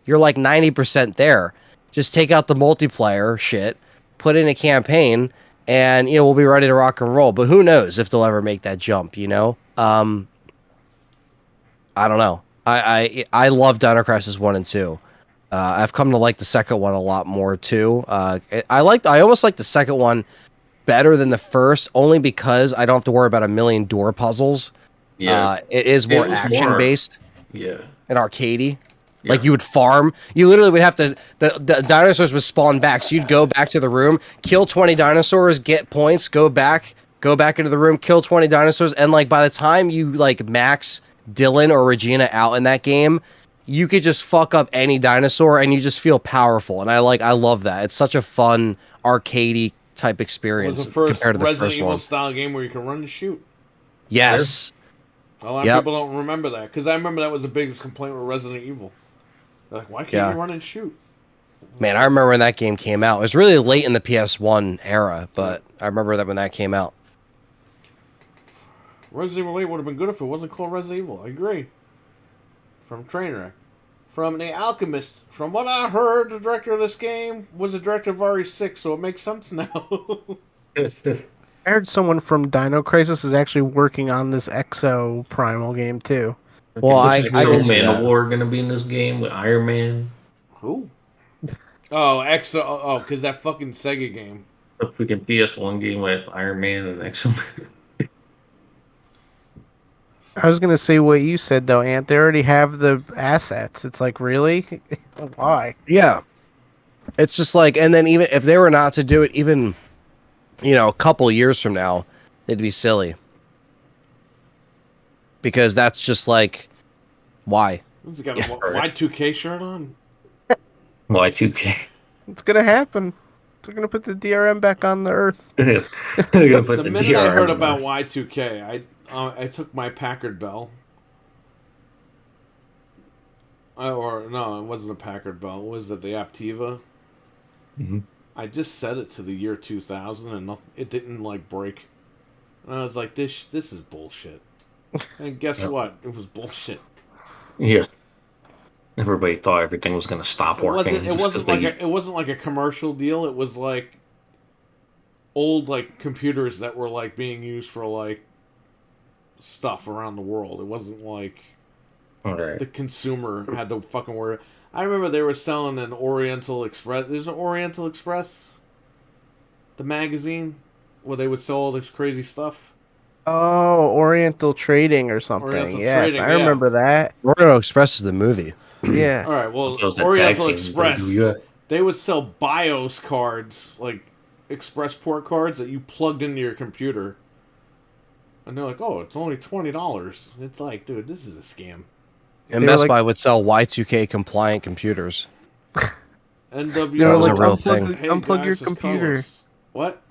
you're like 90% there. Just take out the multiplayer shit, put in a campaign, and we'll be ready to rock and roll. But who knows if they'll ever make that jump? I don't know. I love Dino Crisis 1 and 2. I've come to like the second one a lot more too. I almost like the second one better than the first, only because I don't have to worry about a million door puzzles. Yeah, it is more action based. Yeah, and arcadey. Yeah. Like you would farm. You literally would have to. The dinosaurs would spawn back, so you'd go back to the room, kill 20 dinosaurs, get points, go back into the room, kill 20 dinosaurs, and like by the time you like max Dylan or Regina out in that game, you could just fuck up any dinosaur and you just feel powerful. And I love that. It's such a fun arcadey type experience. It was the first compared to the Resident first Evil one. style game where you can run and shoot. Yes. A lot of people don't remember that, because I remember that was the biggest complaint with Resident Evil. They're like, why can't you run and shoot? Man, I remember when that game came out. It was really late in the PS1 era, but I remember that when that came out. Resident Evil 8 would have been good if it wasn't called Resident Evil. I agree. From Trainwreck. From The Alchemist. From what I heard, the director of this game was the director of RE6, so it makes sense now. I heard someone from Dino Crisis is actually working on this Exo Primal game too. Well, I can see that. Manowar gonna be in this game with Iron Man. Who? Oh, Exo. Oh, because that fucking Sega game. The freaking PS1 game with Iron Man and X-Men. I was gonna say what you said though, Ant. They already have the assets. It's like, really? Why? Yeah. It's just like, and then even if they were not to do it, even a couple years from now, it'd be silly. Because that's just like, why? He's got a Y2K shirt on. Y2K. It's gonna happen. They're gonna put the DRM back on the Earth. They're gonna put The the minute I heard DRM about on. Y2K, I took my Packard Bell. Or no, it wasn't a Packard Bell. Was it the Aptiva? Mm-hmm. I just set it to the year 2000 and nothing, it didn't like break. And I was like, this is bullshit. And guess what? It was bullshit. Yeah. Everybody thought everything was gonna stop working. It wasn't like a commercial deal. It was like old like computers that were like being used for like stuff around the world. It wasn't like the consumer had to fucking worry. I remember they were selling an Oriental Express. There's an Oriental Express, the magazine, where they would sell all this crazy stuff. Oh, Oriental Trading or something. Oriental Yes, Trading, I remember that. Oriental Express is the movie. Yeah. All right, well, Those are Oriental tag teams, Express, baby. they would sell BIOS cards, like Express port cards that you plugged into your computer. And they're like, oh, it's only $20. It's like, dude, this is a scam. And Best Buy would sell Y2K compliant computers. NW. They were like, a real thing. unplug your computer. Carlos. What?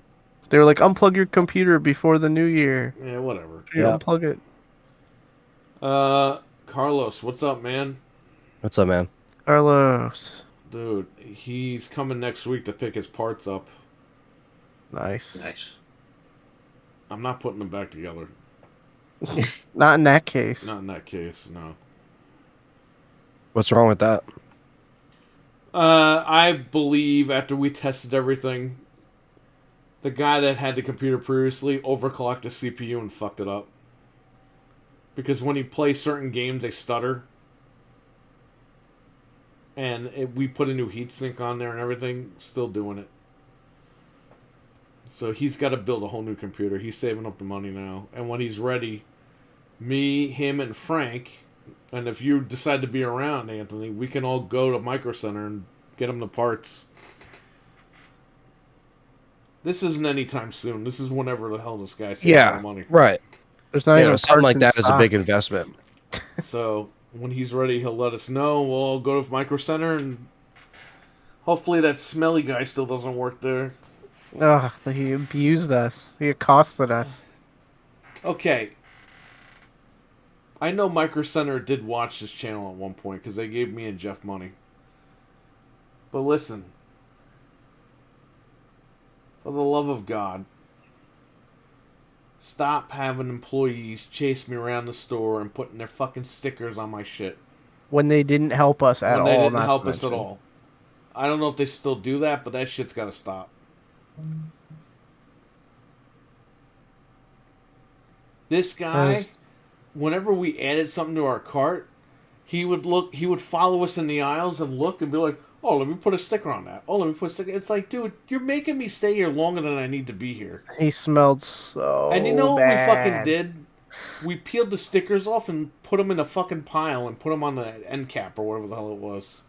They were like, unplug your computer before the new year. Yeah, whatever. Yeah. Unplug it. Carlos, what's up, man? What's up, man? Carlos. Dude, he's coming next week to pick his parts up. Nice. I'm not putting them back together. Not in that case. Not in that case, no. What's wrong with that? I believe after we tested everything, the guy that had the computer previously overclocked the CPU and fucked it up. Because when you play certain games, they stutter. And we put a new heatsink on there and everything, still doing it. So he's got to build a whole new computer. He's saving up the money now. And when he's ready, me, him, and Frank, and if you decide to be around, Anthony, we can all go to Micro Center and get him the parts. This isn't anytime soon. This is whenever the hell this guy saves the money. Right. There's not even something like parts that in is a big stock. investment. So when he's ready, he'll let us know. We'll all go to Micro Center, and hopefully that smelly guy still doesn't work there. Ugh, he abused us. He accosted us. Okay. I know Micro Center did watch this channel at one point because they gave me and Jeff money. But listen, for the love of God, stop having employees chase me around the store and putting their fucking stickers on my shit. When they didn't help us at all. When they didn't not help to us at mention. all. I don't know if they still do that, but that shit's got to stop. This guy, whenever we added something to our cart, he would follow us in the aisles and look and be like, oh, let me put a sticker on that. Oh, let me put a sticker. It's like, dude, you're making me stay here longer than I need to be here. He smelled so And you know what bad. we fucking did? We peeled the stickers off and put them in a fucking pile and put them on the end cap or whatever the hell it was.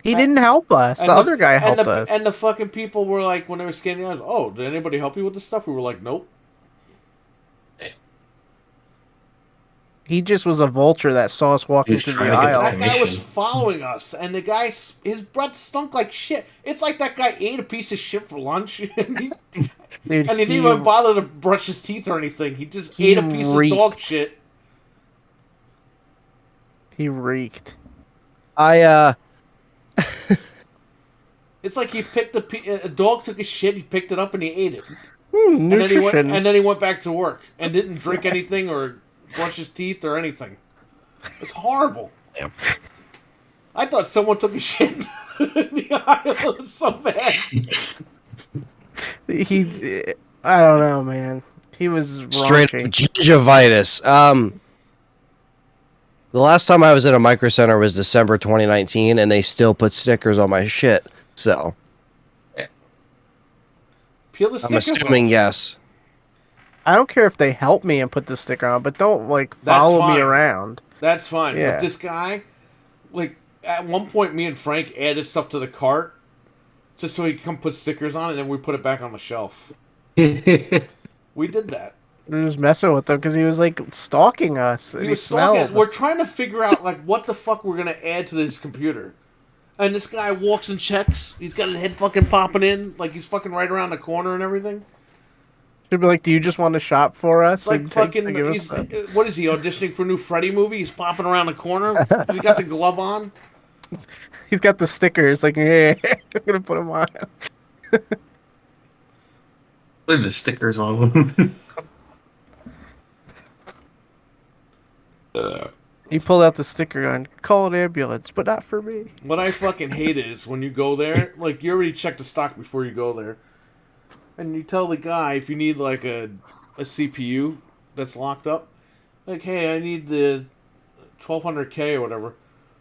He didn't help us. The other guy helped us. And the fucking people were like, when they were scanning the aisles, oh, did anybody help you with this stuff? We were like, nope. He just was a vulture that saw us walking through the aisle. That guy was following us, and the guy, his breath stunk like shit. It's like that guy ate a piece of shit for lunch, and he didn't even bother to brush his teeth or anything. He just ate a piece of dog shit. He reeked. It's like he picked a dog took a shit, he picked it up, and he ate it. Nutrition. And then he went back to work and didn't drink anything or brush his teeth or anything. It's horrible. Yeah. I thought someone took a shit in the aisle. It was so bad. I don't know, man. He was Straight raunchy. gingivitis. The last time I was at a Micro Center was December 2019, and they still put stickers on my shit. So, Peel the I'm stickers assuming off. yes. I don't care if they help me and put the sticker on, but don't follow me around. That's fine. Yeah. But this guy, at one point, me and Frank added stuff to the cart just so he could come put stickers on it, and then we put it back on the shelf. We did that. We were just messing with him because he was stalking us. And He he was smelled. stalking. We're trying to figure out what the fuck we're gonna add to this computer, And this guy walks and checks. He's got his head fucking popping in, like he's fucking right around the corner and everything. Should be like, do you just want to shop for us? Like and fucking, give us he's, stuff? what is he, auditioning for a new Freddy movie? He's popping around the corner. He's got the glove on. He's got the stickers. Like, yeah, I'm gonna put them on. Put the stickers on. He pulled out the sticker gun. Call an ambulance, but not for me. What I fucking hate is when you go there, like you already check the stock before you go there, and you tell the guy if you need like a CPU that's locked up, like, hey, I need the 1200K or whatever.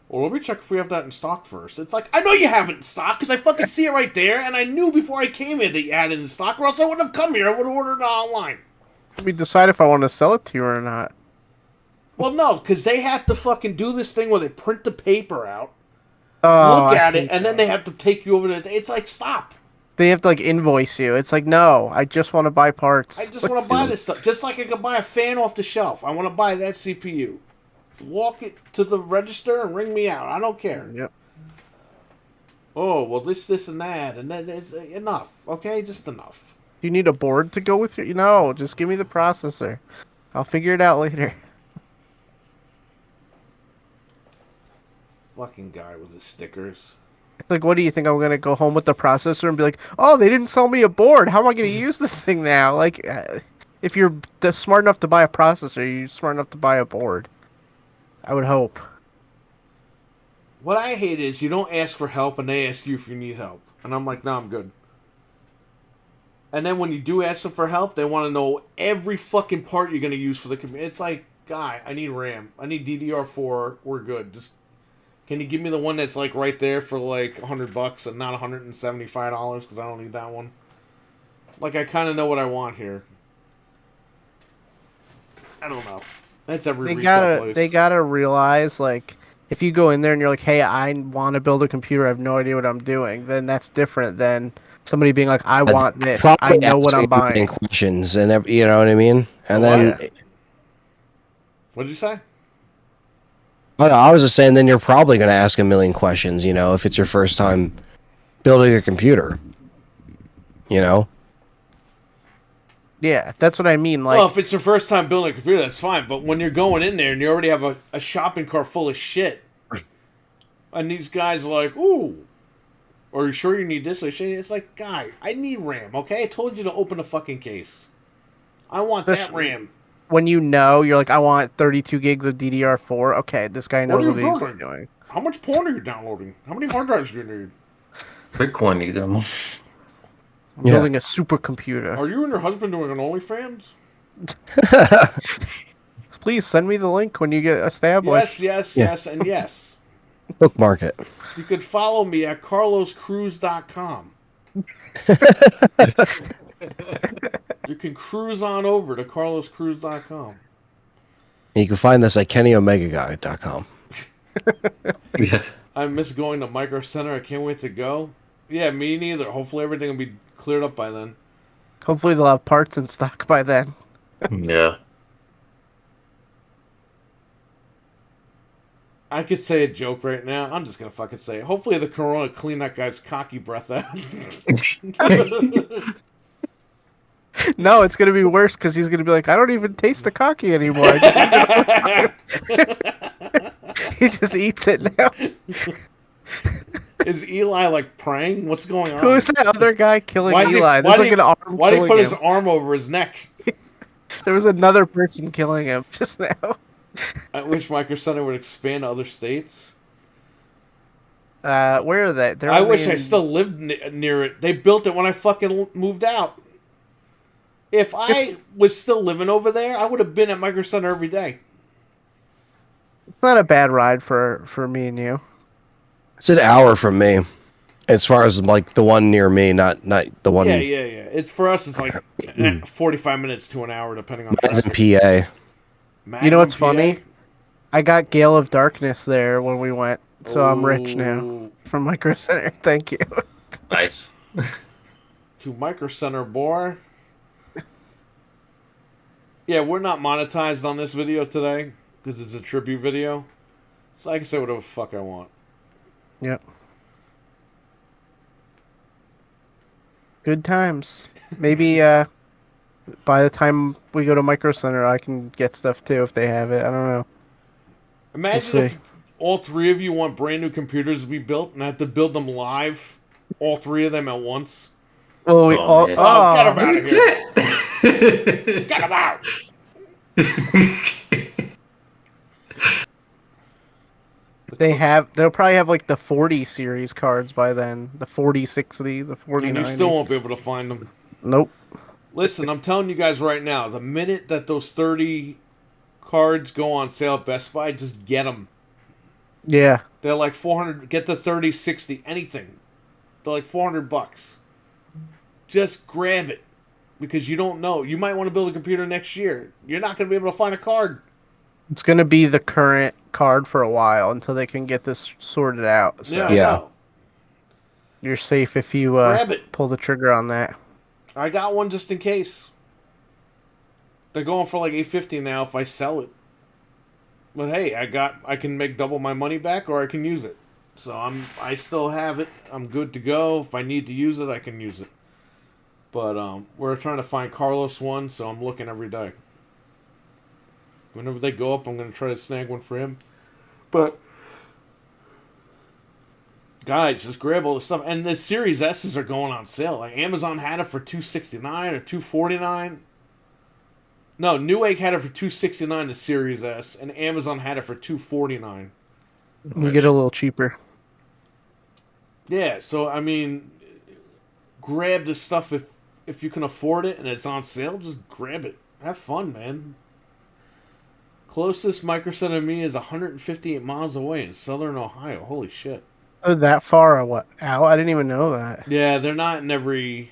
Well, let me check if we have that in stock first. It's like, I know you have it in stock because I fucking see it right there, and I knew before I came here that you had it in stock, or else I wouldn't have come here. I would have ordered it online. Let me decide if I want to sell it to you or not. Well, no, because they have to fucking do this thing where they print the paper out, Oh, look I at hate it, and then they have to take you over to... It's like, stop. They have to like invoice you. It's like, no, I just want to buy parts. I just want to buy this stuff. Just like I could buy a fan off the shelf. I want to buy that CPU. Walk it to the register and ring me out. I don't care. Yep. Oh, well, this, and that, and then it's enough. Okay, just enough. You need a board to go with your... No, just give me the processor. I'll figure it out later. Fucking guy with his stickers. It's like, what do you think? I'm going to go home with the processor and be like, oh, they didn't sell me a board. How am I going to use this thing now? Like, if you're smart enough to buy a processor, you're smart enough to buy a board. I would hope. What I hate is you don't ask for help and they ask you if you need help. And I'm like, no, I'm good. And then when you do ask them for help, they want to know every fucking part you're going to use for the computer. It's like, guy, I need RAM. I need DDR4. We're good. Just can you give me the one that's like right there for like $100 and not $175 because I don't need that one? Like I kind of know what I want here. I don't know. That's every retail place. They gotta realize, like, if you go in there and you're like, hey, I want to build a computer, I have no idea what I'm doing, then that's different than somebody being like, I want this, I know what I'm buying. Questions and you know what I mean? And then, What did you say? Oh, no, I was just saying, then you're probably going to ask a million questions, you know, if it's your first time building a computer, you know? Yeah, that's what I mean. Like, well, if it's your first time building a computer, that's fine. But when you're going in there and you already have a shopping cart full of shit, and these guys are like, ooh, are you sure you need this? It's like, guy, I need RAM, okay? I told you to open the fucking case. I want that RAM. When you know, you're like, I want 32 gigs of DDR4. Okay, this guy knows what he's doing. How much porn are you downloading? How many hard drives do you need? Bitcoin, you them. I'm building a supercomputer. Are you and your husband doing an OnlyFans? Please send me the link when you get established. Yes, and yes. Bookmark it. You could follow me at carloscruise.com. You can cruise on over to carloscruise.com. You can find this at KennyOmegaGuy.com. Yeah. I miss going to Micro Center. I can't wait to go. Yeah, me neither. Hopefully everything will be cleared up by then. Hopefully they'll have parts in stock by then. Yeah. I could say a joke right now. I'm just going to fucking say it. Hopefully the corona clean that guy's cocky breath out. No, it's going to be worse because he's going to be like, I don't even taste the cocky anymore. He just eats it now. Is Eli like praying? What's going on? Who's that other guy killing Eli? There's like an arm Why did he put him. his arm over his neck? There was another person killing him just now. I wish Micro Center would expand to other states. Where are they? I wish I still lived near it. They built it when I fucking moved out. If I was still living over there, I would have been at Micro Center every day. It's not a bad ride for me and you. It's an hour from me, as far as like the one near me, not the one. Yeah. It's for us. It's like 45 minutes to an hour, depending on Mine's in traffic. PA. You know what's funny? I got Gale of Darkness there when we went, so I'm rich now from Micro Center. Thank you. Nice. To Micro Center, boy. Yeah, we're not monetized on this video today because it's a tribute video, so I can say whatever the fuck I want. Yep. Good times. Maybe by the time we go to Micro Center, I can get stuff too if they have it. I don't know. Imagine We'll if see. all three of you want brand new computers to be built and have to build them live, all three of them at once. Oh, we Oh, all. man. Oh, get them Oh, out of here! Get them out! they'll probably have like the 40 series cards by then. The 4060, the And you 4090. still won't be able to find them. Nope. Listen, I'm telling you guys right now, the minute that those 30 cards go on sale at Best Buy, just get them. Yeah. They're like 400. Get the 30, 60, anything. They're like $400. Just grab it. Because you don't know. You might want to build a computer next year. You're not going to be able to find a card. It's going to be the current card for a while until they can get this sorted out. So Yeah, I Yeah. know. you're safe if you Grab it. pull the trigger on that. I got one just in case. They're going for like $850 now if I sell it. But hey, I can make double my money back or I can use it. So I still have it. I'm good to go. If I need to use it, I can use it. But we're trying to find Carlos one, so I'm looking every day. Whenever they go up, I'm going to try to snag one for him. But guys, just grab all the stuff. And the Series S's are going on sale. Like Amazon had it for $269 or $249. No, Newegg had it for $269 the Series S, and Amazon had it for $249. You get a little cheaper. Yeah, so I mean, grab this stuff if you can afford it and it's on sale. Just grab it. Have fun, man. Closest Micro Center to me is 158 miles away in Southern Ohio. Holy shit. Oh, that far out? I didn't even know that. Yeah, they're not in every.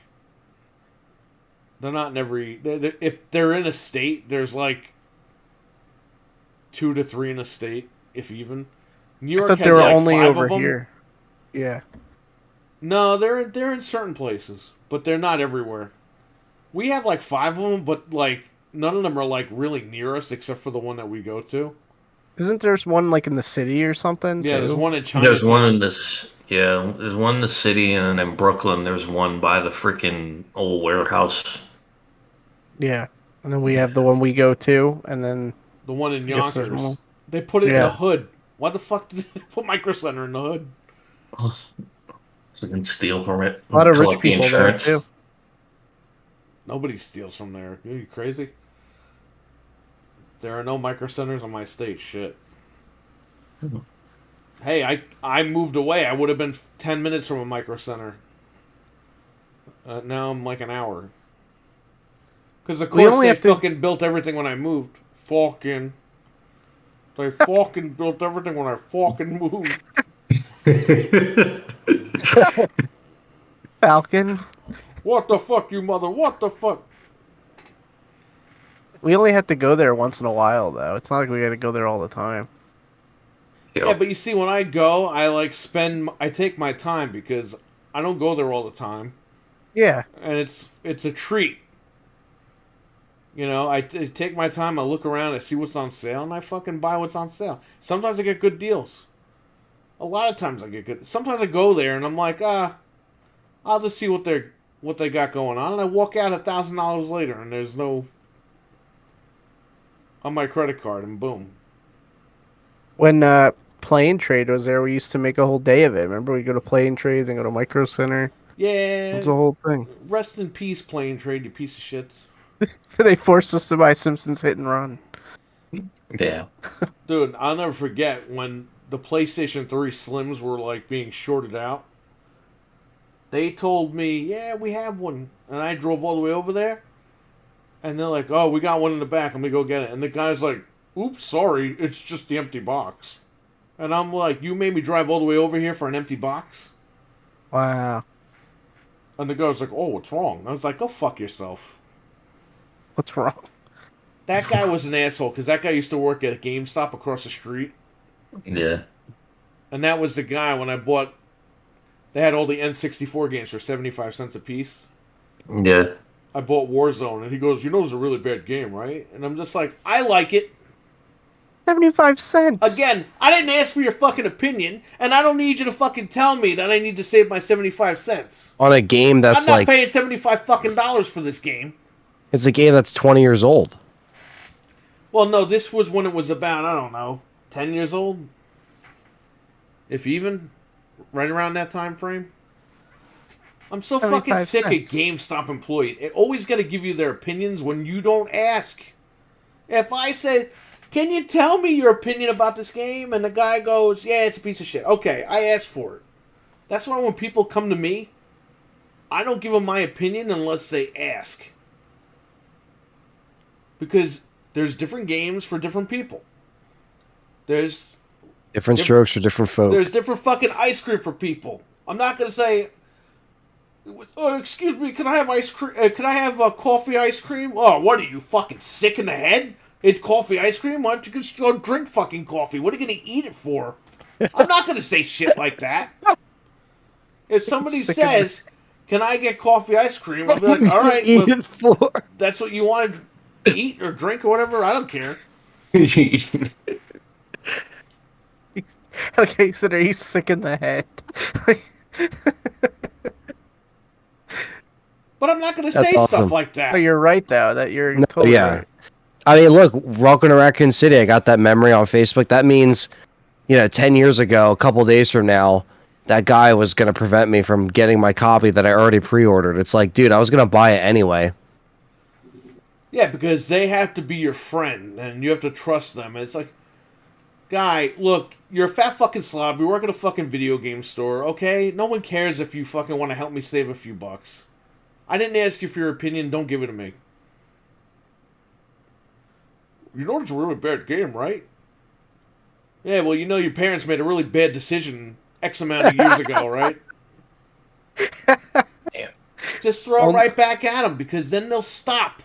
They're not in every. If they're in a state, there's like 2 to 3 in a state, if even. New I York thought has they were like only 5 over of them. here. Yeah. No, they're in certain places, but they're not everywhere. We have like 5 of them, but like none of them are like really near us, except for the one that we go to. Isn't there one like in the city or something? Yeah, too? there's one in China. There's one in this, yeah. There's one in the city, and then in Brooklyn, there's one by the freaking old warehouse. Yeah. And then we have the one we go to, and then The one in I guess there's Yonkers. one. They put it in Yeah. the hood. Why the fuck did they put Micro Center in the hood? So you can steal from it. A lot of rich collect the people there insurance. too. Nobody steals from there. Are you crazy? There are no Micro Centers on my state. Shit. Hey, I moved away. I would have been 10 minutes from a Micro Center. Now I'm like an hour. Because of We course only they have to- fucking built everything when I moved. Fucking. They fucking built everything when I fucking moved. Falcon. What the fuck, you mother? What the fuck? We only have to go there once in a while, though. It's not like we got to go there all the time. Yeah, but you see, when I go, I take my time because I don't go there all the time, Yeah. and it's a treat. You know, I take my time, I look around, I see what's on sale, and I fucking buy what's on sale. Sometimes I get good deals. A lot of times I get good. Sometimes I go there and I'm like, I'll just see what they got going on, and I walk out $1,000 later, and there's no on my credit card, and boom. When Plane Trade was there, we used to make a whole day of it. Remember, we go to Plane Trade, then go to Micro Center. Yeah, It's a whole thing. rest in peace, Plane Trade, you piece of shits. They forced us to buy Simpsons Hit and Run. Yeah. Dude, I'll never forget when the PlayStation 3 Slims were like being shorted out. They told me, yeah, we have one. And I drove all the way over there. And they're like, oh, we got one in the back. Let me go get it. And the guy's like, oops, sorry. It's just the empty box. And I'm like, you made me drive all the way over here for an empty box? Wow. And the guy's like, oh, what's wrong? I was like, go fuck yourself. What's wrong? That guy was an asshole because that guy used to work at a GameStop across the street. Yeah. And that was the guy when I bought. They had all the N64 games for 75 cents a piece. Yeah. I bought Warzone, and he goes, "You know, it's a really bad game, right?" And I'm just like, "I like it. 75 cents. Again, I didn't ask for your fucking opinion, and I don't need you to fucking tell me that I need to save my 75 cents. On a game that's I'm not paying 75 fucking dollars for this game. It's a game that's 20 years old. Well, no, this was when it was about, I don't know, 10 years old? If even. Right around that time frame. I'm so fucking sick of GameStop employees. They always got to give you their opinions when you don't ask. If I say, can you tell me your opinion about this game? And the guy goes, yeah, it's a piece of shit. Okay, I asked for it. That's why when people come to me, I don't give them my opinion unless they ask. Because there's different games for different people. There's different strokes for different folk. There's different fucking ice cream for people. I'm not going to say, oh, excuse me, can I have ice cream? Can I have coffee ice cream? Oh, what are you, fucking sick in the head? It's coffee ice cream? Why don't you just go drink fucking coffee? What are you going to eat it for? I'm not going to say shit like that. If somebody says, can I get coffee ice cream? I'll be like, all right, well, that's what you want to eat or drink or whatever? I don't care. Okay, so are you sick in the head? But I'm not going to say stuff like that. Oh, you're right, though. That you're totally right. I mean, look, welcome to Raccoon City. I got that memory on Facebook. That means, 10 years ago, a couple days from now, that guy was going to prevent me from getting my copy that I already pre-ordered. It's like, dude, I was going to buy it anyway. Yeah, because they have to be your friend, and you have to trust them. And it's like, guy, look, you're a fat fucking slob. You work at a fucking video game store, okay? No one cares if you fucking want to help me save a few bucks. I didn't ask you for your opinion. Don't give it to me. You know it's a really bad game, right? Yeah, well, your parents made a really bad decision X amount of years ago, right? Damn. Just throw it right back at them, because then they'll stop.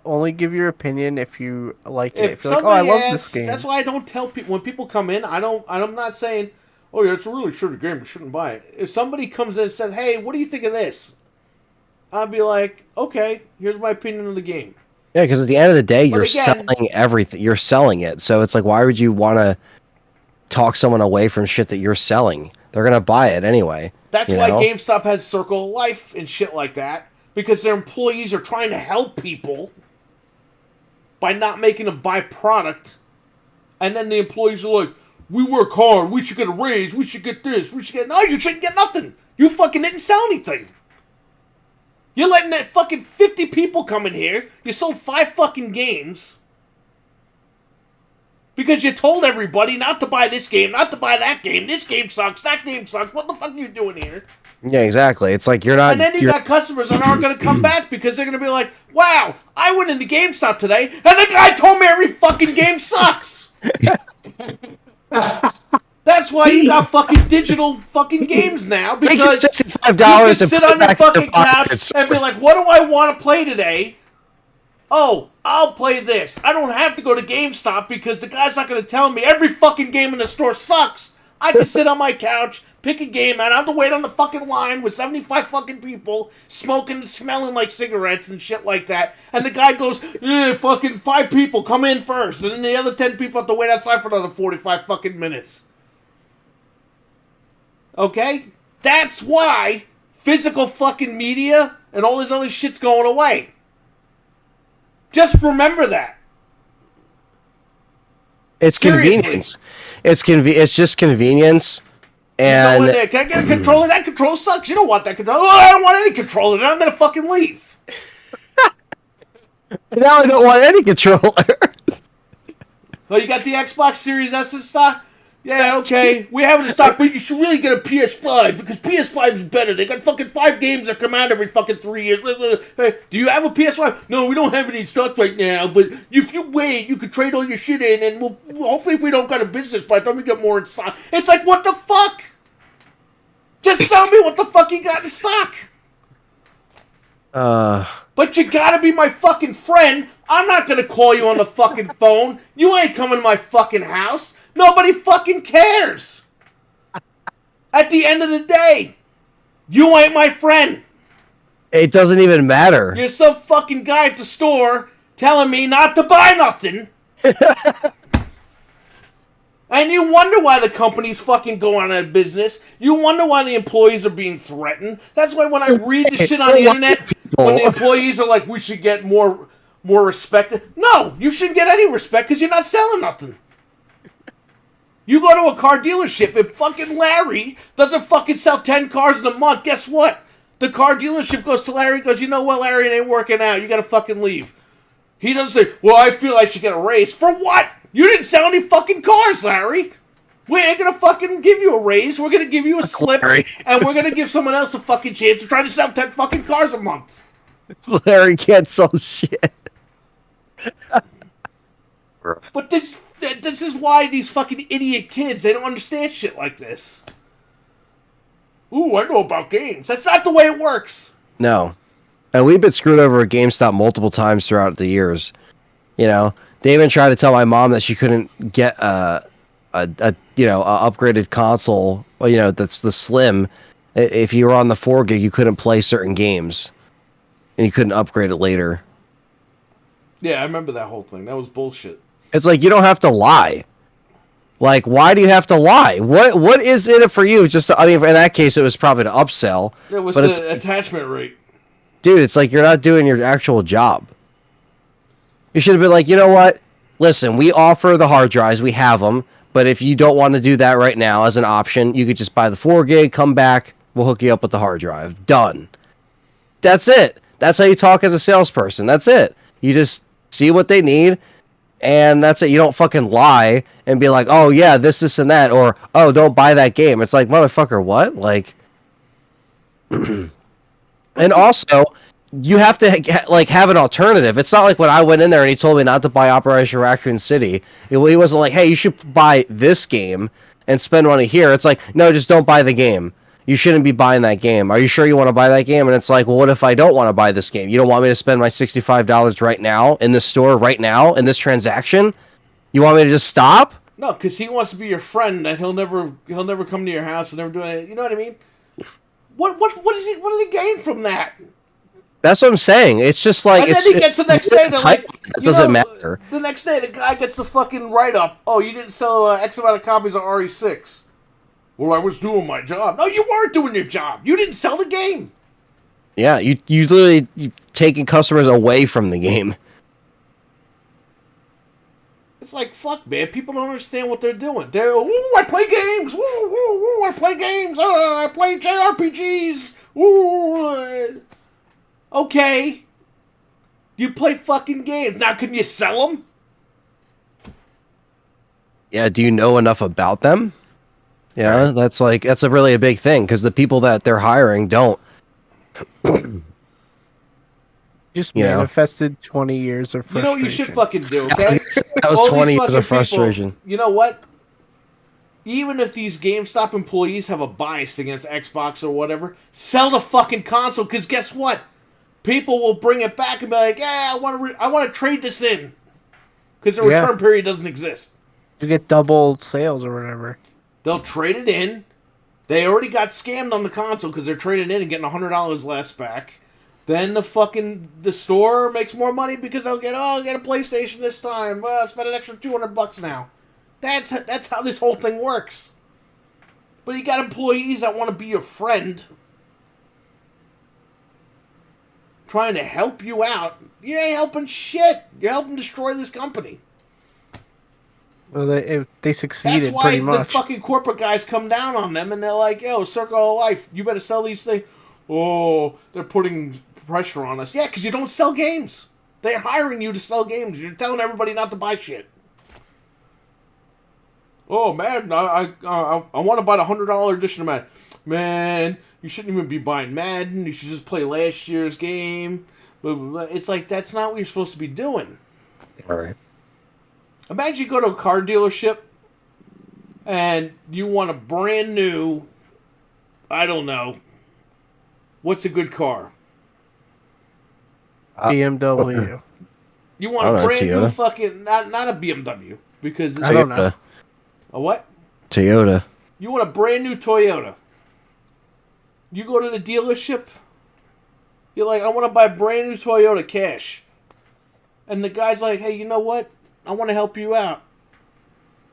Only give your opinion if you like it. If you're like, oh, I love asks, this game. That's why I don't tell people. When people come in, I'm not saying, oh, yeah, it's a really shitty game, you shouldn't buy it. If somebody comes in and says, hey, what do you think of this? I'll be like, okay, here's my opinion of the game. Yeah, because at the end of the day, you're selling everything. You're selling it. So it's like, why would you want to talk someone away from shit that you're selling? They're going to buy it anyway. That's why GameStop has Circle of Life and shit like that. Because their employees are trying to help people by not making them buy product. And then the employees are like, we work hard, we should get a raise, we should get this, we should get... No, you shouldn't get nothing. You fucking didn't sell anything. You're letting that fucking 50 people come in here. You sold 5 fucking games. Because you told everybody not to buy this game, not to buy that game. This game sucks, that game sucks. What the fuck are you doing here? Yeah, exactly. It's like you're not... And then you got customers that aren't going to come back because they're going to be like, wow, I went into GameStop today, and the guy told me every fucking game sucks. That's why you got fucking digital fucking games now, because $65 you can sit on your fucking couch and be like, what do I want to play today? Oh, I'll play this. I don't have to go to GameStop because the guy's not going to tell me every fucking game in the store sucks. I can sit on my couch, pick a game out. I have to wait on the fucking line with 75 fucking people smoking, smelling like cigarettes and shit like that. And the guy goes, fucking 5 people, come in first. And then the other 10 people have to wait outside for another 45 fucking minutes. Okay? That's why physical fucking media and all this other shit's going away. Just remember that. It's Seriously. convenience. It's just convenience. And can I get a controller? That controller sucks. You don't want that controller. Oh, I don't want any controller. Then I'm gonna fucking leave. now I don't want any controller. Oh, you got the Xbox Series S in stock? Yeah, okay. We have it in stock, but you should really get a PS5 because PS5 is better. They got fucking 5 games that come out every fucking 3 years. Hey, do you have a PS5? No, we don't have any in stock right now, but if you wait, you could trade all your shit in, and we'll hopefully if we don't got a business by the time we get more in stock. It's like, what the fuck? Just tell me what the fuck you got in stock. But you gotta be my fucking friend. I'm not gonna call you on the fucking phone. You ain't coming to my fucking house. Nobody fucking cares. At the end of the day, you ain't my friend. It doesn't even matter. You're some fucking guy at the store telling me not to buy nothing. And you wonder why the company's fucking going out of business. You wonder why the employees are being threatened. That's why when I read the shit on the internet, when the employees are like, we should get more respect. No, you shouldn't get any respect because you're not selling nothing. You go to a car dealership, if fucking Larry doesn't fucking sell 10 cars in a month, guess what? The car dealership goes to Larry and goes, you know what, Larry, it ain't working out. You gotta fucking leave. He doesn't say, well, I feel I should get a raise. For what? You didn't sell any fucking cars, Larry. We ain't gonna fucking give you a raise. We're gonna give you a slip, and we're gonna give someone else a fucking chance to try to sell 10 fucking cars a month. Larry can't sell shit. But this is why these fucking idiot kids, they don't understand shit like this. Ooh, I know about games. That's not the way it works. No. And we've been screwed over at GameStop multiple times throughout the years. You know, they even tried to tell my mom that she couldn't get a upgraded console, that's the Slim. If you were on the 4 gig, you couldn't play certain games, and you couldn't upgrade it later. Yeah, I remember that whole thing. That was bullshit. It's like, you don't have to lie. Like, why do you have to lie? What is in it for you? Just to, I mean, in that case, it was probably to upsell. It was but the attachment rate. Dude, it's like you're not doing your actual job. You should have been like, you know what? Listen, we offer the hard drives. We have them. But if you don't want to do that right now as an option, you could just buy the 4 gig, come back, we'll hook you up with the hard drive. Done. That's it. That's how you talk as a salesperson. That's it. You just see what they need, and that's it. You don't fucking lie and be like, oh, yeah, this, and that, or, oh, don't buy that game. It's like, motherfucker, what? Like, and also, you have to have an alternative. It's not like when I went in there and he told me not to buy Operation Raccoon City. He wasn't like, hey, you should buy this game and spend money here. It's like, no, just don't buy the game. You shouldn't be buying that game. Are you sure you want to buy that game? And it's like, well, what if I don't want to buy this game? You don't want me to spend my $65 right now in this store right now in this transaction? You want me to just stop? No, because he wants to be your friend. That he'll never come to your house and never do anything. You know what I mean? What do they gain from that? That's what I'm saying. It's just like, and then he gets the next day. That doesn't matter. The next day, the guy gets the fucking write up. Oh, you didn't sell X amount of copies of RE6. Well, I was doing my job. No, you weren't doing your job. You didn't sell the game. Yeah, you literally taking customers away from the game. It's like, fuck, man. People don't understand what they're doing. They're, ooh, I play games. Ooh, ooh, ooh, I play games. I play JRPGs. Ooh. Okay. You play fucking games. Now, can you sell them? Yeah, do you know enough about them? Yeah, that's a really a big thing, because the people that they're hiring don't. Just manifested 20 years of frustration. You know what you should fucking do, okay? That was 20 years of frustration. People, you know what? Even if these GameStop employees have a bias against Xbox or whatever, sell the fucking console, because guess what? People will bring it back and be like, yeah, I want to trade this in. Because the return period doesn't exist. You get double sales or whatever. They'll trade it in. They already got scammed on the console because they're trading in and getting $100 less back. Then the store makes more money because they'll get a PlayStation this time. Well, spend an extra $200 now. That's how this whole thing works. But you got employees that want to be your friend, trying to help you out. You ain't helping shit. You're helping destroy this company. Well, they succeeded pretty much. That's why the fucking corporate guys come down on them, and they're like, yo, Circle of Life, you better sell these things. Oh, they're putting pressure on us. Yeah, because you don't sell games. They're hiring you to sell games. You're telling everybody not to buy shit. Oh, man, I want to buy the $100 edition of Madden. Man, you shouldn't even be buying Madden. You should just play last year's game. But it's like, that's not what you're supposed to be doing. All right. Imagine you go to a car dealership and you want a brand new, I don't know, what's a good car? BMW. You want a brand new fucking, not a BMW, because it's I don't know. A what? Toyota. You want a brand new Toyota. You go to the dealership, you're like, I want to buy a brand new Toyota cash. And the guy's like, hey, you know what? I want to help you out.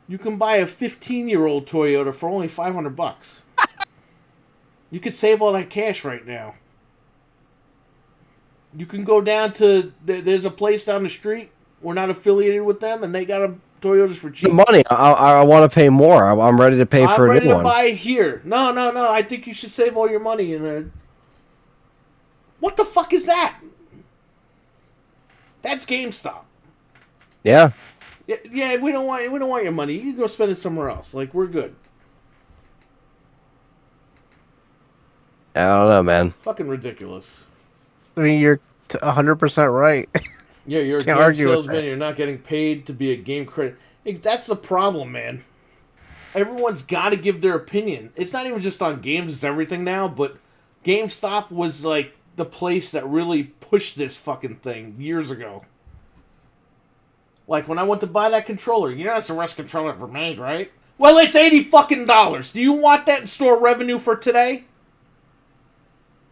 You can buy a 15-year-old Toyota for only $500. You could save all that cash right now. You can go down to, there's a place down the street. We're not affiliated with them, and they got a Toyotas for cheap. The money. I want to pay more. I'm ready to pay for a new one. I'm ready to buy it here. No. I think you should save all your money in there. What the fuck is that? That's GameStop. Yeah. Yeah, we don't want your money. You can go spend it somewhere else. Like, we're good. I don't know, man. Fucking ridiculous. I mean, you're 100% right. Yeah, you're a Can't game argue with salesman. that. You're not getting paid to be a game critic. That's the problem, man. Everyone's got to give their opinion. It's not even just on games; it's everything now. But GameStop was like the place that really pushed this fucking thing years ago. Like when I went to buy that controller, you know it's the worst controller ever made, right? Well, it's $80 fucking. Do you want that in store revenue for today?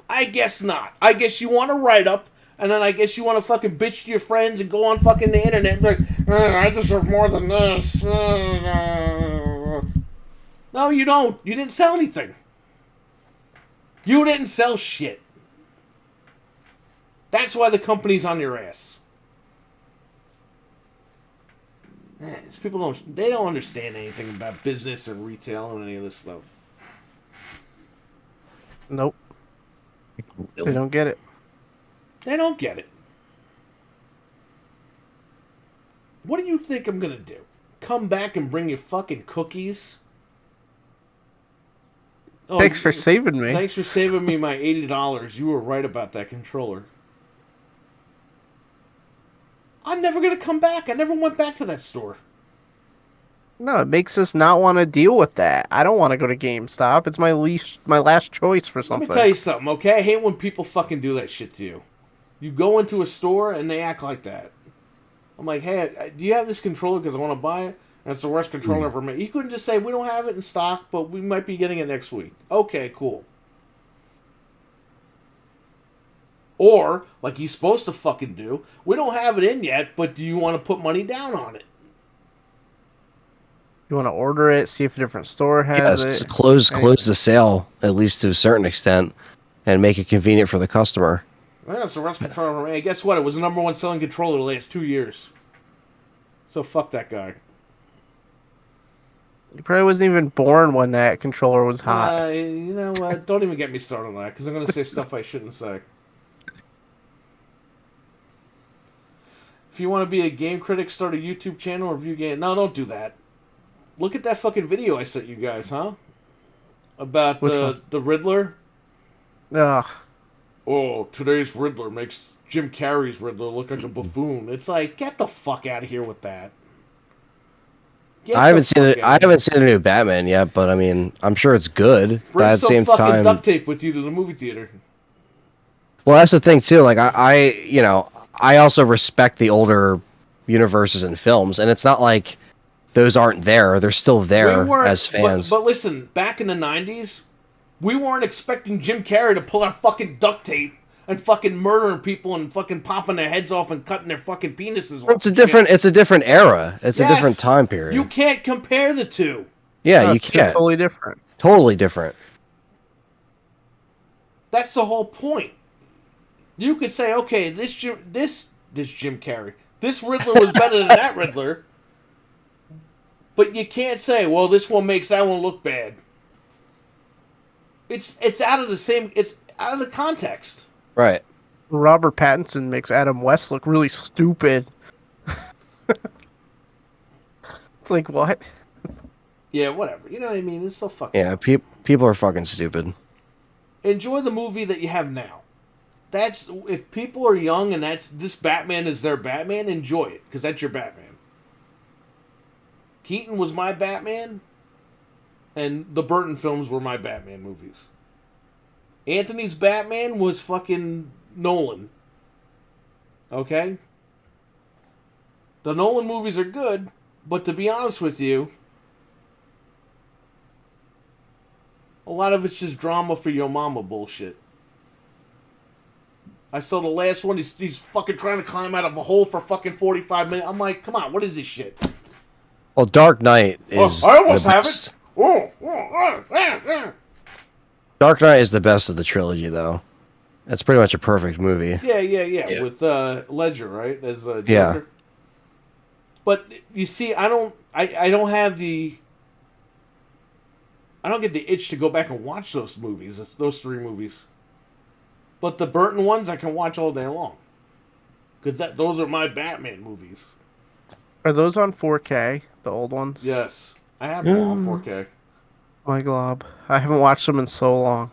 I guess not. I guess you want a write-up, and then I guess you want to fucking bitch to your friends and go on fucking the internet and be like, I deserve more than this. No, you don't. You didn't sell anything. You didn't sell shit. That's why the company's on your ass. Man, these people don't understand anything about business or retail and any of this stuff. Nope. They don't get it. They don't get it. What do you think I'm gonna do? Come back and bring you fucking cookies? Oh, Thanks for saving me. Thanks for saving me my $80. You were right about that controller. I'm never gonna come back. I never went back to that store. No, it makes us not want to deal with that. I don't want to go to GameStop. It's my last choice for something. Let me tell you something, okay? I hate when people fucking do that shit to you. You go into a store and they act like that. I'm like, hey, do you have this controller because I want to buy it? And it's the worst controller ever made. You couldn't just say, we don't have it in stock, but we might be getting it next week. Okay, cool. Or, like he's supposed to fucking do, we don't have it in yet, but do you want to put money down on it? You want to order it, see if a different store has Yes, it. close the sale, at least to a certain extent, and make it convenient for the customer. Well, it's the worst controller ever made. Hey, guess what? It was the number one selling controller the last 2 years. So fuck that guy. He probably wasn't even born when that controller was hot. You know what? Don't even get me started on that, because I'm going to say stuff I shouldn't say. If you want to be a game critic, start a YouTube channel or review game. No, don't do that. Look at that fucking video I sent you guys, huh? About the Riddler. Ugh. Oh, today's Riddler makes Jim Carrey's Riddler look like a buffoon. It's like, get the fuck out of here with that. I haven't seen it. I haven't seen the new Batman yet, but I mean, I'm sure it's good. But at the same fucking time, duct tape with you to the movie theater. well, that's the thing too. Like I also respect the older universes and films, and it's not like those aren't there. They're still there as fans. But listen, back in the 90s, we weren't expecting Jim Carrey to pull out fucking duct tape and fucking murdering people and fucking popping their heads off and cutting their fucking penises off. It's a different era. It's a different time period. You can't compare the two. Yeah, No, you it's can't. Totally different. Totally different. That's the whole point. You could say, okay, this Jim Carrey, this Riddler was better than that Riddler, but you can't say, well, this one makes that one look bad. It's out of the context. Right. Robert Pattinson makes Adam West look really stupid. It's like, what? Yeah, whatever. You know what I mean? It's so fucking... Yeah, people are fucking stupid. Enjoy the movie that you have now. That's... If people are young and this Batman is their Batman, enjoy it, because that's your Batman. Keaton was my Batman, and the Burton films were my Batman movies. Anthony's Batman was fucking Nolan. Okay? The Nolan movies are good, but to be honest with you, a lot of it's just drama for your mama bullshit. I saw the last one. He's fucking trying to climb out of a hole for fucking 45 minutes. I'm like, come on, what is this shit? Well, Dark Knight is. I almost the have best. it. Dark Knight is the best of the trilogy, though. That's pretty much a perfect movie. Yeah. With Ledger, right? As Joker. Yeah. But you see, I don't have the. I don't get the itch to go back and watch those movies. Those 3 movies. But the Burton ones I can watch all day long. Because those are my Batman movies. Are those on 4K? The old ones? Yes. I have them all on 4K. My glob. I haven't watched them in so long.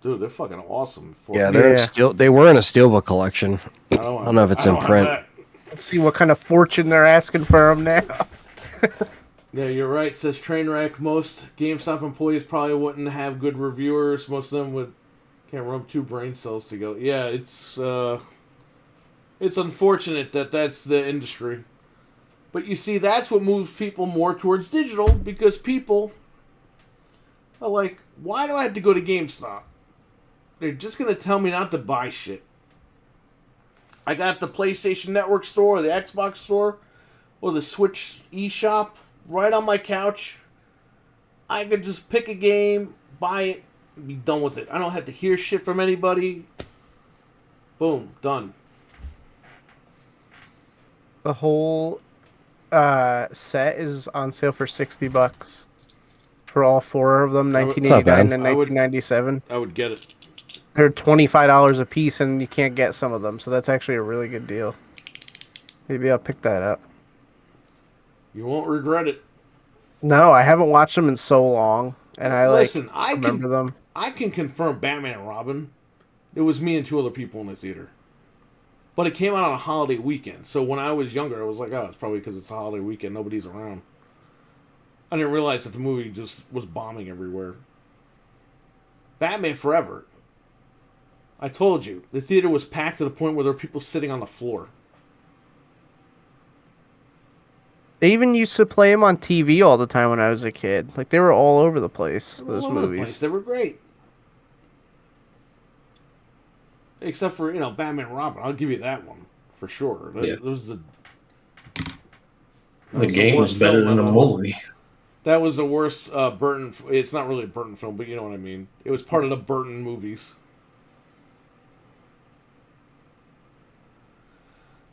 Dude, they're fucking awesome. 4K. Yeah, they're in they were in a steelbook collection. I don't know if it's in print. Let's see what kind of fortune they're asking for them now. Yeah, you're right. Says Trainwreck. Most GameStop employees probably wouldn't have good reviewers. Most of them can't rub 2 brain cells together. Yeah, it's unfortunate that that's the industry. But you see, that's what moves people more towards digital, because people are like, why do I have to go to GameStop? They're just going to tell me not to buy shit. I got the PlayStation Network store, or the Xbox store, or the Switch eShop right on my couch. I could just pick a game, buy it, and be done with it. I don't have to hear shit from anybody. Boom, done. The whole set is on sale for $60 for all 4 of them, 1989 and 1997. I would get it. They're $25 a piece, and you can't get some of them, so that's actually a really good deal. Maybe I'll pick that up. You won't regret it. No, I haven't watched them in so long, and I remember them. I can confirm Batman and Robin. It was me and 2 other people in the theater. But it came out on a holiday weekend. So when I was younger, I was like, oh, it's probably because it's a holiday weekend. Nobody's around. I didn't realize that the movie just was bombing everywhere. Batman Forever. I told you. The theater was packed to the point where there were people sitting on the floor. They even used to play them on TV all the time when I was a kid. Like, they were all over the place, those movies. They were great. Except for, Batman and Robin. I'll give you that one. For sure. That was the game was better than the movie. That was the worst Burton... It's not really a Burton film, but you know what I mean. It was part of the Burton movies.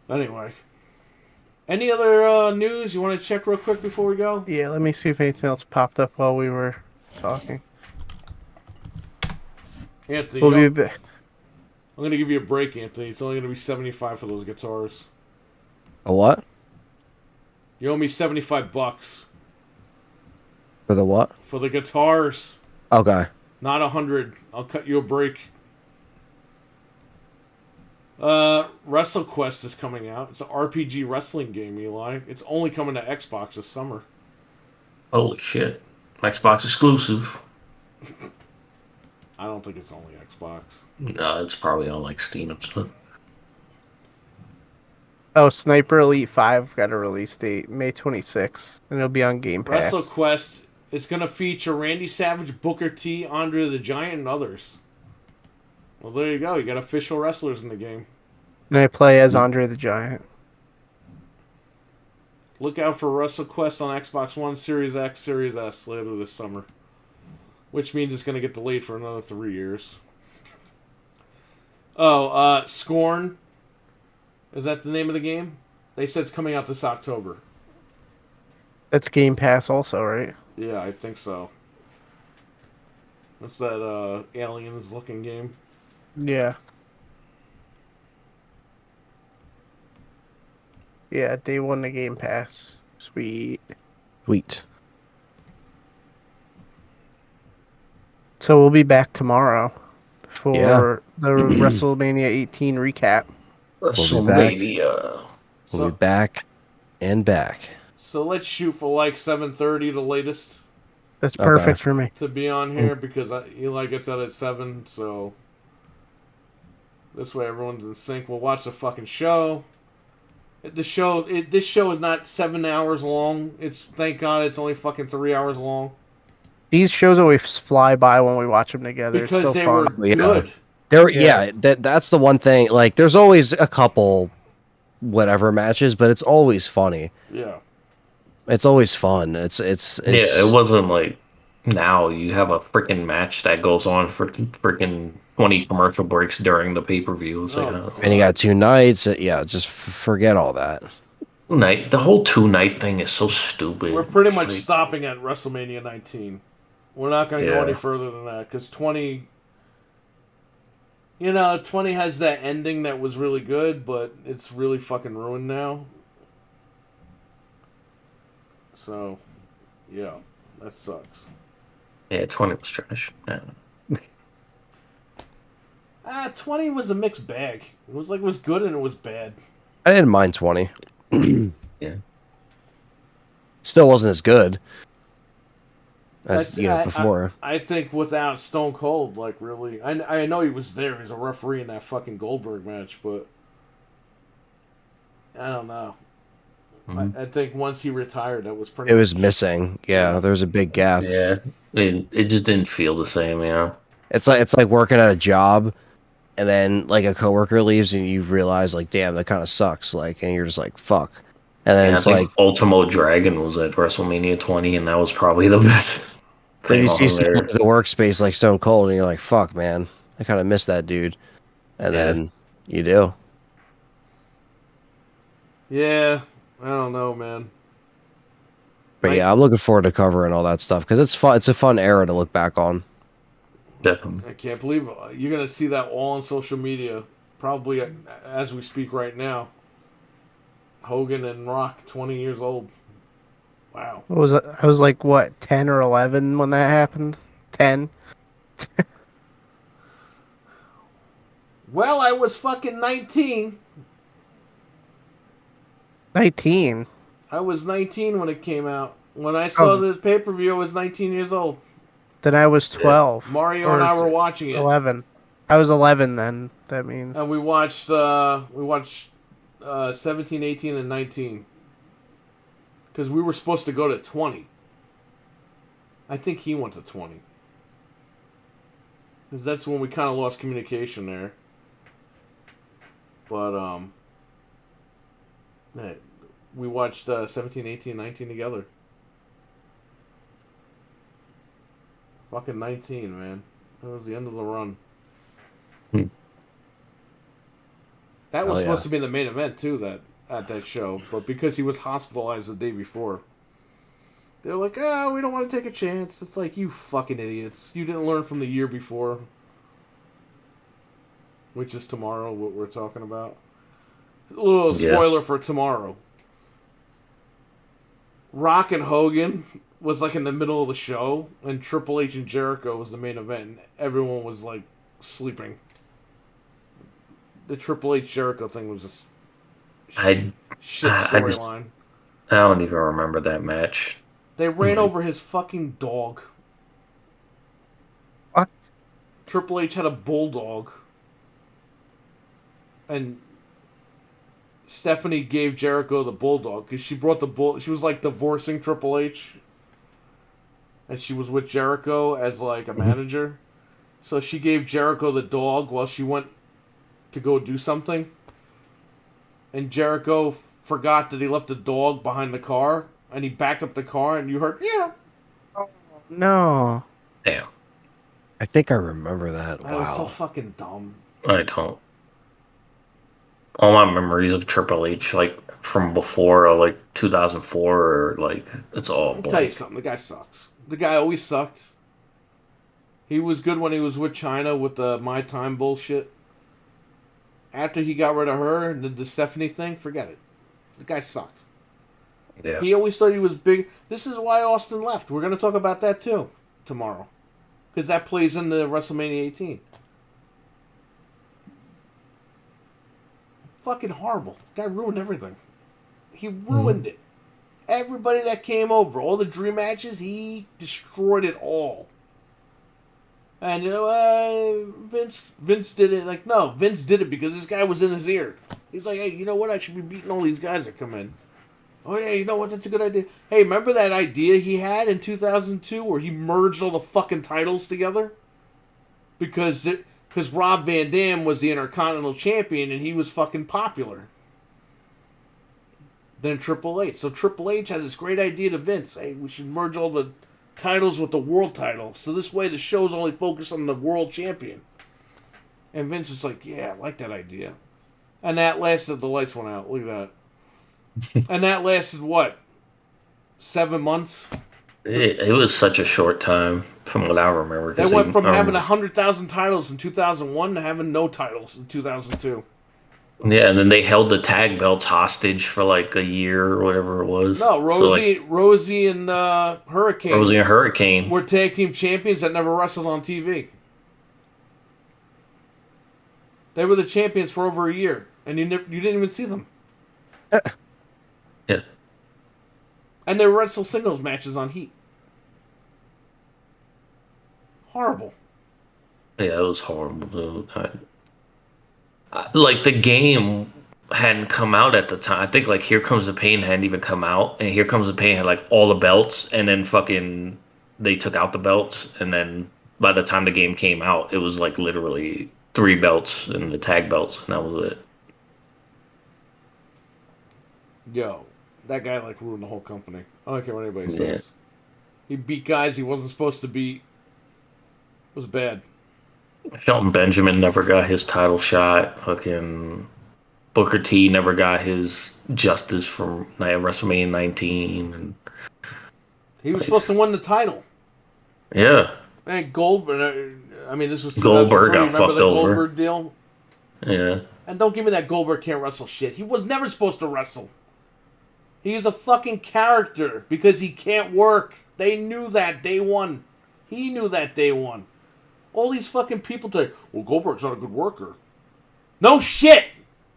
Anyway. Any other news you want to check real quick before we go? Yeah, let me see if anything else popped up while we were talking. Anthony, I'm going to give you a break, Anthony. It's only going to be $75 for those guitars. A what? You owe me $75. For the what? For the guitars. Okay. Not $100. I'll cut you a break. WrestleQuest is coming out. It's an RPG wrestling game, Eli. It's only coming to Xbox this summer. Holy shit. Xbox exclusive. I don't think it's only Xbox. No, it's probably on like Steam and stuff. Oh, Sniper Elite 5 got a release date, May 26th, and it'll be on Game Pass. WrestleQuest is going to feature Randy Savage, Booker T, Andre the Giant, and others. Well, there you go. You got official wrestlers in the game. And I play as Andre the Giant. Look out for WrestleQuest on Xbox One, Series X, Series S later this summer. Which means it's going to get delayed for another 3 years. Oh, Scorn. Is that the name of the game? They said it's coming out this October. That's Game Pass also, right? Yeah, I think so. That's that aliens-looking game. Yeah. Yeah, day 1 to Game Pass. Sweet. Sweet. So we'll be back tomorrow for the WrestleMania 18 recap. WrestleMania. We'll be back and back. So let's shoot for like 7:30, the latest. That's perfect for me. To be on here because Eli gets out at 7, so this way everyone's in sync. We'll watch the fucking show. This show is not 7 hours long. Thank God it's only fucking 3 hours long. These shows always fly by when we watch them together. Because it's so they fun. were good. That's the one thing. Like, there's always a couple whatever matches, but it's always funny. Yeah. It's always fun. It's it wasn't like now you have a freaking match that goes on for freaking 20 commercial breaks during the pay-per-view. It's like, and you got 2 nights. Yeah, just forget all that. the whole 2-night thing is so stupid. We're pretty much stopping at WrestleMania 19. We're not going to go Yeah. any further than that because 20. 20 has that ending that was really good, but it's really fucking ruined now. So, yeah, that sucks. Yeah, 20 was trash. Yeah. 20 was a mixed bag. It was good and it was bad. I didn't mind 20. Yeah. Still wasn't as good as before. I think without Stone Cold, like really, I know he was there. He's a referee in that fucking Goldberg match, but I don't know. I think once he retired, that was pretty. It was missing. Yeah, there was a big gap. Yeah, it just didn't feel the same. Yeah. It's like working at a job, and then like a coworker leaves, and you realize like, damn, that kind of sucks. Like, and you're just like, fuck. And then it's I like think Ultimo Dragon was at WrestleMania 20, and that was probably the best. then you see on there. someone in the workspace like Stone Cold, and you're like, fuck, man, I kind of miss that dude. And then you do. Yeah, I don't know, man. But yeah, I'm looking forward to covering all that stuff because it's fun. It's a fun era to look back on. Definitely. I can't believe it. You're gonna see that all on social media, probably as we speak right now. Hogan and Rock, 20 years old. Wow. What was it? I was like, what, 10 or 11 when that happened? 10? Well, I was fucking 19. 19? I was 19 when it came out. When I saw this pay-per-view, I was 19 years old. Then I was 12. Mario and I were watching it. 11. I was 11 then, that means. And we watched 17, 18, and 19. Because we were supposed to go to 20. I think he went to 20. Because that's when we kind of lost communication there. But, we watched 17, 18, 19 together. Fucking 19, man. That was the end of the run. That was supposed to be the main event, too, at that show. But because he was hospitalized the day before, they were like, oh, we don't want to take a chance. It's like, you fucking idiots. You didn't learn from the year before. Which is tomorrow, what we're talking about. A little spoiler for tomorrow. Rock and Hogan was like in the middle of the show, and Triple H and Jericho was the main event, and everyone was like sleeping. The Triple H Jericho thing was just shit storyline. I don't even remember that match. They ran over his fucking dog. What? Triple H had a bulldog, and Stephanie gave Jericho the bulldog because she brought the bull. She was like divorcing Triple H, and she was with Jericho as like a manager. So she gave Jericho the dog while she went to go do something. And Jericho forgot that he left the dog behind the car, and he backed up the car, and you heard, yeah. Oh, no. Damn. I think I remember that. That was so fucking dumb. I don't. All my memories of Triple H, like from before, like 2004, or like it's all. I'll tell you something. The guy sucks. The guy always sucked. He was good when he was with China with the My Time bullshit. After he got rid of her and did the Stephanie thing, forget it. The guy sucked. Yeah. He always thought he was big. This is why Austin left. We're going to talk about that too tomorrow. Because that plays into WrestleMania 18. Fucking horrible. Guy ruined everything. He ruined it. Everybody that came over, all the dream matches, he destroyed it all. And you know, Vince did it. Like, no, Vince did it because this guy was in his ear. He's like, hey, you know what? I should be beating all these guys that come in. Oh yeah, you know what? That's a good idea. Hey, remember that idea he had in 2002 where he merged all the fucking titles together? Because Because Rob Van Dam was the Intercontinental Champion and he was fucking popular. Then Triple H. So Triple H had this great idea to Vince. Hey, we should merge all the titles with the world title. So this way the show's only focused on the world champion. And Vince was like, yeah, I like that idea. And that lasted, the lights went out. Look at that. And that lasted, what? 7 months? It was such a short time from what I remember. They went from having 100,000 titles in 2001 to having no titles in 2002. Yeah, and then they held the tag belts hostage for like a year or whatever it was. No, Rosie and Hurricane. Rosie and Hurricane were tag team champions that never wrestled on TV. They were the champions for over a year, and you didn't even see them. Yeah. And they wrestled singles matches on Heat. Horrible. Yeah, it was horrible, dude. Like, the game hadn't come out at the time. I think, like, Here Comes the Pain hadn't even come out. And Here Comes the Pain had, like, all the belts. And then fucking they took out the belts. And then by the time the game came out, it was, like, literally 3 belts and the tag belts. And that was it. Yo, that guy, like, ruined the whole company. I don't care what anybody says. He beat guys he wasn't supposed to beat. It was bad. Shelton Benjamin never got his title shot. Fucking Booker T never got his justice from WrestleMania 19. And he was supposed to win the title. Yeah. And Goldberg. I mean, this was Goldberg got Remember fucked the over. Goldberg deal? Yeah. And don't give me that Goldberg can't wrestle shit. He was never supposed to wrestle. He is a fucking character because he can't work. They knew that day one. He knew that day one. All these fucking people tell you, well, Goldberg's not a good worker. No shit!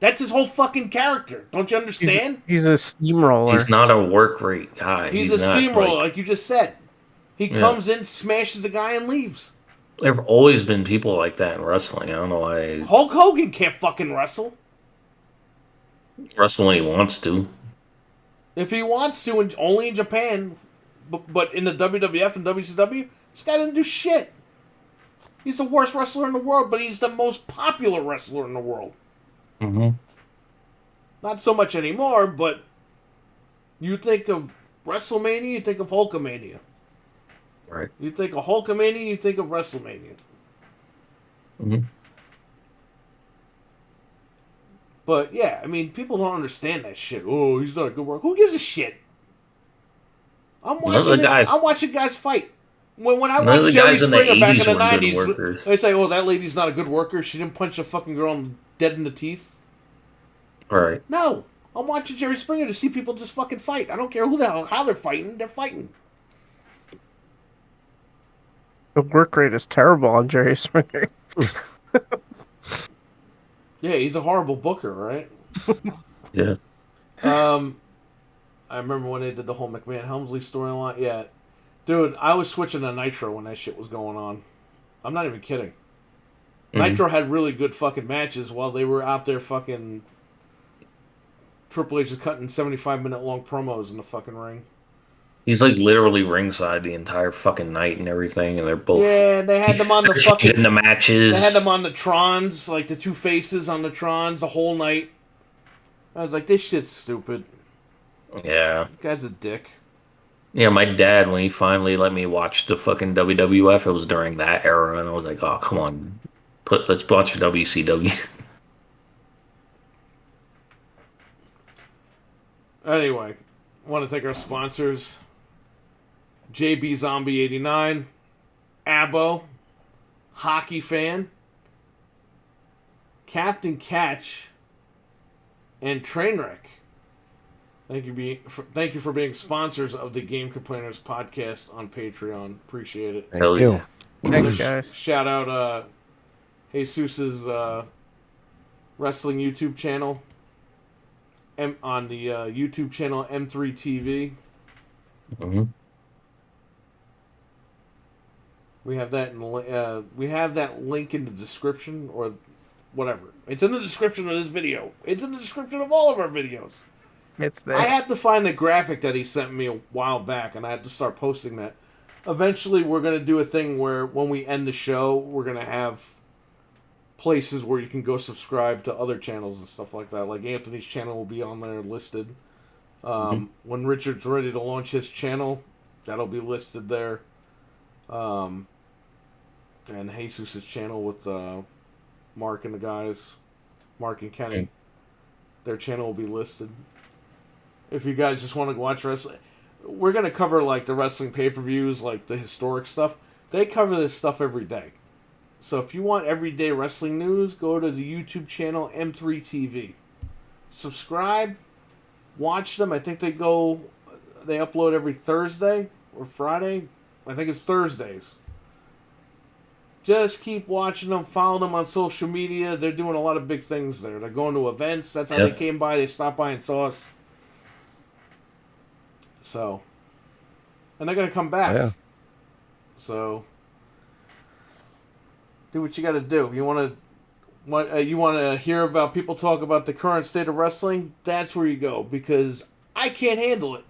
That's his whole fucking character. Don't you understand? He's a steamroller. He's not a work rate guy. He's a not, steamroller, like you just said. He Yeah. comes in, smashes the guy, and leaves. There have always been people like that in wrestling. I don't know why. Hulk Hogan can't fucking wrestle. Wrestle when he wants to. If he wants to, and only in Japan. But in the WWF and WCW, this guy doesn't do shit. He's the worst wrestler in the world, but he's the most popular wrestler in the world. Mm-hmm. Not so much anymore, but you think of WrestleMania, you think of Hulkamania. Right. You think of Hulkamania, you think of WrestleMania. Mm-hmm. But yeah, I mean, people don't understand that shit. Oh, he's not a good worker. Who gives a shit? I'm watching guys fight. When I watched Jerry Springer back in the 90s, they say, oh, that lady's not a good worker. She didn't punch a fucking girl dead in the teeth. Right. No. I'm watching Jerry Springer to see people just fucking fight. I don't care how they're fighting. They're fighting. The work rate is terrible on Jerry Springer. Yeah, he's a horrible booker, right? Yeah. I remember when they did the whole McMahon Helmsley storyline. Yeah. Dude, I was switching to Nitro when that shit was going on. I'm not even kidding. Mm-hmm. Nitro had really good fucking matches while they were out there fucking... Triple H is cutting 75-minute long promos in the fucking ring. He's like literally ringside the entire fucking night and everything, and they're both... Yeah, they had them on the fucking... in the matches. They had them on the Trons, like the two faces on the Trons the whole night. I was like, this shit's stupid. Yeah. This guy's a dick. Yeah, my dad, when he finally let me watch the fucking WWF, it was during that era, and I was like, oh, come on. Let's watch WCW. Anyway, I want to thank our sponsors. JB Zombie 89, Abo, Hockey Fan, Captain Catch, and Trainwreck. Thank you for being sponsors of the Game Complainers podcast on Patreon. Appreciate it. Thank you. Thanks, guys. Shout out Jesus's wrestling YouTube channel on the YouTube channel M3 TV. Mm-hmm. We have that link in the description or whatever. It's in the description of this video. It's in the description of all of our videos. It's there. I had to find the graphic that he sent me a while back, and I had to start posting that. Eventually, we're going to do a thing where when we end the show, we're going to have places where you can go subscribe to other channels and stuff like that. Like Anthony's channel will be on there listed. When Richard's ready to launch his channel, that'll be listed there. And Jesus' channel with Mark and the guys, Mark and Kenny, their channel will be listed. If you guys just want to watch wrestling, we're going to cover like the wrestling pay-per-views, like the historic stuff. They cover this stuff every day. So if you want everyday wrestling news, go to the YouTube channel M3TV. Subscribe, watch them. I think they upload every Thursday or Friday. I think it's Thursdays. Just keep watching them, follow them on social media. They're doing a lot of big things there. They're going to events. That's how they came by. They stopped by and saw us. So, and they're going to come back. Yeah. So, do what you got to do. You want to hear about people talk about the current state of wrestling? That's where you go, because I can't handle it.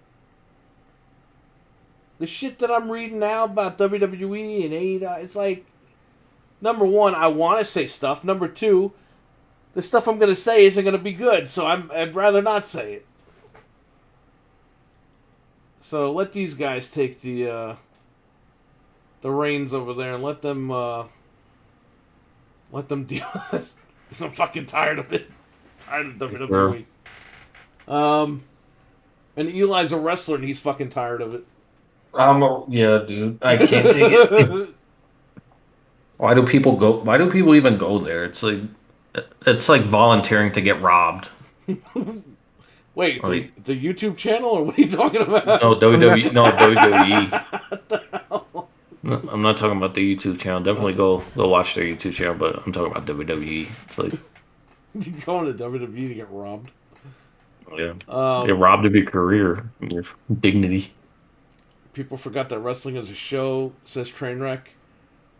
The shit that I'm reading now about WWE and AEW, it's like, number one, I want to say stuff. Number two, the stuff I'm going to say isn't going to be good, so I'd rather not say it. So let these guys take the reins over there and let them deal with it. Because I'm fucking tired of it. Tired of WWE. And Eli's a wrestler and he's fucking tired of it. Yeah, dude. I can't take it. Why do people even go there? It's like volunteering to get robbed. Wait, the YouTube channel, or what are you talking about? No, WWE. No, WWE. What the hell? No, I'm not talking about the YouTube channel. Definitely go watch their YouTube channel, but I'm talking about WWE. It's like you're going to WWE to get robbed. Yeah, get robbed of your career, your dignity. People forgot that wrestling is a show, says Trainwreck.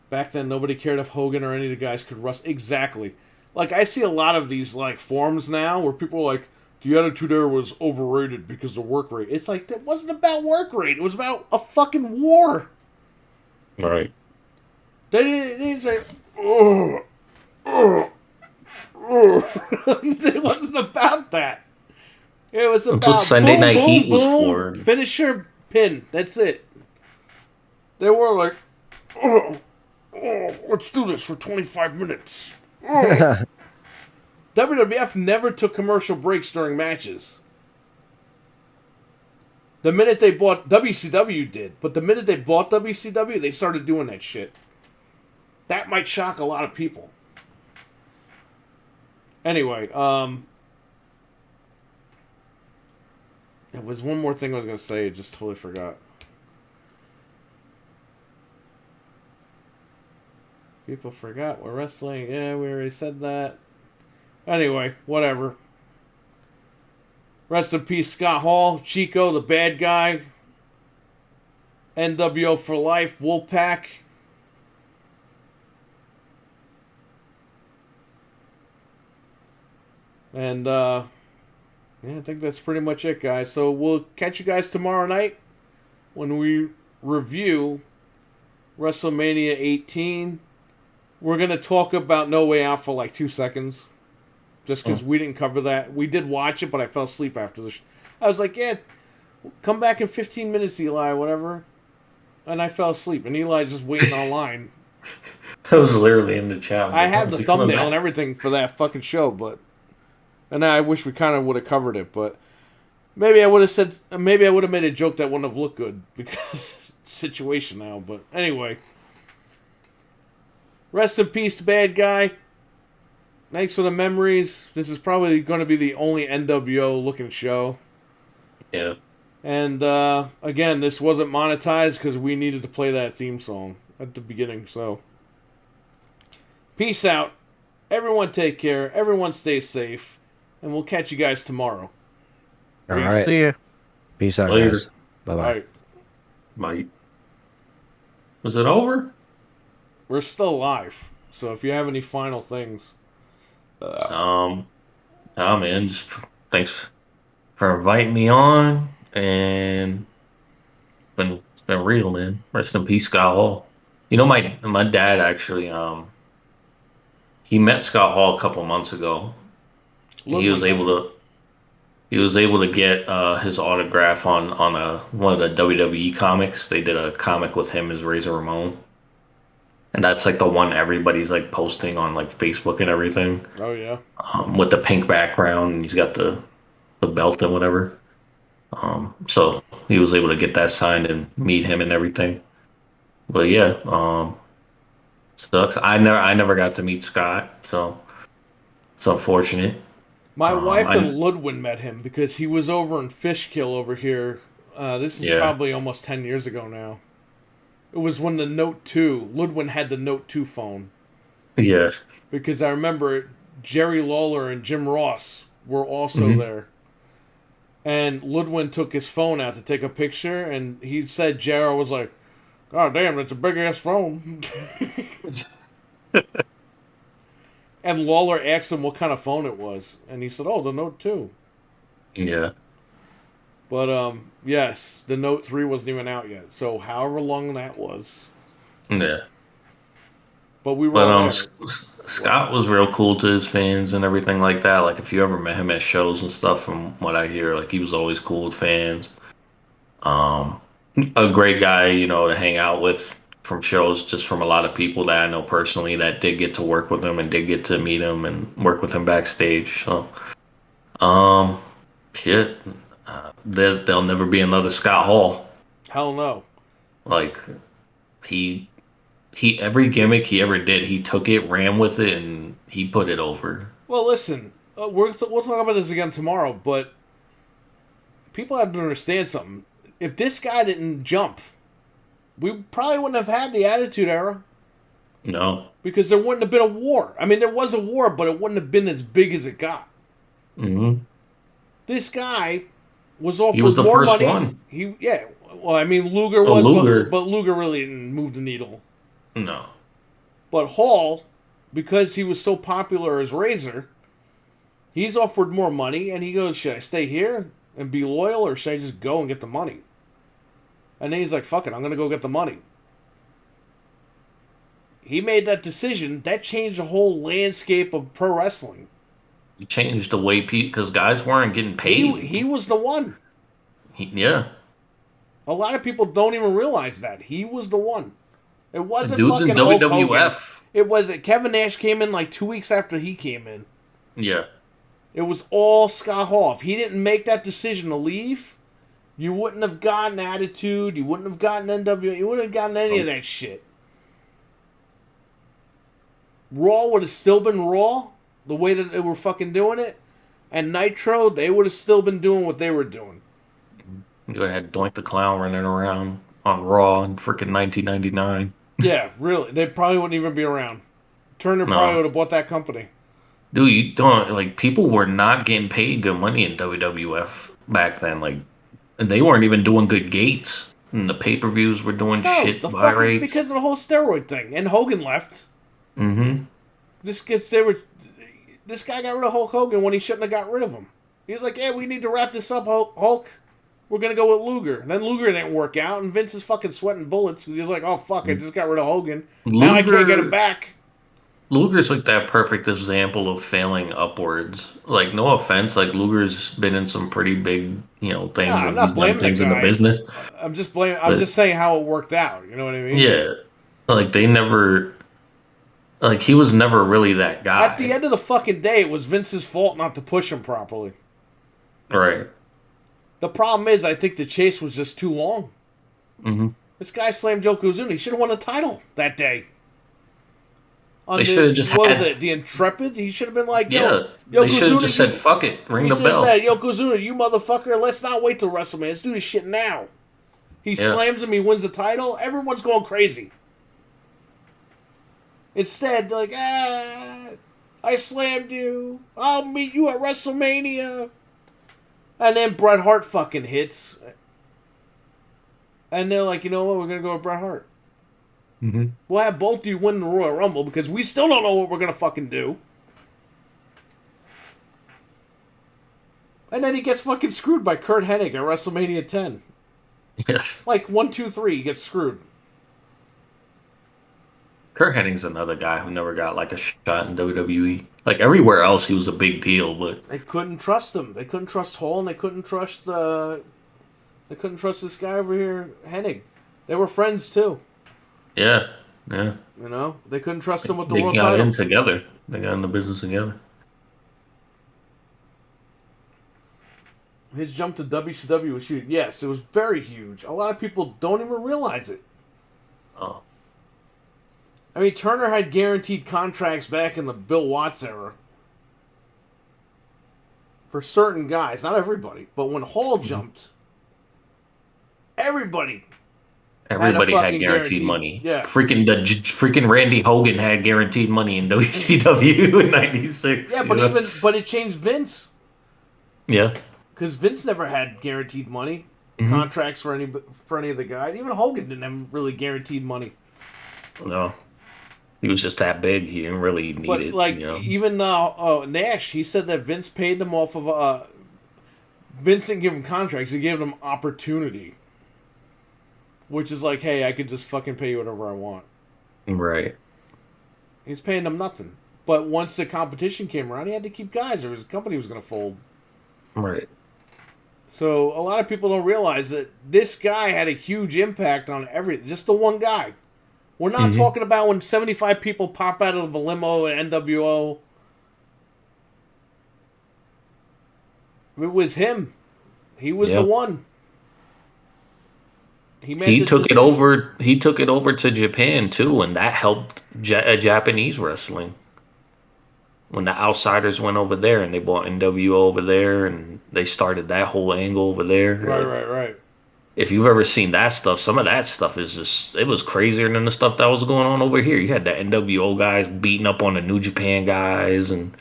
Back then, nobody cared if Hogan or any of the guys could wrestle. Exactly. Like, I see a lot of these, like, forums now where people are like, the Attitude Era was overrated because of work rate. It's like, that wasn't about work rate. It was about a fucking war. Right. They didn't say, it wasn't about that. It was about that's what Sunday boom, Night boom, Heat was boom, for. Finisher, pin. That's it. They were like, let's do this for 25 minutes. WWF never took commercial breaks during matches. The minute they bought WCW did, but the minute they bought WCW, they started doing that shit. That might shock a lot of people. Anyway, there was one more thing I was going to say, I just totally forgot. People forgot we're wrestling. Yeah, we already said that. Anyway, whatever. Rest in peace, Scott Hall, Chico, the bad guy, NWO for life, Wolfpack. And, yeah, I think that's pretty much it, guys. So we'll catch you guys tomorrow night when we review WrestleMania 18. We're going to talk about No Way Out for like 2 seconds. Just because we didn't cover that. We did watch it, but I fell asleep after the I was like, yeah, come back in 15 minutes, Eli, whatever. And I fell asleep. And Eli just waiting online. I was literally in the chat. I had the thumbnail and everything for that fucking show, but... And I wish we kind of would have covered it, but... Maybe I would have said... Maybe I would have made a joke that wouldn't have looked good, because situation now, but... Anyway. Rest in peace, bad guy. Thanks for the memories. This is probably going to be the only NWO looking show. Yeah. And again, this wasn't monetized because we needed to play that theme song at the beginning. So, peace out. Everyone take care. Everyone stay safe. And we'll catch you guys tomorrow. All right. See you. Peace out, Later. guys. Bye-bye. All right. Bye. Was it over? We're still live. So if you have any final things. Oh man, just thanks for inviting me on, and it's been real, man. Rest in peace, Scott Hall. You know, my dad actually he met Scott Hall a couple months ago. He was able to get his autograph on one of the WWE comics. They did a comic with him as Razor Ramon, and that's like the one everybody's like posting on like Facebook and everything. Oh yeah. With the pink background, and he's got the belt and whatever. So he was able to get that signed and meet him and everything. But yeah, sucks. I never got to meet Scott, so it's unfortunate. My wife and Ludwin met him because he was over in Fishkill over here. This is probably almost 10 years ago now. It was when the Note 2, Ludwin had the Note 2 phone. Yeah. Because I remember Jerry Lawler and Jim Ross were also there. And Ludwin took his phone out to take a picture, and he said Jerry was like, "God damn, that's a big-ass phone." And Lawler asked him what kind of phone it was, and he said, "Oh, the Note 2." Yeah. But, yes, the Note 3 wasn't even out yet, so however long that was. Yeah. But we were all there. Scott was real cool to his fans and everything like that. Like, if you ever met him at shows and stuff, from what I hear, like, he was always cool with fans. A great guy, you know, to hang out with from shows, just from a lot of people that I know personally that did get to work with him and did get to meet him and work with him backstage. So, shit, there'll never be another Scott Hall. Hell no. Like, he every gimmick he ever did, he took it, ran with it, and he put it over. Well, listen, we'll talk about this again tomorrow, but people have to understand something. If this guy didn't jump, we probably wouldn't have had the Attitude Era. No. Because there wouldn't have been a war. I mean, there was a war, but it wouldn't have been as big as it got. Mm-hmm. This guy was offered He was the more first money. one. Well, I mean, Luger was, Luger. But Luger really didn't move the needle. No. But Hall, because he was so popular as Razor, he's offered more money, and he goes, "Should I stay here and be loyal, or should I just go and get the money?" And then he's like, "Fuck it, I'm going to go get the money." He made that decision. That changed the whole landscape of pro wrestling. He changed the way because guys weren't getting paid. He was the one. Yeah. A lot of people don't even realize that. He was the one. It wasn't dudes fucking in Hulk WWF. Hogan. It was Kevin Nash came in like 2 weeks after he came in. Yeah. It was all Scott Hall. If he didn't make that decision to leave, you wouldn't have gotten Attitude. You wouldn't have gotten NWA. You wouldn't have gotten any of that shit. Raw would have still been Raw, the way that they were fucking doing it. And Nitro, they would have still been doing what they were doing. You would have had Doink the Clown running around on Raw in freaking 1999. Yeah, really. They probably wouldn't even be around. Turner probably would have bought that company. Dude, you don't, like, people were not getting paid good money in WWF back then. Like, and they weren't even doing good gates. And the pay-per-views were doing shit buy rates. Because of the whole steroid thing. And Hogan left. Mm-hmm. This guy got rid of Hulk Hogan when he shouldn't have got rid of him. He was like, "Yeah, we need to wrap this up, Hulk. We're going to go with Luger." And then Luger didn't work out, and Vince is fucking sweating bullets. He was like, "Oh, fuck, I just got rid of Hogan. Now I can't get him back." Luger's like that perfect example of failing upwards. Like, no offense, like, Luger's been in some pretty big, you know, things. I'm not blaming things the in guy. the business. I'm just saying how it worked out. You know what I mean? Yeah. Like, they never... Like, he was never really that guy. At the end of the fucking day, it was Vince's fault not to push him properly. Right. The problem is, I think the chase was just too long. Mm-hmm. This guy slammed Yokozuna. He should have won the title that day. They should have just what was it? The Intrepid? He should have been like, yeah. Yokozuna, They should have just said, "Fuck it, ring the bell." He said, "Yokozuna, you motherfucker, let's not wait till WrestleMania. Let's do this shit now." He slams him. He wins the title. Everyone's going crazy. Instead, they're like, I slammed you. I'll meet you at WrestleMania. And then Bret Hart fucking hits. And they're like, "You know what? We're going to go with Bret Hart. Mm-hmm. We'll have both of you win the Royal Rumble because we still don't know what we're going to fucking do." And then he gets fucking screwed by Kurt Hennig at WrestleMania 10. Yeah. Like 1, 2, 3, he gets screwed. Kurt Hennig's another guy who never got like a shot in WWE. Like everywhere else, he was a big deal, but They couldn't trust him. They couldn't trust Hall, and they couldn't trust this guy over here, Hennig. They were friends too. yeah, yeah. You know, they couldn't trust him with the They world got in titles. together. They got in the business together. His jump to WCW was huge. Yes, it was very huge. A lot of people don't even realize it. Oh, I mean, Turner had guaranteed contracts back in the Bill Watts era. For certain guys, not everybody. But when Hall jumped, everybody everybody had fucking guaranteed guaranteed- money. yeah. Freaking Randy Hogan had guaranteed money in WCW in '96. Yeah, but it changed Vince. Yeah. Because Vince never had guaranteed money. Contracts for any of the guys. Even Hogan didn't have really guaranteed money. No. He was just that big. He didn't really need But it. like you know? even Nash, he said that Vince paid them off of Vince didn't give him contracts. He gave them opportunity, which is like, hey, I could just fucking pay you whatever I want. Right. He's paying them nothing. But once the competition came around, he had to keep guys, or his company was going to fold. Right. So a lot of people don't realize that this guy had a huge impact on everything. Just the one guy. We're not talking about when 75 people pop out of the limo and NWO. It was him. He was the one. He took it over. He took it over to Japan too, and that helped Japanese wrestling. When the Outsiders went over there and they bought NWO over there, and they started that whole angle over there. Right. If you've ever seen that stuff, some of that stuff is just, it was crazier than the stuff that was going on over here. You had the NWO guys beating up on the New Japan guys, and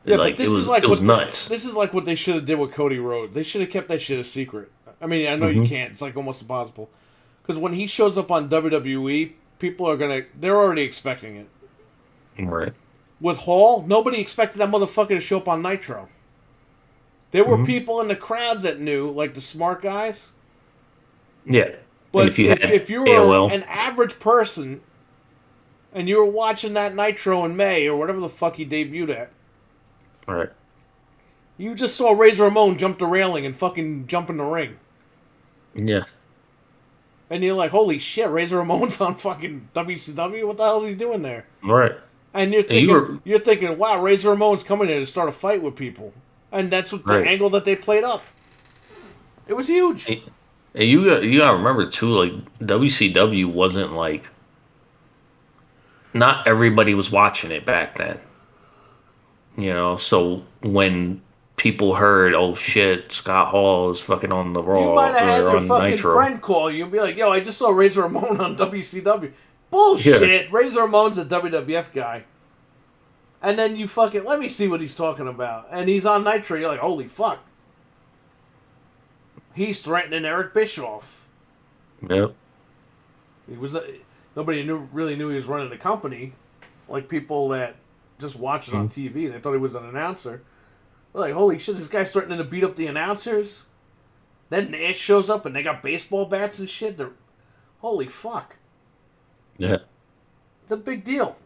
yeah, like but it was nuts. This is like what they should have did with Cody Rhodes. They should have kept that shit a secret. I mean, I know you can't. It's like almost impossible. Because when he shows up on WWE, they're already expecting it. Right. With Hall, nobody expected that motherfucker to show up on Nitro. There were people in the crowds that knew, like the smart guys. Yeah. But and if you were AOL. an average person and you were watching that Nitro in May or whatever the fuck he debuted at, Right. you just saw Razor Ramon jump the railing and fucking jump in the ring. Yeah. And you're like, holy shit, Razor Ramon's on fucking WCW? What the hell is he doing there? Right. And you're thinking, wow, Razor Ramon's coming in to start a fight with people. And that's what the angle that they played up. It was huge. And you gotta remember too, like WCW wasn't like, not everybody was watching it back then. You know, so when people heard, oh shit, Scott Hall is fucking on the Raw You might have had or your on fucking Nitro. friend call you and be like, yo, I just saw Razor Ramon on WCW. Bullshit. Yeah. Razor Ramon's a WWF guy. And then you fucking, let me see what he's talking about. And he's on Nitro. You're like, holy fuck. He's threatening Eric Bischoff. Yep. He was nobody really knew he was running the company. Like people that just watched it on TV. They thought he was an announcer. They're like, holy shit, this guy's threatening to beat up the announcers? Then Nash shows up and they got baseball bats and shit. Holy fuck. Yeah. It's a big deal.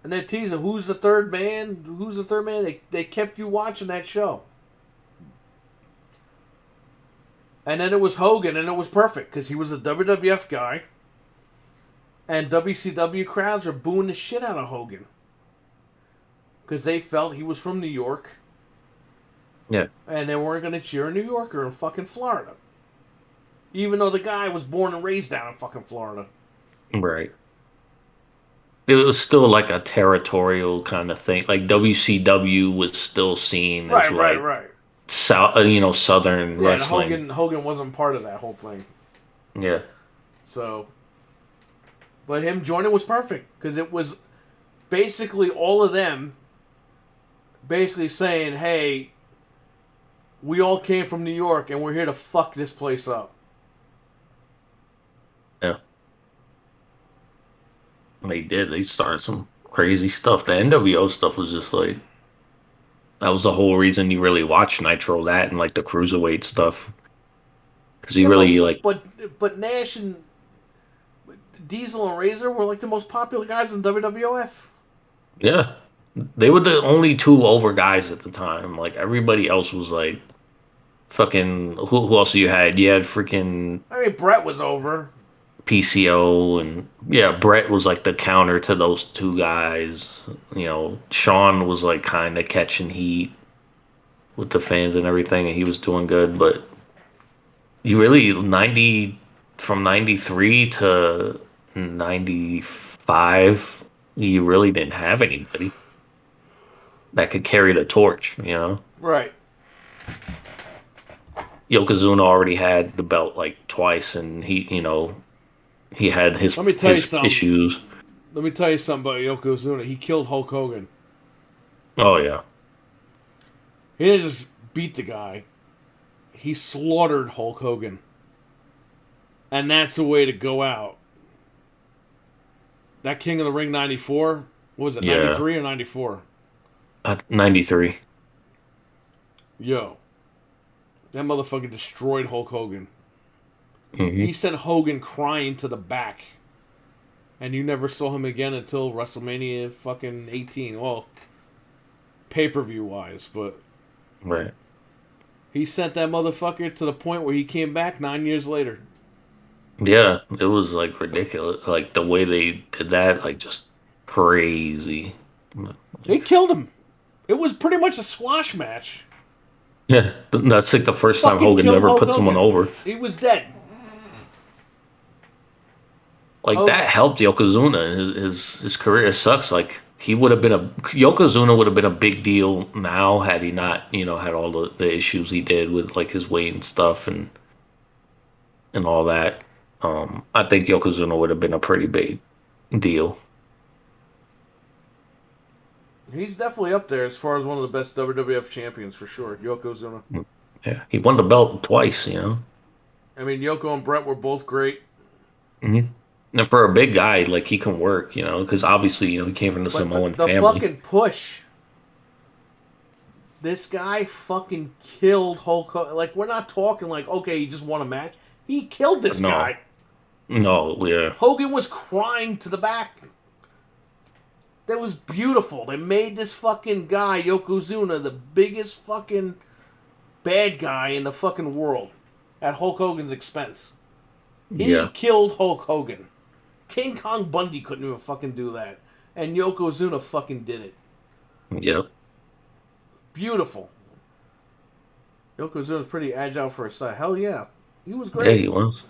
And they're teasing, who's the third man? Who's the third man? They kept you watching that show. And then it was Hogan, and it was perfect, because he was a WWF guy. And WCW crowds are booing the shit out of Hogan. Because they felt he was from New York. Yeah. And they weren't going to cheer a New Yorker in fucking Florida. Even though the guy was born and raised down in fucking Florida. Right. It was still like a territorial kind of thing. Like WCW was still seen as Right. Southern Yeah, wrestling. and Hogan wasn't part of that whole thing. Yeah. So, but him joining was perfect because it was basically all of them basically saying, hey, we all came from New York and we're here to fuck this place up. Yeah. They did. They started some crazy stuff. The NWO stuff was just like, that was the whole reason you really watched Nitro, that and like the cruiserweight stuff. Because he really But Nash and Diesel and Razor were like the most popular guys in WWF. Yeah. They were the only two over guys at the time. Like everybody else was like fucking who else you had? You had freaking I mean, Brett was over. PCO and yeah, Brett was like the counter to those two guys. Sean was like kind of catching heat with the fans and everything, and he was doing good. But you really 90 from 93 to 95, you really didn't have anybody that could carry the torch. Right. Yokozuna already had the belt like twice, and he had his Let me tell you his something. issues. Let me tell you something about Yokozuna. He killed Hulk Hogan. Oh yeah, He didn't just beat the guy. He slaughtered Hulk Hogan. And that's the way to go out. That King of the Ring 94, what was it, Yeah. 93 or 94? 93. Yo. That motherfucker destroyed Hulk Hogan. Hmm. He sent Hogan crying to the back. And you never saw him again until WrestleMania fucking 18. Well, pay-per-view wise, but Right. he sent that motherfucker to the point where he came back 9 years later. Yeah, it was like ridiculous. Like the way they did that, like just crazy. He killed him. It was pretty much a squash match. Yeah, that's like the first time Fucking Hogan killed ever Hulk put someone Hogan. over. He was dead. Like Hogan- that helped Yokozuna in his career. It sucks. Like Yokozuna would have been a big deal now had he not, had all the issues he did with like his weight and stuff and all that. I think Yokozuna would have been a pretty big deal. He's definitely up there as far as one of the best WWF champions for sure. Yokozuna. Yeah, he won the belt twice. I mean, Yoko and Brett were both great. Hmm. And for a big guy, like he can work, because obviously, he came from the But Samoan the family. fucking push. This guy fucking killed Hulk Hogan. Like, we're not talking like, okay, he just won a match. He killed this No. guy. No, yeah, Hogan was crying to the back. That was beautiful. They made this fucking guy, Yokozuna, the biggest fucking bad guy in the fucking world at Hulk Hogan's expense. He yeah, killed Hulk Hogan. King Kong Bundy couldn't even fucking do that. And Yokozuna fucking did it. yeah, Beautiful. Yokozuna's pretty agile for a size. Hell yeah. He was yeah. great. He was.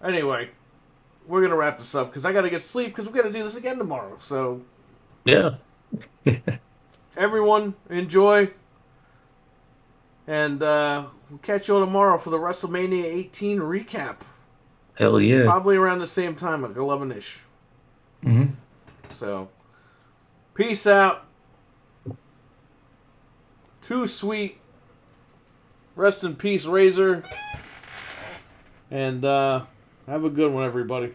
Anyway, we're going to wrap this up because I got to get sleep because we're going to do this again tomorrow. So, Yeah, everyone, enjoy. And we'll catch you all tomorrow for the WrestleMania 18 recap. hell yeah. Probably around the same time, like 11-ish. Hmm. So, peace out. Too sweet. Rest in peace, Razor. And have a good one, everybody.